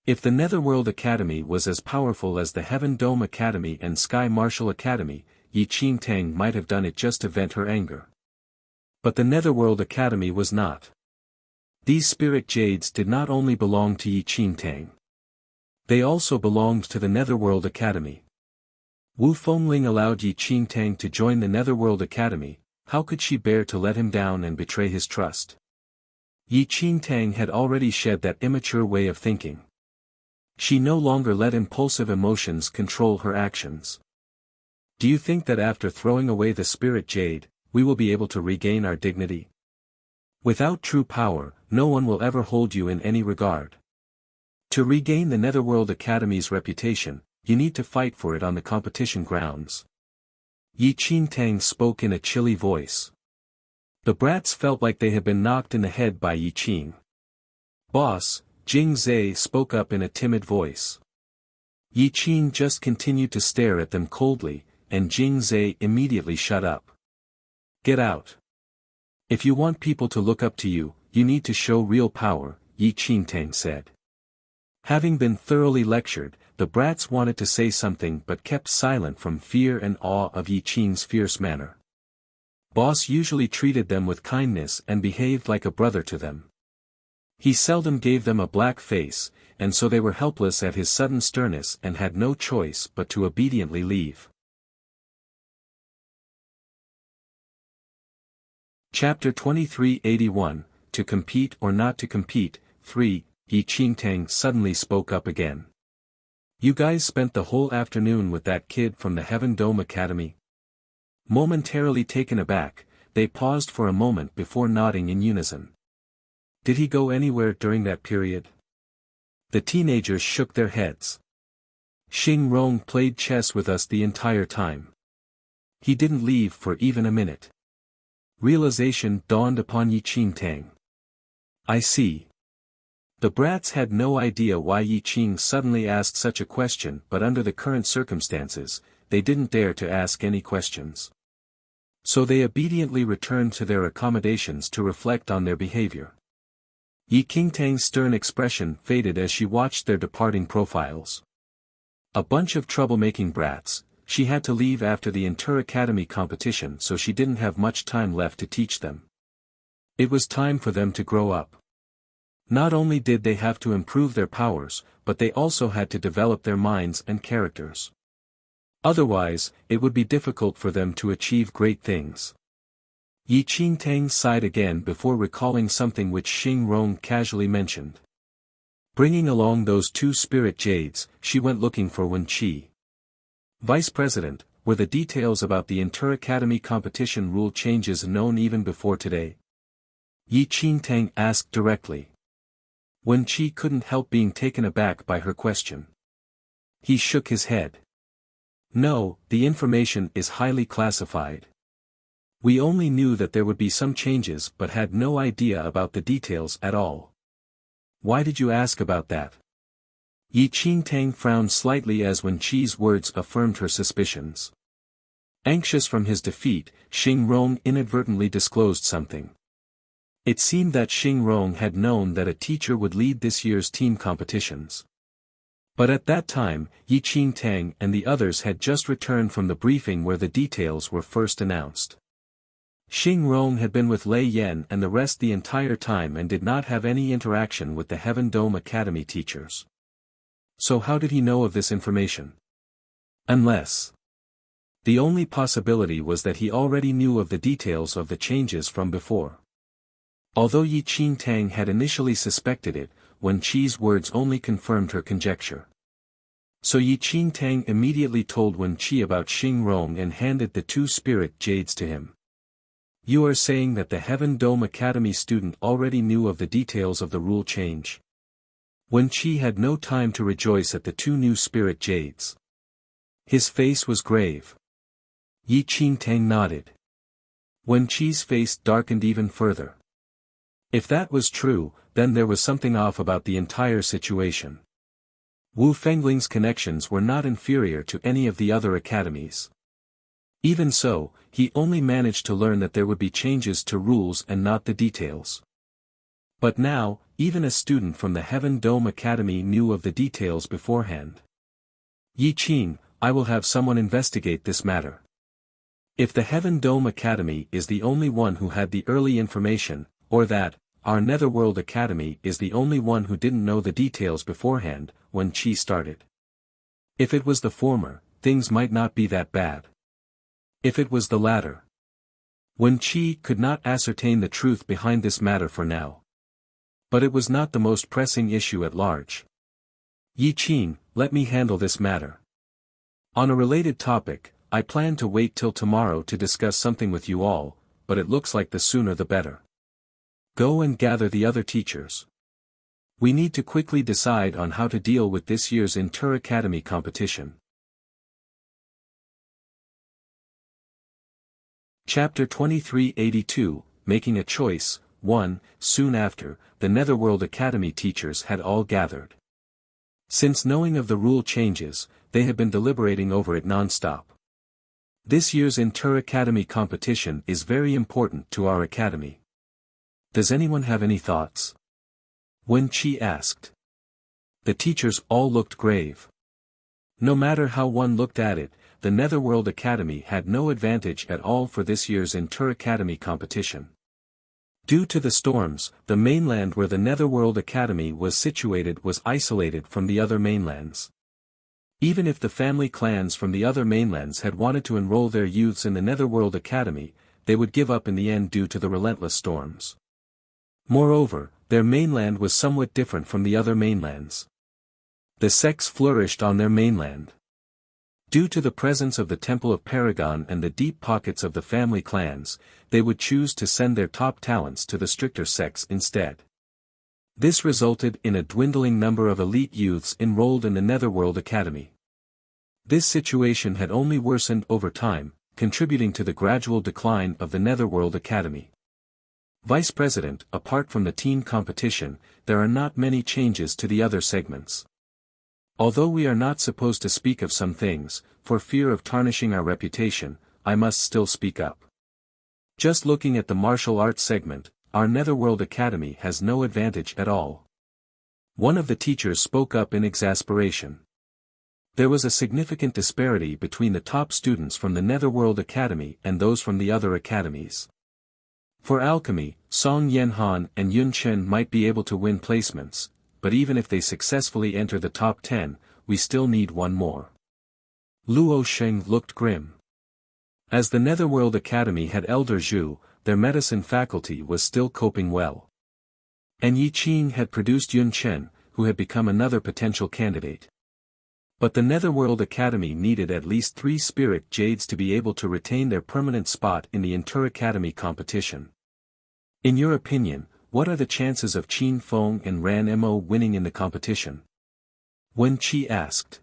A: If the Netherworld Academy was as powerful as the Heaven Dome Academy and Sky Martial Academy, Yi Qingtang might have done it just to vent her anger. But the Netherworld Academy was not. These spirit jades did not only belong to Yi Qingtang. They also belonged to the Netherworld Academy. Wu Fengling allowed Yi Qingtang to join the Netherworld Academy. How could she bear to let him down and betray his trust? Yi Qingtang had already shed that immature way of thinking. She no longer let impulsive emotions control her actions. Do you think that after throwing away the spirit jade, we will be able to regain our dignity? Without true power, no one will ever hold you in any regard. To regain the Netherworld Academy's reputation, you need to fight for it on the competition grounds. Yi Qingtang spoke in a chilly voice. The brats felt like they had been knocked in the head by Yi Qing. Boss, Jing Zhe spoke up in a timid voice. Yi Qing just continued to stare at them coldly, and Jing Zhe immediately shut up. Get out. If you want people to look up to you, you need to show real power, Yi Qingtang said. Having been thoroughly lectured, the brats wanted to say something but kept silent from fear and awe of Yi Qing's fierce manner. Boss usually treated them with kindness and behaved like a brother to them. He seldom gave them a black face, and so they were helpless at his sudden sternness and had no choice but to obediently leave. Chapter 2381, To Compete or Not to Compete, 3. Yi Qingtang suddenly spoke up again. You guys spent the whole afternoon with that kid from the Heaven Dome Academy? Momentarily taken aback, they paused for a moment before nodding in unison. Did he go anywhere during that period? The teenagers shook their heads. Xing Rong played chess with us the entire time. He didn't leave for even a minute. Realization dawned upon Yi Qingtang. I see. The brats had no idea why Yi Qing suddenly asked such a question, but under the current circumstances, they didn't dare to ask any questions. So they obediently returned to their accommodations to reflect on their behavior. Yi Qingtang's stern expression faded as she watched their departing profiles. A bunch of troublemaking brats. She had to leave after the inter-academy competition, so she didn't have much time left to teach them. It was time for them to grow up. Not only did they have to improve their powers, but they also had to develop their minds and characters. Otherwise, it would be difficult for them to achieve great things. Yi Qingtang sighed again before recalling something which Xing Rong casually mentioned. Bringing along those 2 spirit jades, she went looking for Wen Qi. Vice President, were the details about the inter-academy competition rule changes known even before today? Yi Qingtang asked directly. Wen Qi couldn't help being taken aback by her question. He shook his head. No, the information is highly classified. We only knew that there would be some changes but had no idea about the details at all. Why did you ask about that? Yi Qingtang frowned slightly as Wen Qi's words affirmed her suspicions. Anxious from his defeat, Xing Rong inadvertently disclosed something. It seemed that Xing Rong had known that a teacher would lead this year's team competitions. But at that time, Yi Qingtang and the others had just returned from the briefing where the details were first announced. Xing Rong had been with Lei Yan and the rest the entire time and did not have any interaction with the Heaven Dome Academy teachers. So how did he know of this information? Unless. The only possibility was that he already knew of the details of the changes from before. Although Yi Qingtang had initially suspected it, Wen Qi's words only confirmed her conjecture. So Yi Qingtang immediately told Wen Qi about Xing Rong and handed the 2 spirit jades to him. You are saying that the Heaven Dome Academy student already knew of the details of the rule change? Wen Qi had no time to rejoice at the 2 new spirit jades. His face was grave. Yi Qingtang nodded. Wen Qi's face darkened even further. If that was true, then there was something off about the entire situation. Wu Fengling's connections were not inferior to any of the other academies. Even so, he only managed to learn that there would be changes to rules and not the details. But now, even a student from the Heaven Dome Academy knew of the details beforehand. Yi Qing, I will have someone investigate this matter. If the Heaven Dome Academy is the only one who had the early information, or that, our Netherworld Academy is the only one who didn't know the details beforehand, Wen Qi started. If it was the former, things might not be that bad. If it was the latter, Wen Qi could not ascertain the truth behind this matter for now. But it was not the most pressing issue at large. Yi Qing, let me handle this matter. On a related topic, I plan to wait till tomorrow to discuss something with you all, but it looks like the sooner the better. Go and gather the other teachers. We need to quickly decide on how to deal with this year's inter-academy competition. Chapter 2382, Making a Choice, 1. Soon after, the Netherworld Academy teachers had all gathered. Since knowing of the rule changes, they had been deliberating over it non-stop. This year's inter-academy competition is very important to our academy. Does anyone have any thoughts? Wen Qi asked. The teachers all looked grave. No matter how one looked at it, the Netherworld Academy had no advantage at all for this year's inter-academy competition. Due to the storms, the mainland where the Netherworld Academy was situated was isolated from the other mainlands. Even if the family clans from the other mainlands had wanted to enroll their youths in the Netherworld Academy, they would give up in the end due to the relentless storms. Moreover, their mainland was somewhat different from the other mainlands. The sects flourished on their mainland. Due to the presence of the Temple of Paragon and the deep pockets of the family clans, they would choose to send their top talents to the stricter sects instead. This resulted in a dwindling number of elite youths enrolled in the Netherworld Academy. This situation had only worsened over time, contributing to the gradual decline of the Netherworld Academy. Vice President, apart from the team competition, there are not many changes to the other segments. Although we are not supposed to speak of some things, for fear of tarnishing our reputation, I must still speak up. Just looking at the martial arts segment, our Netherworld Academy has no advantage at all. One of the teachers spoke up in exasperation. There was a significant disparity between the top students from the Netherworld Academy and those from the other academies. For alchemy, Song Yanhan and Yun Chen might be able to win placements, but even if they successfully enter the top 10, we still need one more. Luo Sheng looked grim. As the Netherworld Academy had Elder Zhu, their medicine faculty was still coping well. And Yi Qing had produced Yun Chen, who had become another potential candidate. But the Netherworld Academy needed at least 3 spirit jades to be able to retain their permanent spot in the Inter-Academy competition. In your opinion, what are the chances of Qin Feng and Ran Mo winning in the competition? Wen Qi asked.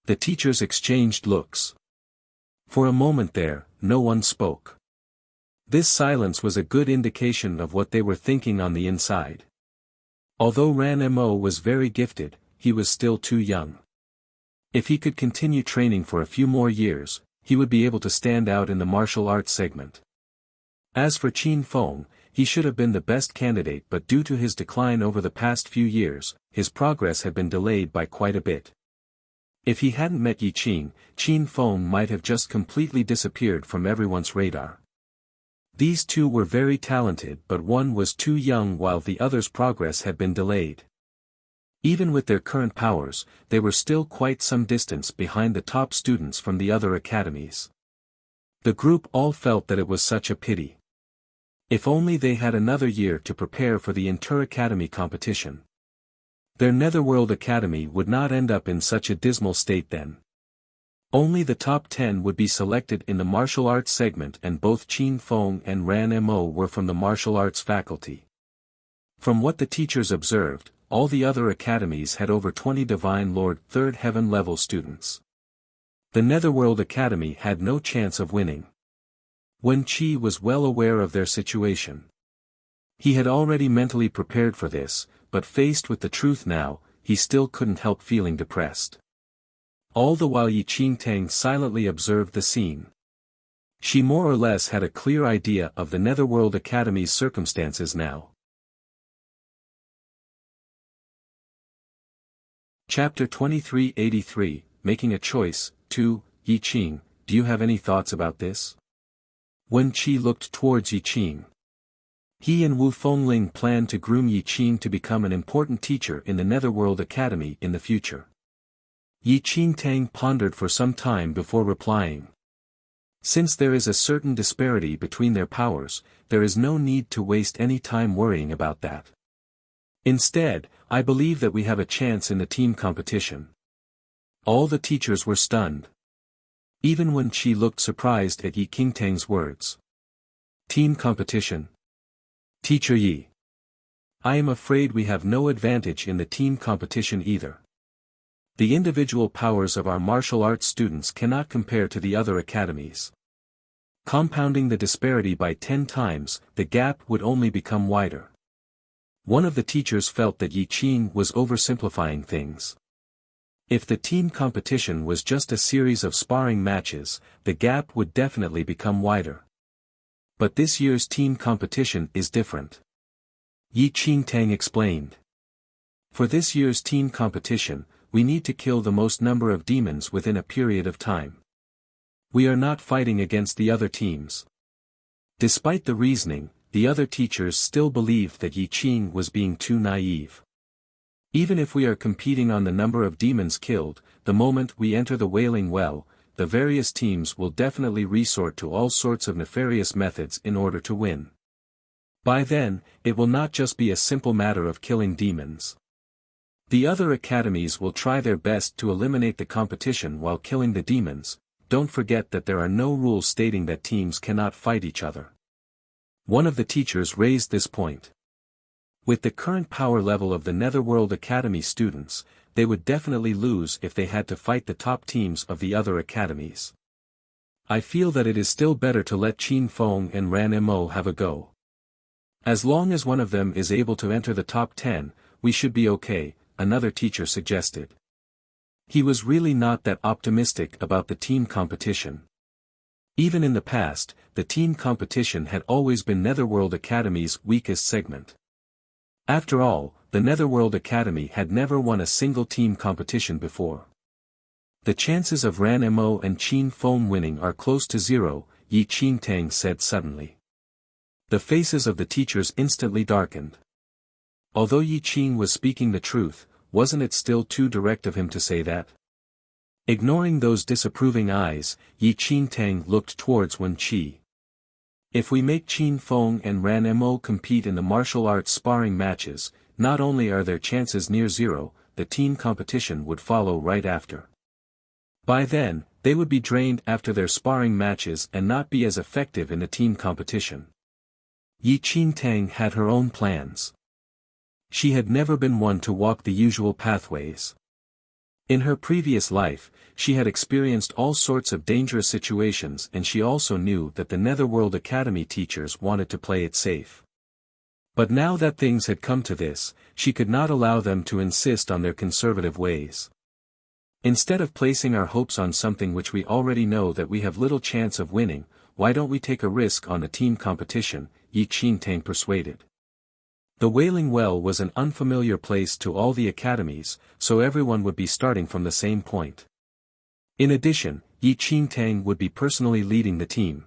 A: The teachers exchanged looks. For a moment there, no one spoke. This silence was a good indication of what they were thinking on the inside. Although Ran Mo was very gifted, he was still too young. If he could continue training for a few more years, he would be able to stand out in the martial arts segment. As for Qin Feng, he should have been the best candidate, but due to his decline over the past few years, his progress had been delayed by quite a bit. If he hadn't met Yi Qing, Qin Feng might have just completely disappeared from everyone's radar. These two were very talented, but one was too young while the other's progress had been delayed. Even with their current powers, they were still quite some distance behind the top students from the other academies. The group all felt that it was such a pity. If only they had another year to prepare for the Inter-Academy competition. Their Netherworld Academy would not end up in such a dismal state then. Only the top 10 would be selected in the martial arts segment, and both Qin Feng and Ran Mo were from the martial arts faculty. From what the teachers observed, all the other academies had over 20 Divine Lord 3rd Heaven level students. The Netherworld Academy had no chance of winning. Wen Qi was well aware of their situation. He had already mentally prepared for this, but faced with the truth now, he still couldn't help feeling depressed. All the while Yi Qingtang silently observed the scene. She more or less had a clear idea of the Netherworld Academy's circumstances now. Chapter 2383, Making a Choice, 2, Yi Qing, do you have any thoughts about this? Wen Qi looked towards Yi Qing. He and Wu Fengling planned to groom Yi Qing to become an important teacher in the Netherworld Academy in the future. Yi Qingtang pondered for some time before replying. Since there is a certain disparity between their powers, there is no need to waste any time worrying about that. Instead, I believe that we have a chance in the team competition. All the teachers were stunned. Even Wen Qi looked surprised at Yi Qingtang's words. Team competition. Teacher Yi. I am afraid we have no advantage in the team competition either. The individual powers of our martial arts students cannot compare to the other academies. Compounding the disparity by 10 times, the gap would only become wider. One of the teachers felt that Yi Qing was oversimplifying things. If the team competition was just a series of sparring matches, the gap would definitely become wider. But this year's team competition is different. Yi Qingtang explained. For this year's team competition, we need to kill the most number of demons within a period of time. We are not fighting against the other teams. Despite the reasoning, the other teachers still believed that Yi Qing was being too naive. Even if we are competing on the number of demons killed, the moment we enter the Wailing Well, the various teams will definitely resort to all sorts of nefarious methods in order to win. By then, it will not just be a simple matter of killing demons. The other academies will try their best to eliminate the competition while killing the demons. Don't forget that there are no rules stating that teams cannot fight each other. One of the teachers raised this point. With the current power level of the Netherworld Academy students, they would definitely lose if they had to fight the top teams of the other academies. I feel that it is still better to let Qin Feng and Ran Mo have a go. As long as one of them is able to enter the top 10, we should be okay, another teacher suggested. He was really not that optimistic about the team competition. Even in the past, the team competition had always been Netherworld Academy's weakest segment. After all, the Netherworld Academy had never won a single team competition before. The chances of Ran Mo and Qin Feng winning are close to zero, Yi Qingtang said suddenly. The faces of the teachers instantly darkened. Although Yi Qing was speaking the truth, wasn't it still too direct of him to say that? Ignoring those disapproving eyes, Yi Qingtang looked towards Wen Qi. If we make Qin Feng and Ran Mo compete in the martial arts sparring matches, not only are their chances near zero, the team competition would follow right after. By then, they would be drained after their sparring matches and not be as effective in the team competition. Yi Qingtang had her own plans. She had never been one to walk the usual pathways. In her previous life, she had experienced all sorts of dangerous situations, and she also knew that the Netherworld Academy teachers wanted to play it safe. But now that things had come to this, she could not allow them to insist on their conservative ways. Instead of placing our hopes on something which we already know that we have little chance of winning, why don't we take a risk on the team competition, Yi Qingtang persuaded. The Wailing Well was an unfamiliar place to all the academies, so everyone would be starting from the same point. In addition, Yi Qingtang would be personally leading the team.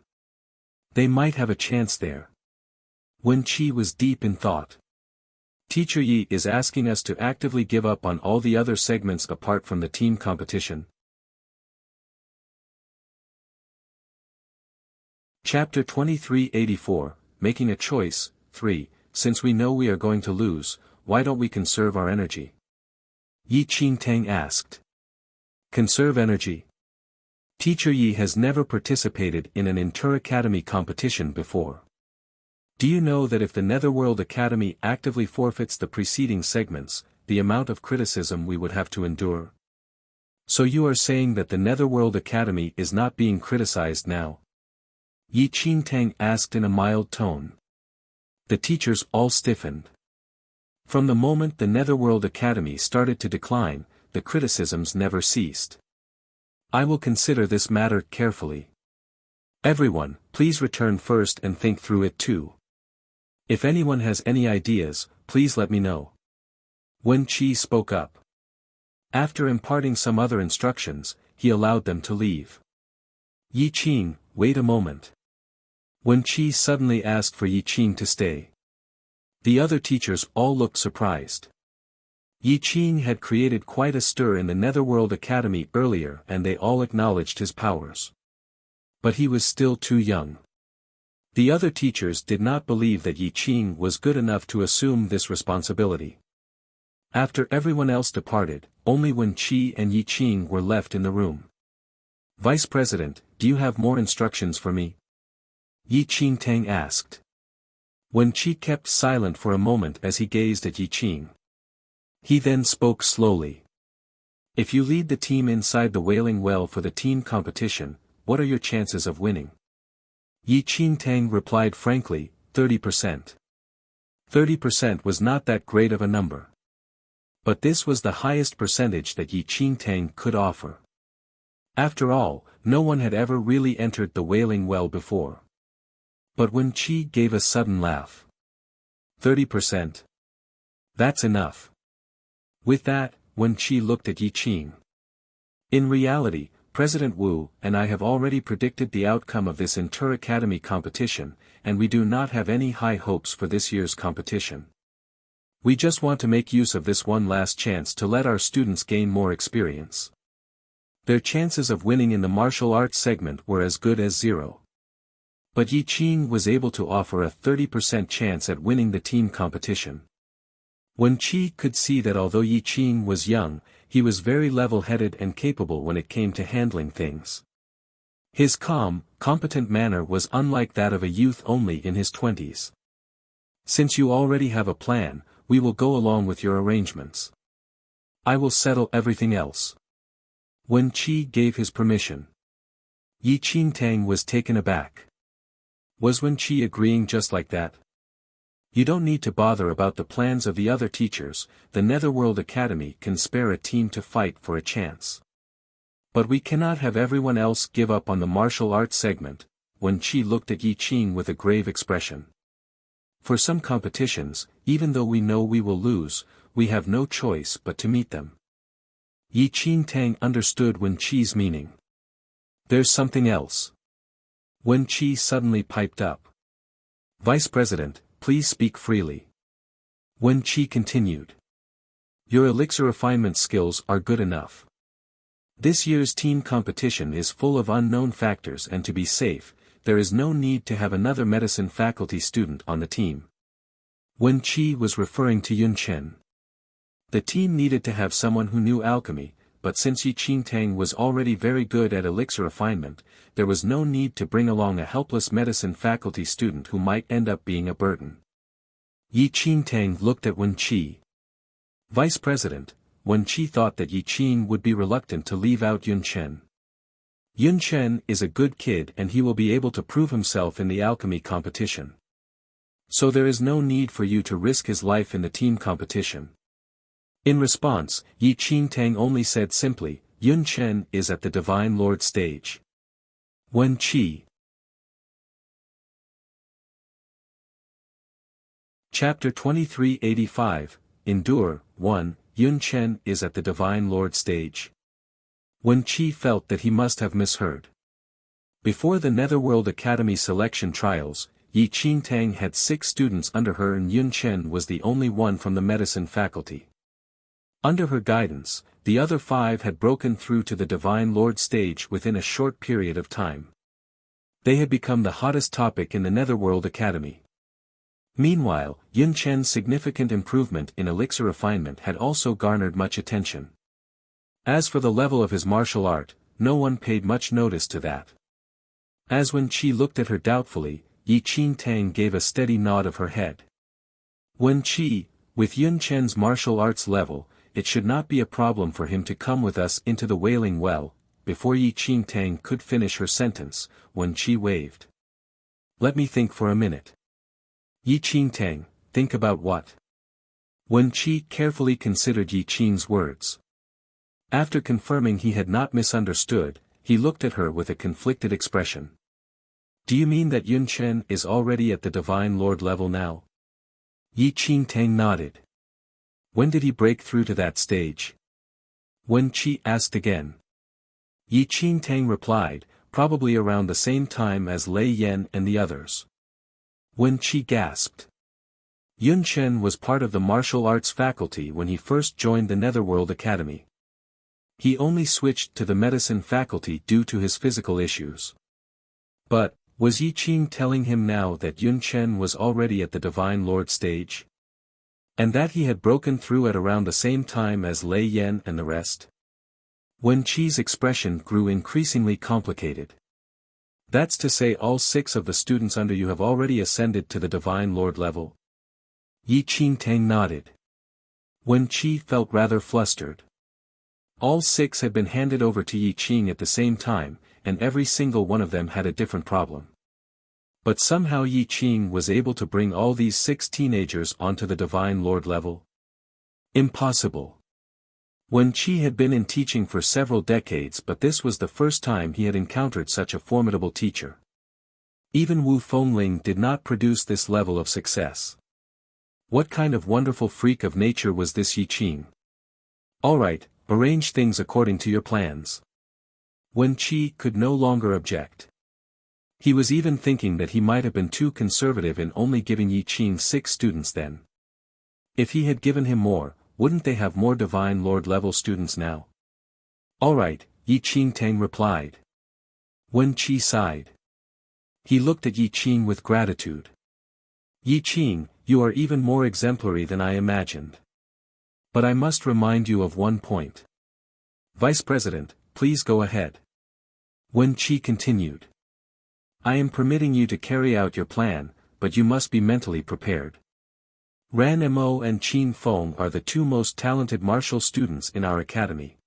A: They might have a chance there. Wen Qi was deep in thought. Teacher Yi is asking us to actively give up on all the other segments apart from the team competition. Chapter 2384, Making a Choice, 3. Since we know we are going to lose, why don't we conserve our energy? Yi Qingtang asked. Conserve energy? Teacher Yi has never participated in an inter-academy competition before. Do you know that if the Netherworld Academy actively forfeits the preceding segments, the amount of criticism we would have to endure? So you are saying that the Netherworld Academy is not being criticized now? Yi Qingtang asked in a mild tone. The teachers all stiffened. From the moment the Netherworld Academy started to decline, the criticisms never ceased. I will consider this matter carefully. Everyone, please return first and think through it too. If anyone has any ideas, please let me know. Wen Qi spoke up. After imparting some other instructions, he allowed them to leave. Yi Qing, wait a moment. Wen Qi suddenly asked for Yi Qing to stay. The other teachers all looked surprised. Yi Qing had created quite a stir in the Netherworld Academy earlier, and they all acknowledged his powers. But he was still too young. The other teachers did not believe that Yi Qing was good enough to assume this responsibility. After everyone else departed, only Wen Qi and Yi Qing were left in the room. Vice President, do you have more instructions for me? Yi Qingtang asked. Wen Qi kept silent for a moment as he gazed at Yi Qing. He then spoke slowly. If you lead the team inside the Wailing Well for the team competition, what are your chances of winning? Yi Qingtang replied frankly, 30%. 30% was not that great of a number. But this was the highest percentage that Yi Qingtang could offer. After all, no one had ever really entered the Wailing Well before. But Wen Qi gave a sudden laugh. 30%? That's enough. With that, Wen Qi looked at Yi Qing. In reality, President Wu and I have already predicted the outcome of this inter-academy competition, and we do not have any high hopes for this year's competition. We just want to make use of this one last chance to let our students gain more experience. Their chances of winning in the martial arts segment were as good as zero. But Yi Qing was able to offer a 30% chance at winning the team competition. Wen Qi could see that although Yi Qing was young, he was very level-headed and capable when it came to handling things. His calm, competent manner was unlike that of a youth only in his 20s. Since you already have a plan, we will go along with your arrangements. I will settle everything else. Wen Qi gave his permission. Yi Qingtang was taken aback. Was Wen Qi agreeing just like that? You don't need to bother about the plans of the other teachers, the Netherworld Academy can spare a team to fight for a chance. But we cannot have everyone else give up on the martial arts segment. Wen Qi looked at Yi Qing with a grave expression. For some competitions, even though we know we will lose, we have no choice but to meet them. Yi Qing Tang understood Wen Qi's meaning. There's something else. Wen Qi suddenly piped up. Vice President, please speak freely. Wen Qi continued. Your elixir refinement skills are good enough. This year's team competition is full of unknown factors, and to be safe, there is no need to have another medicine faculty student on the team. Wen Qi was referring to Yun Chen. The team needed to have someone who knew alchemy, but since Yi Qingtang was already very good at elixir refinement, there was no need to bring along a helpless medicine faculty student who might end up being a burden. Yi Qingtang looked at Wen Qi. Vice President, Wen Qi thought that Yi Qing would be reluctant to leave out Yun Chen. Yun Chen is a good kid and he will be able to prove himself in the alchemy competition. So there is no need for you to risk his life in the team competition. In response, Yi Qingtang only said simply, Yun Chen is at the Divine Lord stage. Wen Qi. Chapter 2385, Endure, 1, Yun Chen is at the Divine Lord stage. Wen Qi felt that he must have misheard. Before the Netherworld Academy selection trials, Yi Qingtang had 6 students under her and Yun Chen was the only one from the medicine faculty. Under her guidance, the other 5 had broken through to the Divine Lord stage within a short period of time. They had become the hottest topic in the Netherworld Academy. Meanwhile, Yun Chen's significant improvement in elixir refinement had also garnered much attention. As for the level of his martial art, no one paid much notice to that. As Wen Qi looked at her doubtfully, Yi Qingtang gave a steady nod of her head. Wen Qi, with Yun Chen's martial arts level, it should not be a problem for him to come with us into the Wailing Well. Before Yi Qingtang could finish her sentence, Wen Qi waved. Let me think for a minute. Yi Qingtang, think about what? Wen Qi carefully considered Yi Qing's words. After confirming he had not misunderstood, he looked at her with a conflicted expression. Do you mean that Yun Chen is already at the Divine Lord level now? Yi Qingtang nodded. When did he break through to that stage? Wen Qi asked again. Yi Qingtang replied, probably around the same time as Lei Yan and the others. Wen Qi gasped. Yun Chen was part of the martial arts faculty when he first joined the Netherworld Academy. He only switched to the medicine faculty due to his physical issues. But, was Yi Qing telling him now that Yun Chen was already at the Divine Lord stage? And that he had broken through at around the same time as Lei Yan and the rest? Wen Qi's expression grew increasingly complicated. That's to say all 6 of the students under you have already ascended to the Divine Lord level? Yi Qingtang nodded. Wen Qi felt rather flustered. All 6 had been handed over to Yi Qing at the same time, and every single one of them had a different problem. But somehow Yi Qing was able to bring all these 6 teenagers onto the Divine Lord level. Impossible. Wen Qi had been in teaching for several decades, but this was the first time he had encountered such a formidable teacher. Even Wu Fengling did not produce this level of success. What kind of wonderful freak of nature was this Yi Qing? All right, arrange things according to your plans. Wen Qi could no longer object. He was even thinking that he might have been too conservative in only giving Yi Qing 6 students then. If he had given him more, wouldn't they have more Divine Lord level students now? All right, Yi Qingtang replied. Wen Qi sighed. He looked at Yi Qing with gratitude. Yi Qing, you are even more exemplary than I imagined. But I must remind you of one point. Vice President, please go ahead. Wen Qi continued. I am permitting you to carry out your plan, but you must be mentally prepared. Ran Mo and Qin Feng are the 2 most talented martial students in our academy.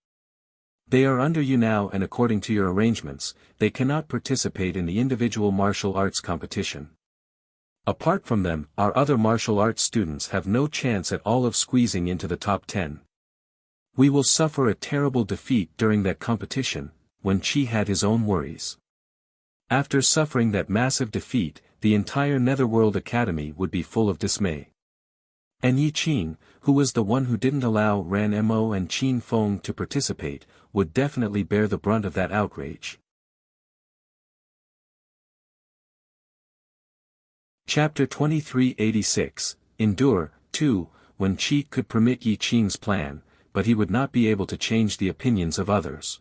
A: They are under you now, and according to your arrangements, they cannot participate in the individual martial arts competition. Apart from them, our other martial arts students have no chance at all of squeezing into the top 10. We will suffer a terrible defeat during that competition, Wen Qi had his own worries. After suffering that massive defeat, the entire Netherworld Academy would be full of dismay. And Yi Qing, who was the one who didn't allow Ran Mo and Qin Feng to participate, would definitely bear the brunt of that outrage. Chapter 2386, Endure, 2, Wen Qi could permit Yi Qing's plan, but he would not be able to change the opinions of others.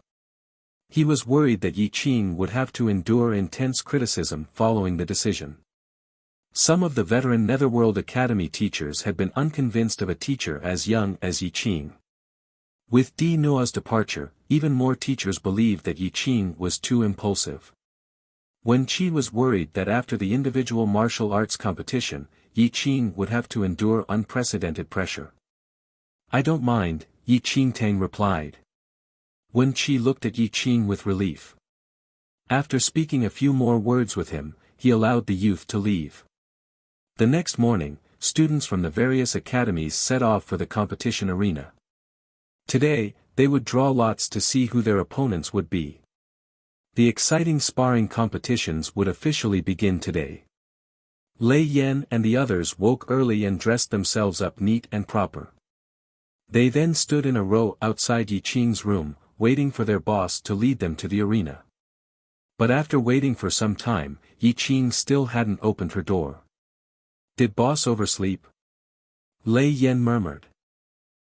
A: He was worried that Yi Qing would have to endure intense criticism following the decision. Some of the veteran Netherworld Academy teachers had been unconvinced of a teacher as young as Yi Qing. With Di Nua's departure, even more teachers believed that Yi Qing was too impulsive. Wen Qi was worried that after the individual martial arts competition, Yi Qing would have to endure unprecedented pressure. "I don't mind," Yi Qingtang replied. Wen Qi looked at Yi Qing with relief. After speaking a few more words with him, he allowed the youth to leave. The next morning, students from the various academies set off for the competition arena. Today, they would draw lots to see who their opponents would be. The exciting sparring competitions would officially begin today. Lei Yan and the others woke early and dressed themselves up neat and proper. They then stood in a row outside Yi Qing's room, waiting for their boss to lead them to the arena. But after waiting for some time, Yi Qing still hadn't opened her door. "Did boss oversleep?" Lei Yan murmured.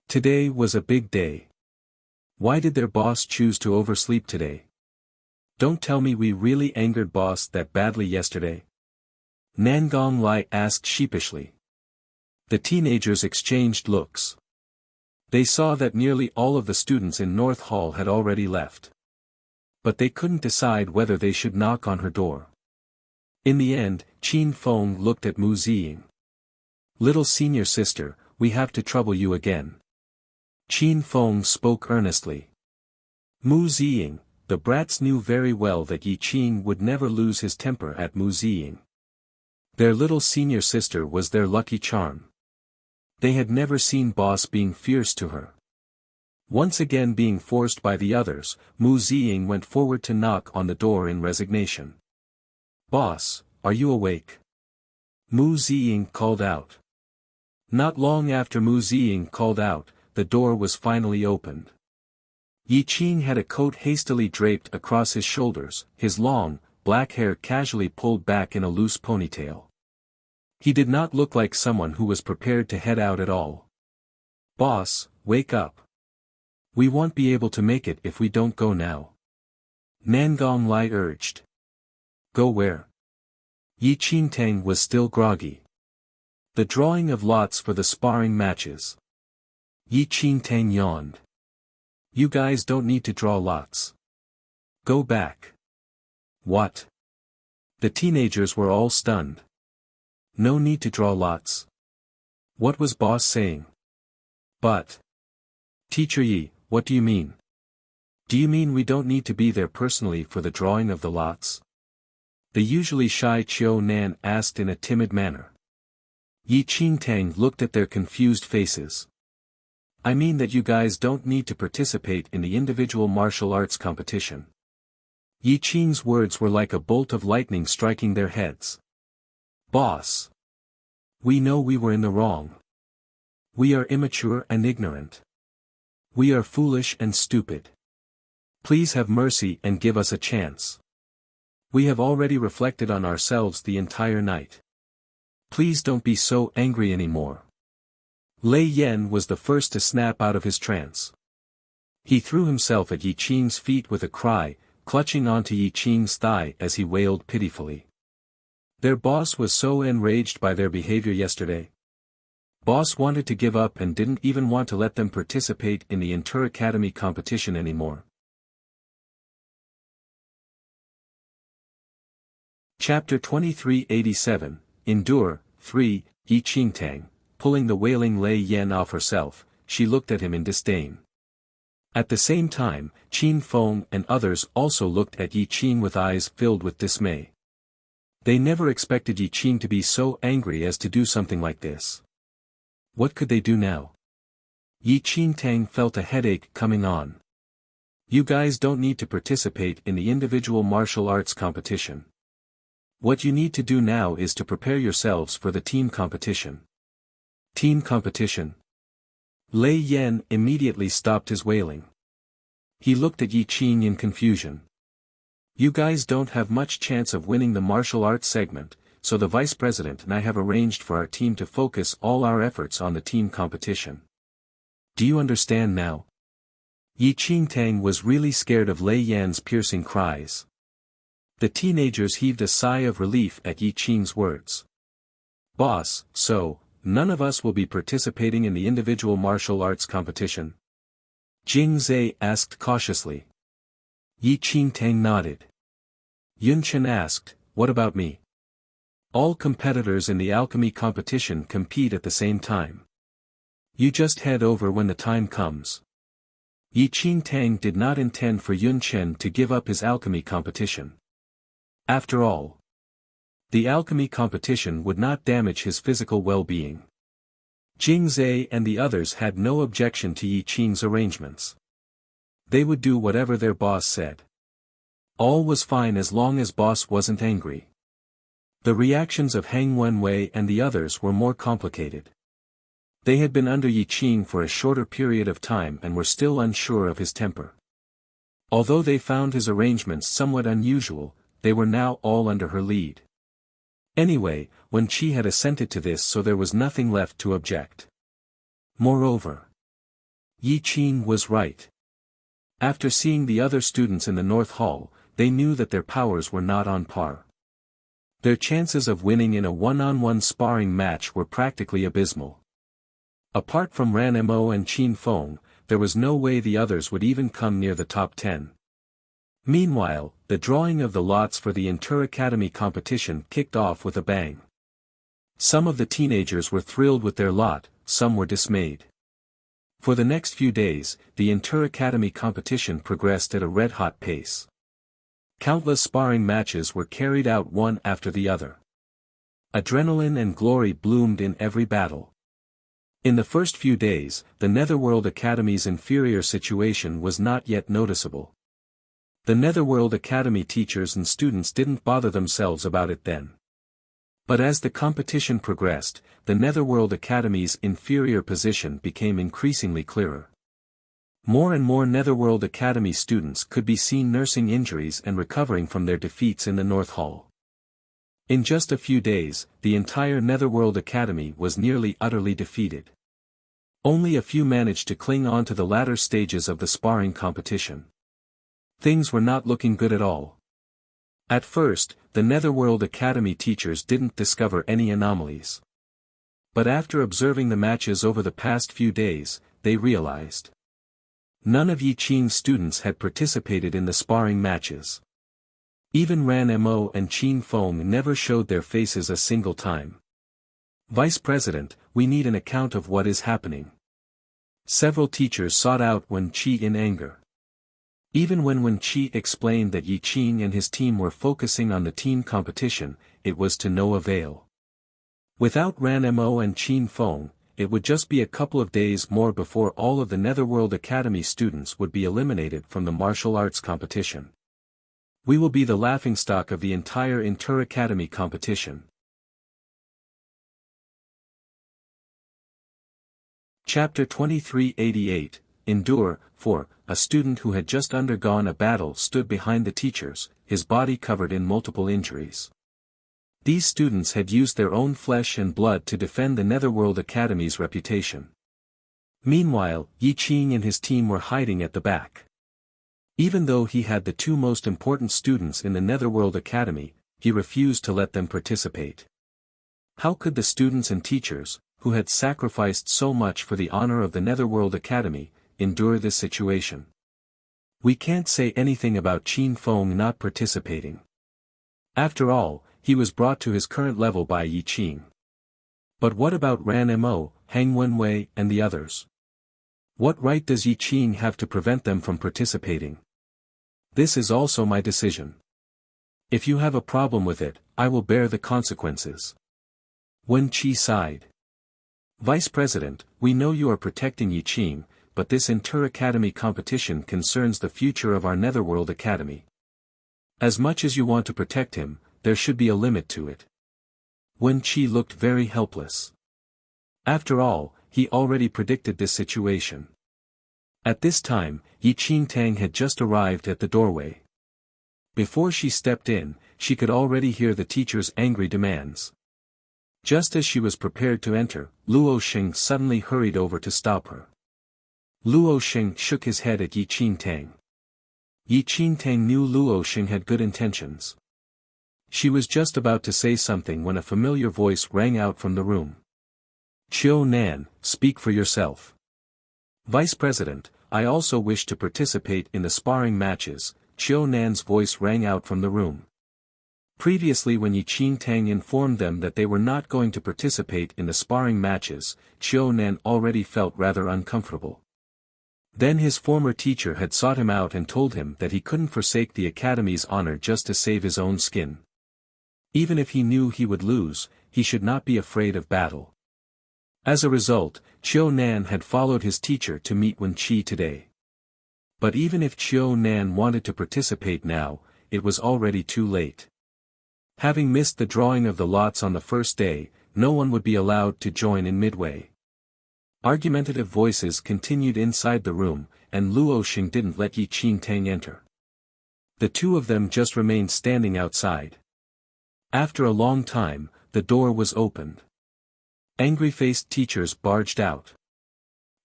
A: Today was a big day. Why did their boss choose to oversleep today? Don't tell me we really angered boss that badly yesterday? Nangong Lai asked sheepishly. The teenagers exchanged looks. They saw that nearly all of the students in North Hall had already left. But they couldn't decide whether they should knock on her door. In the end, Qin Feng looked at Mu Ziying. "Little senior sister, we have to trouble you again." Qin Feng spoke earnestly. Mu Ziying, the brats knew very well that Yi Qing would never lose his temper at Mu Ziying. Their little senior sister was their lucky charm. They had never seen boss being fierce to her. Once again being forced by the others, Mu Ziying went forward to knock on the door in resignation. "Boss, are you awake?" Mu Ziying called out. Not long after Mu Ziying called out, the door was finally opened. Yi Qing had a coat hastily draped across his shoulders, his long, black hair casually pulled back in a loose ponytail. He did not look like someone who was prepared to head out at all. "Boss, wake up. We won't be able to make it if we don't go now." Nangong Lai urged. "Go where?" Yi Qingtang was still groggy. "The drawing of lots for the sparring matches." Yi Qingtang yawned. "You guys don't need to draw lots. Go back." "What?" The teenagers were all stunned. "No need to draw lots. What was boss saying?" "But. Teacher Yi, what do you mean? Do you mean we don't need to be there personally for the drawing of the lots?" The usually shy Chiu Nan asked in a timid manner. Yi Qingtang looked at their confused faces. "I mean that you guys don't need to participate in the individual martial arts competition." Yi Qing's words were like a bolt of lightning striking their heads. "Boss. We know we were in the wrong. We are immature and ignorant. We are foolish and stupid. Please have mercy and give us a chance. We have already reflected on ourselves the entire night. Please don't be so angry anymore." Lei Yan was the first to snap out of his trance. He threw himself at Yi Qing's feet with a cry, clutching onto Yi Qing's thigh as he wailed pitifully. Their boss was so enraged by their behavior yesterday. Boss wanted to give up and didn't even want to let them participate in the inter-academy competition anymore. Chapter 2387, Endure, 3, Yi Qingtang, pulling the wailing Lei Yan off herself, she looked at him in disdain. At the same time, Qin Feng and others also looked at Yi Qing with eyes filled with dismay. They never expected Yi Qing to be so angry as to do something like this. What could they do now? Yi Qingtang felt a headache coming on. You guys don't need to participate in the individual martial arts competition. What you need to do now is to prepare yourselves for the team competition. Team competition? Lei Yan immediately stopped his wailing. He looked at Yi Qing in confusion. You guys don't have much chance of winning the martial arts segment, so the vice president and I have arranged for our team to focus all our efforts on the team competition. Do you understand now? Yi Qingtang was really scared of Lei Yan's piercing cries. The teenagers heaved a sigh of relief at Yi Qing's words. Boss, so, none of us will be participating in the individual martial arts competition? Jing Zhe asked cautiously. Yi Qingtang nodded. Yun Chen asked, what about me? All competitors in the alchemy competition compete at the same time. You just head over when the time comes. Yi Qingtang did not intend for Yun Chen to give up his alchemy competition. After all, the alchemy competition would not damage his physical well-being. Jing Zhe and the others had no objection to Yi Qing's arrangements. They would do whatever their boss said. All was fine as long as boss wasn't angry. The reactions of Hang Wenwei and the others were more complicated. They had been under Yi Qing for a shorter period of time and were still unsure of his temper. Although they found his arrangements somewhat unusual, they were now all under her lead. Anyway, Wen Qi had assented to this, so there was nothing left to object. Moreover, Yi Qing was right. After seeing the other students in the North Hall, they knew that their powers were not on par. Their chances of winning in a one-on-one sparring match were practically abysmal. Apart from Ran Mo and Qin Feng, there was no way the others would even come near the top 10. Meanwhile, the drawing of the lots for the Inter-Academy competition kicked off with a bang. Some of the teenagers were thrilled with their lot, some were dismayed. For the next few days, the Inter-Academy competition progressed at a red-hot pace. Countless sparring matches were carried out one after the other. Adrenaline and glory bloomed in every battle. In the first few days, the Netherworld Academy's inferior situation was not yet noticeable. The Netherworld Academy teachers and students didn't bother themselves about it then. But as the competition progressed, the Netherworld Academy's inferior position became increasingly clearer. More and more Netherworld Academy students could be seen nursing injuries and recovering from their defeats in the North Hall. In just a few days, the entire Netherworld Academy was nearly utterly defeated. Only a few managed to cling on to the latter stages of the sparring competition. Things were not looking good at all. At first, the Netherworld Academy teachers didn't discover any anomalies. But after observing the matches over the past few days, they realized. None of Yi Qing's students had participated in the sparring matches. Even Ran Mo and Qin Feng never showed their faces a single time. Vice President, we need an account of what is happening. Several teachers sought out Wen Qi in anger. Even when Wen Qi explained that Yi Qing and his team were focusing on the team competition, it was to no avail. Without Ran Mo and Qin Feng, it would just be a couple of days more before all of the Netherworld Academy students would be eliminated from the martial arts competition. We will be the laughingstock of the entire Inter-Academy competition. Chapter 2388, Endure. 4. A student who had just undergone a battle stood behind the teachers, his body covered in multiple injuries. These students had used their own flesh and blood to defend the Netherworld Academy's reputation. Meanwhile, Yi Qing and his team were hiding at the back. Even though he had the two most important students in the Netherworld Academy, he refused to let them participate. How could the students and teachers, who had sacrificed so much for the honor of the Netherworld Academy, endure this situation? We can't say anything about Qin Feng not participating. After all, he was brought to his current level by Yi Qing. But what about Ran Mo, Hang Wenwei and the others? What right does Yi Qing have to prevent them from participating? This is also my decision. If you have a problem with it, I will bear the consequences. Wen Qi sighed. Vice President, we know you are protecting Yi Qing, but this inter-academy competition concerns the future of our Netherworld Academy. As much as you want to protect him, there should be a limit to it. Wen Qi looked very helpless. After all, he already predicted this situation. At this time, Yi Qingtang had just arrived at the doorway. Before she stepped in, she could already hear the teacher's angry demands. Just as she was prepared to enter, Luo Xing suddenly hurried over to stop her. Luo Xing shook his head at Yi Qingtang. Yi Qingtang knew Luo Xing had good intentions. She was just about to say something when a familiar voice rang out from the room. Qiu Nan, speak for yourself. Vice President, I also wish to participate in the sparring matches, Qiu Nan's voice rang out from the room. Previously when Yi Qingtang informed them that they were not going to participate in the sparring matches, Qiu Nan already felt rather uncomfortable. Then his former teacher had sought him out and told him that he couldn't forsake the academy's honor just to save his own skin. Even if he knew he would lose, he should not be afraid of battle. As a result, Qiu Nan had followed his teacher to meet Wen Qi today. But even if Qiu Nan wanted to participate now, it was already too late. Having missed the drawing of the lots on the first day, no one would be allowed to join in midway. Argumentative voices continued inside the room, and Luo Xing didn't let Yi Qingtang enter. The two of them just remained standing outside. After a long time, the door was opened. Angry-faced teachers barged out.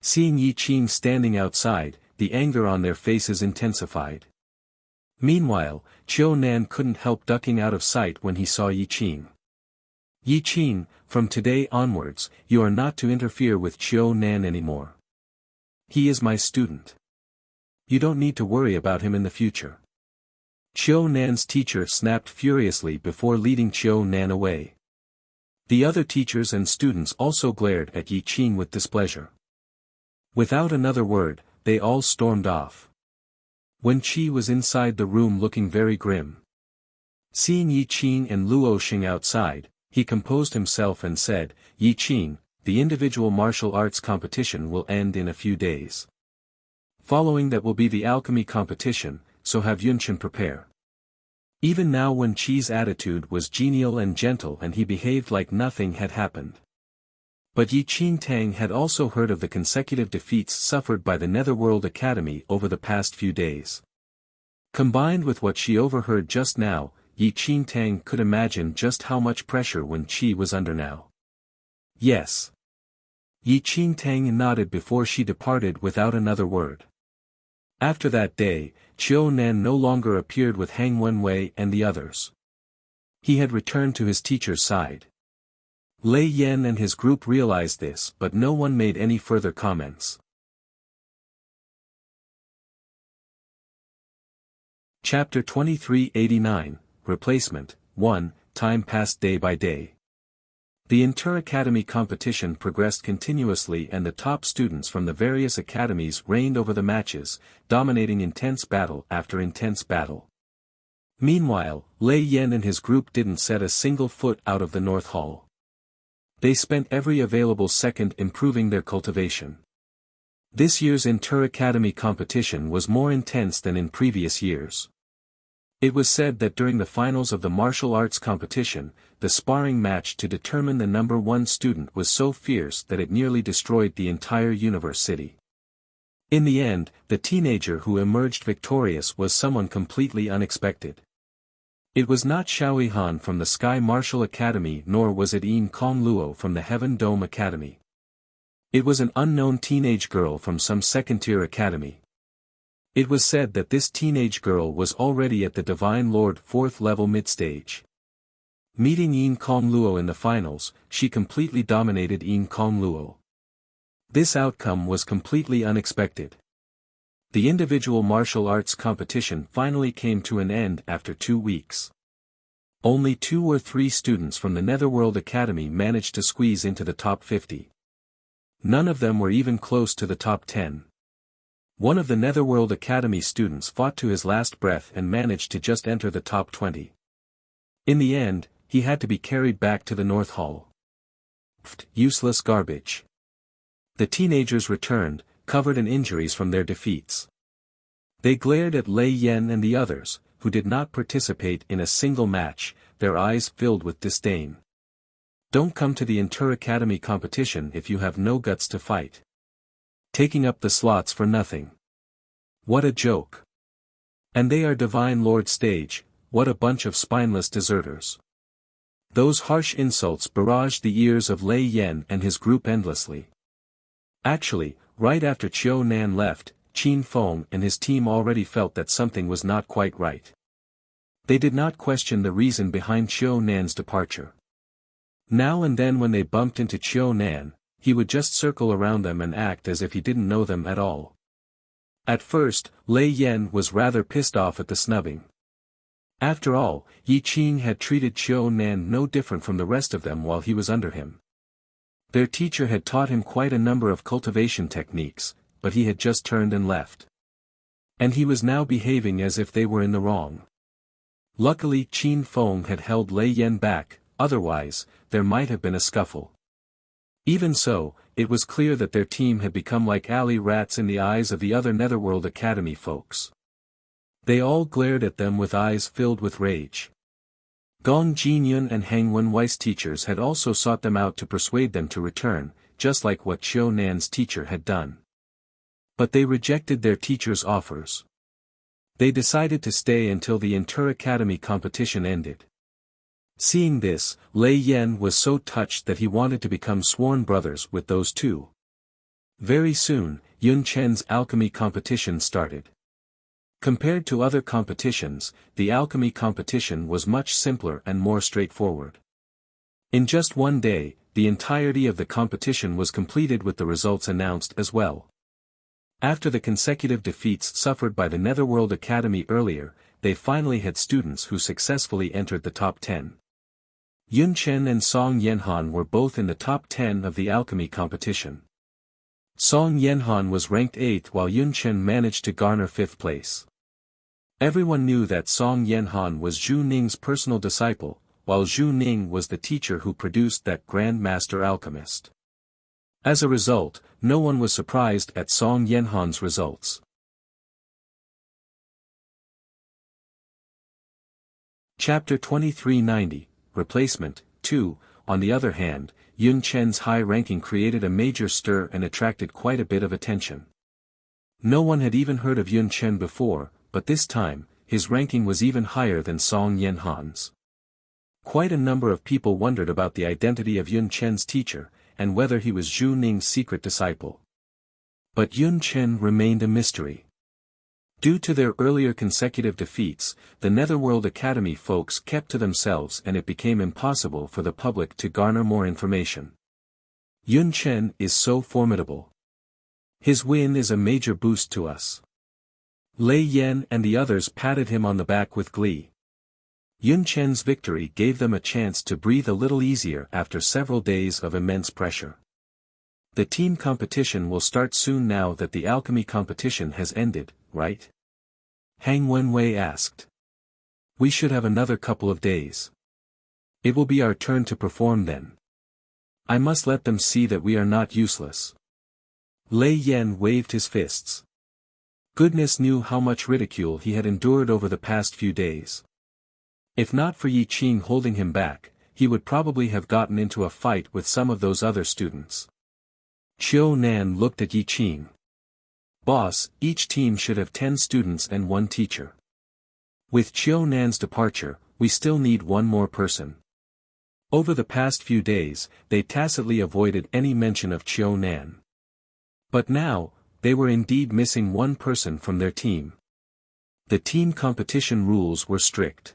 A: Seeing Yi Qing standing outside, the anger on their faces intensified. Meanwhile, Qiu Nan couldn't help ducking out of sight when he saw Yi Qing. Yi Qing, from today onwards, you are not to interfere with Qiu Nan anymore. He is my student. You don't need to worry about him in the future. Qiu Nan's teacher snapped furiously before leading Qiu Nan away. The other teachers and students also glared at Yi Qing with displeasure. Without another word, they all stormed off. Wen Qi was inside the room looking very grim. Seeing Yi Qing and Luo Xing outside, he composed himself and said, Yi Qing, the individual martial arts competition will end in a few days. Following that will be the alchemy competition, so have Yunchen prepare. Even now Wen Qi's attitude was genial and gentle and he behaved like nothing had happened. But Yi Qingtang had also heard of the consecutive defeats suffered by the Netherworld Academy over the past few days. Combined with what she overheard just now, Yi Qingtang could imagine just how much pressure Wen Qi was under now. Yes. Yi Qingtang nodded before she departed without another word. After that day, Qiu Nan no longer appeared with Hang Wenwei and the others. He had returned to his teacher's side. Lei Yan and his group realized this but no one made any further comments. Chapter 2389, Replacement, 1, Time passed day by day. The inter-academy competition progressed continuously and the top students from the various academies reigned over the matches, dominating intense battle after intense battle. Meanwhile, Lei Yan and his group didn't set a single foot out of the North Hall. They spent every available second improving their cultivation. This year's inter-academy competition was more intense than in previous years. It was said that during the finals of the martial arts competition, the sparring match to determine the number one student was so fierce that it nearly destroyed the entire Universe City. In the end, the teenager who emerged victorious was someone completely unexpected. It was not Xiao Han from the Sky Martial Academy nor was it Yin Kong Luo from the Heaven Dome Academy. It was an unknown teenage girl from some second-tier academy. It was said that this teenage girl was already at the Divine Lord 4th level mid-stage. Meeting Yin Kong Luo in the finals, she completely dominated Yin Kong Luo. This outcome was completely unexpected. The individual martial arts competition finally came to an end after 2 weeks. Only 2 or 3 students from the Netherworld Academy managed to squeeze into the top 50. None of them were even close to the top 10. One of the Netherworld Academy students fought to his last breath and managed to just enter the top 20. In the end, he had to be carried back to the North Hall. Pfft, useless garbage. The teenagers returned, covered in injuries from their defeats. They glared at Lei Yan and the others, who did not participate in a single match, their eyes filled with disdain. Don't come to the inter-academy competition if you have no guts to fight. Taking up the slots for nothing. What a joke. And they are Divine Lord stage, what a bunch of spineless deserters. Those harsh insults barraged the ears of Lei Yan and his group endlessly. Actually, right after Qiu Nan left, Qin Feng and his team already felt that something was not quite right. They did not question the reason behind Qiu Nan's departure. Now and then when they bumped into Qiu Nan, he would just circle around them and act as if he didn't know them at all. At first, Lei Yan was rather pissed off at the snubbing. After all, Yi Qing had treated Qiu Nan no different from the rest of them while he was under him. Their teacher had taught him quite a number of cultivation techniques, but he had just turned and left. And he was now behaving as if they were in the wrong. Luckily Qin Feng had held Lei Yan back, otherwise, there might have been a scuffle. Even so, it was clear that their team had become like alley rats in the eyes of the other Netherworld Academy folks. They all glared at them with eyes filled with rage. Gong Jinyun and Hang Wenwei's teachers had also sought them out to persuade them to return, just like what Qiu Nan's teacher had done. But they rejected their teacher's offers. They decided to stay until the inter-academy competition ended. Seeing this, Lei Yan was so touched that he wanted to become sworn brothers with those two. Very soon, Yun Chen's alchemy competition started. Compared to other competitions, the alchemy competition was much simpler and more straightforward. In just one day, the entirety of the competition was completed with the results announced as well. After the consecutive defeats suffered by the Netherworld Academy earlier, they finally had students who successfully entered the top 10. Yun Chen and Song Yanhan were both in the top 10 of the alchemy competition. Song Yanhan was ranked 8th while Yun Chen managed to garner 5th place. Everyone knew that Song Yanhan was Zhu Ning's personal disciple, while Zhu Ning was the teacher who produced that Grand Master Alchemist. As a result, no one was surprised at Song Yanhan's results. Chapter 2390, Replacement, 2. On the other hand, Yun Chen's high ranking created a major stir and attracted quite a bit of attention. No one had even heard of Yun Chen before, but this time, his ranking was even higher than Song Yanhan's. Quite a number of people wondered about the identity of Yun Chen's teacher, and whether he was Zhu Ning's secret disciple. But Yun Chen remained a mystery. Due to their earlier consecutive defeats, the Netherworld Academy folks kept to themselves and it became impossible for the public to garner more information. Yun Chen is so formidable. His win is a major boost to us. Lei Yan and the others patted him on the back with glee. Yun Chen's victory gave them a chance to breathe a little easier after several days of immense pressure. The team competition will start soon now that the alchemy competition has ended, right? Hang Wenwei asked. We should have another couple of days. It will be our turn to perform then. I must let them see that we are not useless. Lei Yan waved his fists. Goodness knew how much ridicule he had endured over the past few days. If not for Yi Qing holding him back, he would probably have gotten into a fight with some of those other students. Qiu Nan looked at Yi Qing. Boss, each team should have 10 students and 1 teacher. With Qiu Nan's departure, we still need one more person. Over the past few days, they tacitly avoided any mention of Qiu Nan. But now, they were indeed missing one person from their team. The team competition rules were strict.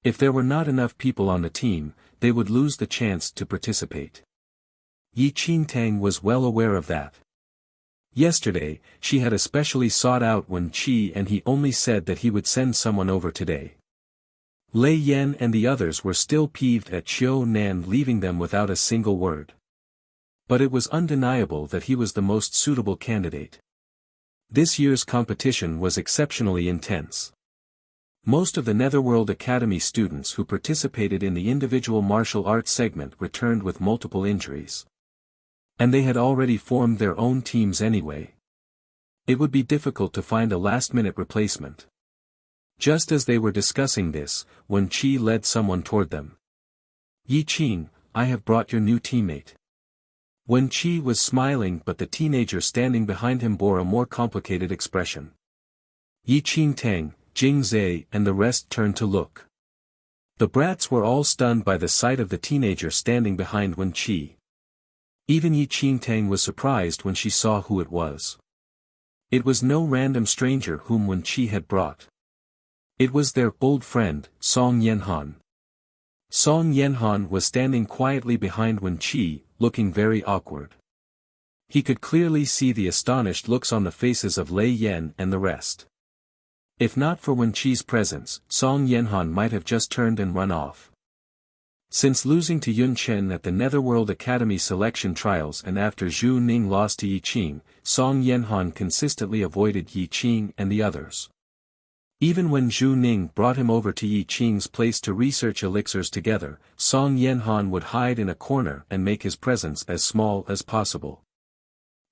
A: If there were not enough people on the team, they would lose the chance to participate. Yi Qingtang was well aware of that. Yesterday, she had especially sought out Wen Qi and he only said that he would send someone over today. Lei Yan and the others were still peeved at Qiu Nan leaving them without a single word. But it was undeniable that he was the most suitable candidate. This year's competition was exceptionally intense. Most of the Netherworld Academy students who participated in the individual martial arts segment returned with multiple injuries. And they had already formed their own teams anyway. It would be difficult to find a last-minute replacement. Just as they were discussing this, Wen Qi led someone toward them. "Yi Qing, I have brought your new teammate." Wen Qi was smiling, but the teenager standing behind him bore a more complicated expression. Yi Qing Tang, Jing Zhe and the rest turned to look. The brats were all stunned by the sight of the teenager standing behind Wen Qi. Even Yi Qing Tang was surprised when she saw who it was. It was no random stranger whom Wen Qi had brought. It was their old friend, Song Yanhan. Song Yanhan was standing quietly behind Wen Qi, looking very awkward. He could clearly see the astonished looks on the faces of Lei Yan and the rest. If not for Wen Qi's presence, Song Yanhan might have just turned and run off. Since losing to Yun Chen at the Netherworld Academy selection trials and after Zhu Ning lost to Yi Qing, Song Yanhan consistently avoided Yi Qing and the others. Even when Zhu Ning brought him over to Yi Qing's place to research elixirs together, Song Yanhan would hide in a corner and make his presence as small as possible.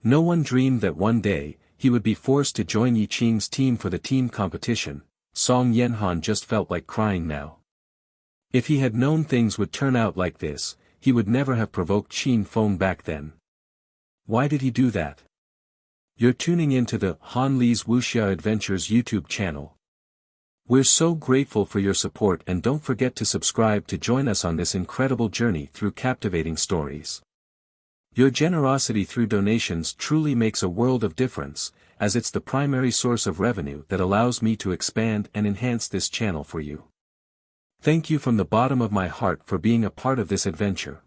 A: No one dreamed that one day, he would be forced to join Yi Qing's team for the team competition. Song Yanhan just felt like crying now. If he had known things would turn out like this, he would never have provoked Qin Feng back then. Why did he do that? You're tuning into the Han Li's Wuxia Adventures YouTube channel. We're so grateful for your support, and don't forget to subscribe to join us on this incredible journey through captivating stories. Your generosity through donations truly makes a world of difference, as it's the primary source of revenue that allows me to expand and enhance this channel for you. Thank you from the bottom of my heart for being a part of this adventure.